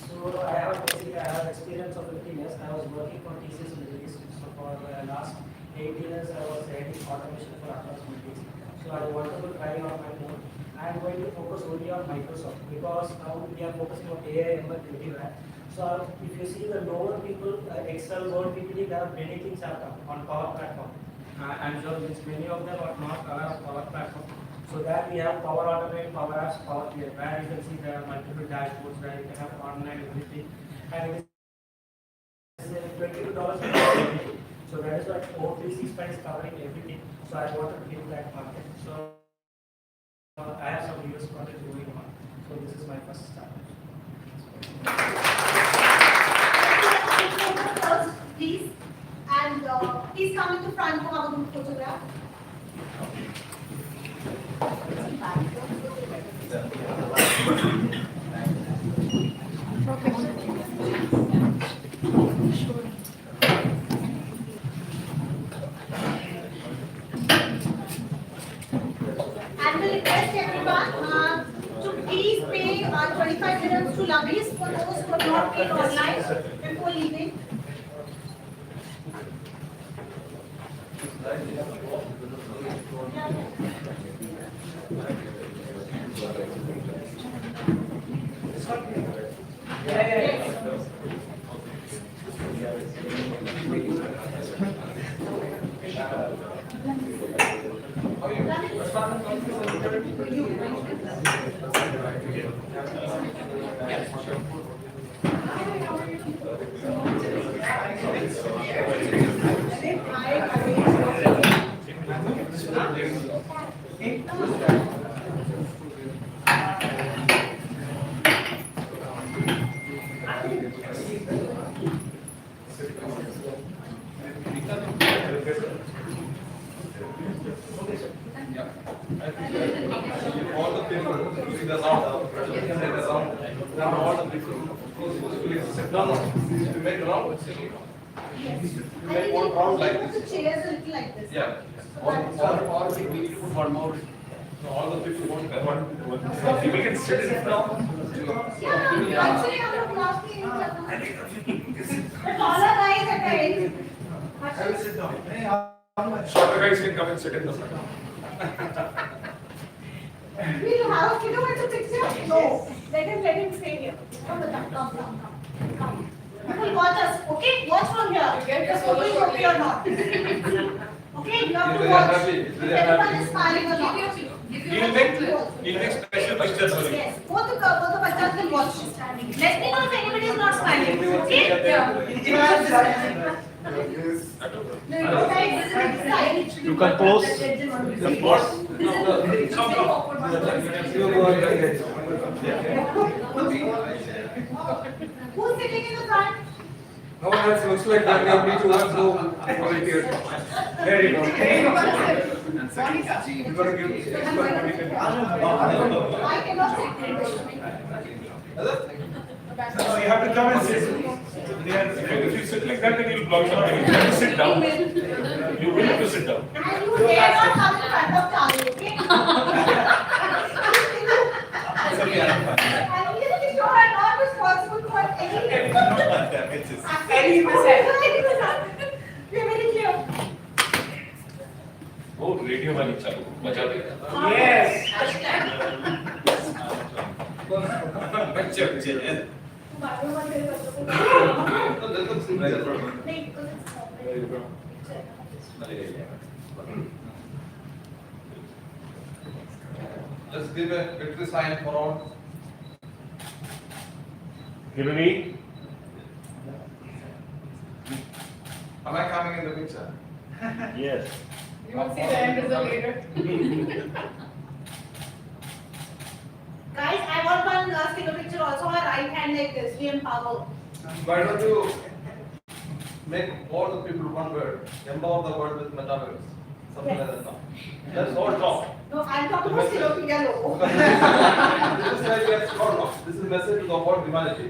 So I have experience of 15 years. I was working for TCS Middle East. So for the last 8 years I was heading automation for across Middle East. So I wanted to try on my own. I am going to focus only on Microsoft because now we are focusing on AI, ML, everywhere. So if you see the lower people, Excel, Word, PPT, there are many things have come on Power Platform. I'm sure many of them are not aware of Power Platform. So that we have Power Automate, Power Apps, Power BI, where you can see there are multiple dashboards where you can have online everything. And it is $22. So that is what O365 is covering everything. So I wanted to give that market. So I have some US projects going on. So this is my first start. Please, and please come in the front for our group photograph. And we request everyone to please pay 25 dirhams to Labis for those who have not paid online before leaving. All the people using the sound, all the people, sit down, you make round, you make one round like this. The chairs a little like this. Yeah. Or we need to put one more. So all the people want one. People can sit in front. Yeah, actually I'm not asking you. The taller guys at the end. I will sit down. Shorter guys can come and sit in the front. We'll have a kilometer picture? No. Let him stay here. Come. You will watch us, okay? Watch from here. If the photo is okay or not. Okay, you have to watch. If everyone is smiling or not. He'll make special pictures for you. Yes, both the bachas will watch. Let me know if anybody is not smiling. Okay? Yeah. You can pose. Of course. Who's sitting in the front? No, that looks like that we have to have no volunteers. There you go. You're going to give. I cannot sit. No, you have to come and sit. If you sit like that, then you'll block out. You have to sit down. You will have to sit down. And you dare not come in front of Charlie, okay? And you are not responsible for anything. We are very clear. Oh, radio वाली चालू मजा देगा. Yes. Let's give a victory sign for all. Hillary, Am I coming in the picture? yes. You will see the end result later. Guys, I want one sticker picture also on right hand like this. We empower. Why don't you make all the people one word, empower the world with metaverse, something like that. Let's all talk. No, I'm talking about Silopidia logo. This is like let's all talk. This is a message to the whole humanity.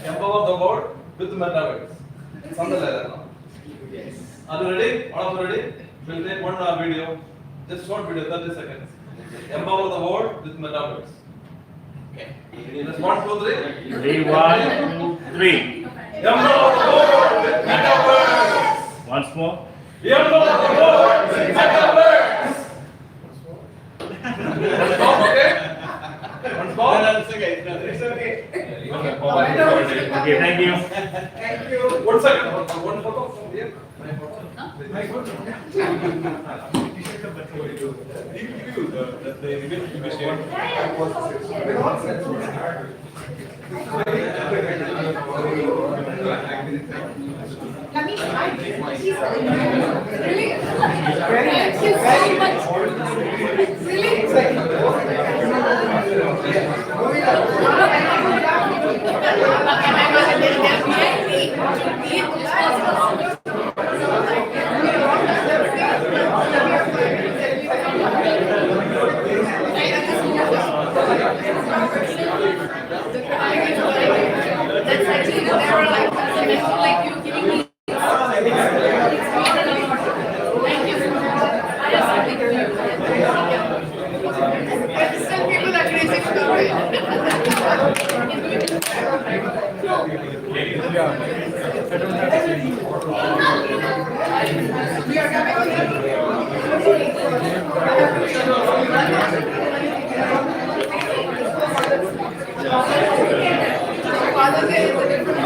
Empower the world with metaverse, something like that. No? Yes. Are you ready? All of you ready? We'll take one video, just short video, 30 seconds. Empower the world with metaverse. Okay. Let's 1, 2, 3. Ready, 1, 2, 3. Empower the world with metaverse. Once more. Empower the world with metaverse. Stop, okay? One small. No, it's okay. It's okay. Okay, thank you. Thank you. 1 second. One photo from here. My photo. Let me try. Really? Thank you so much. Really? That's actually never like you giving me. Thank you. I have something for you. Some people are crazy about it. We are Father's Day is a different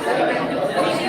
Thank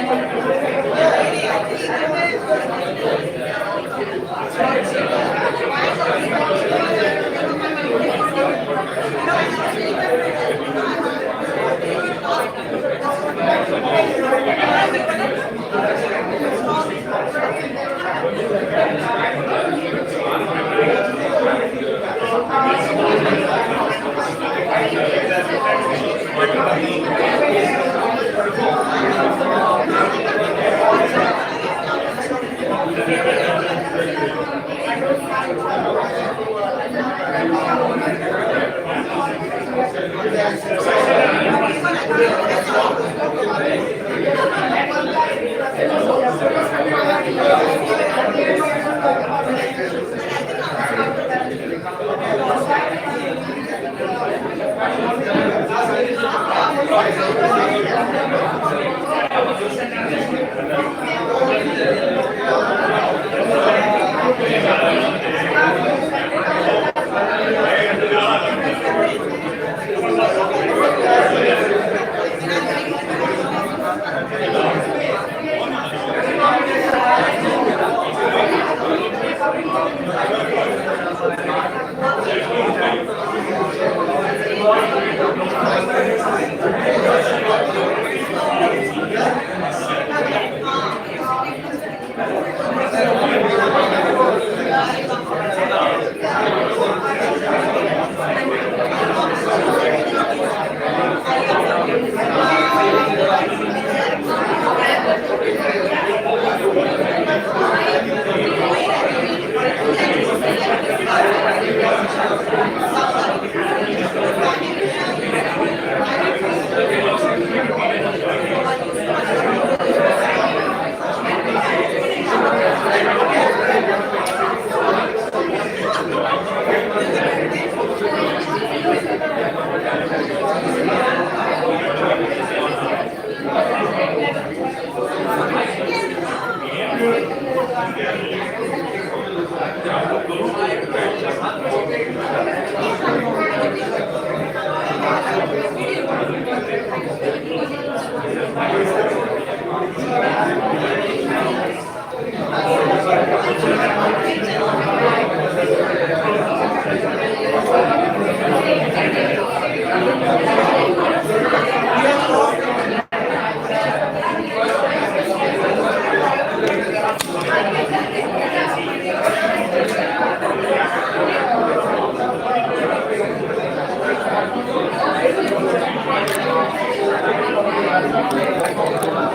you.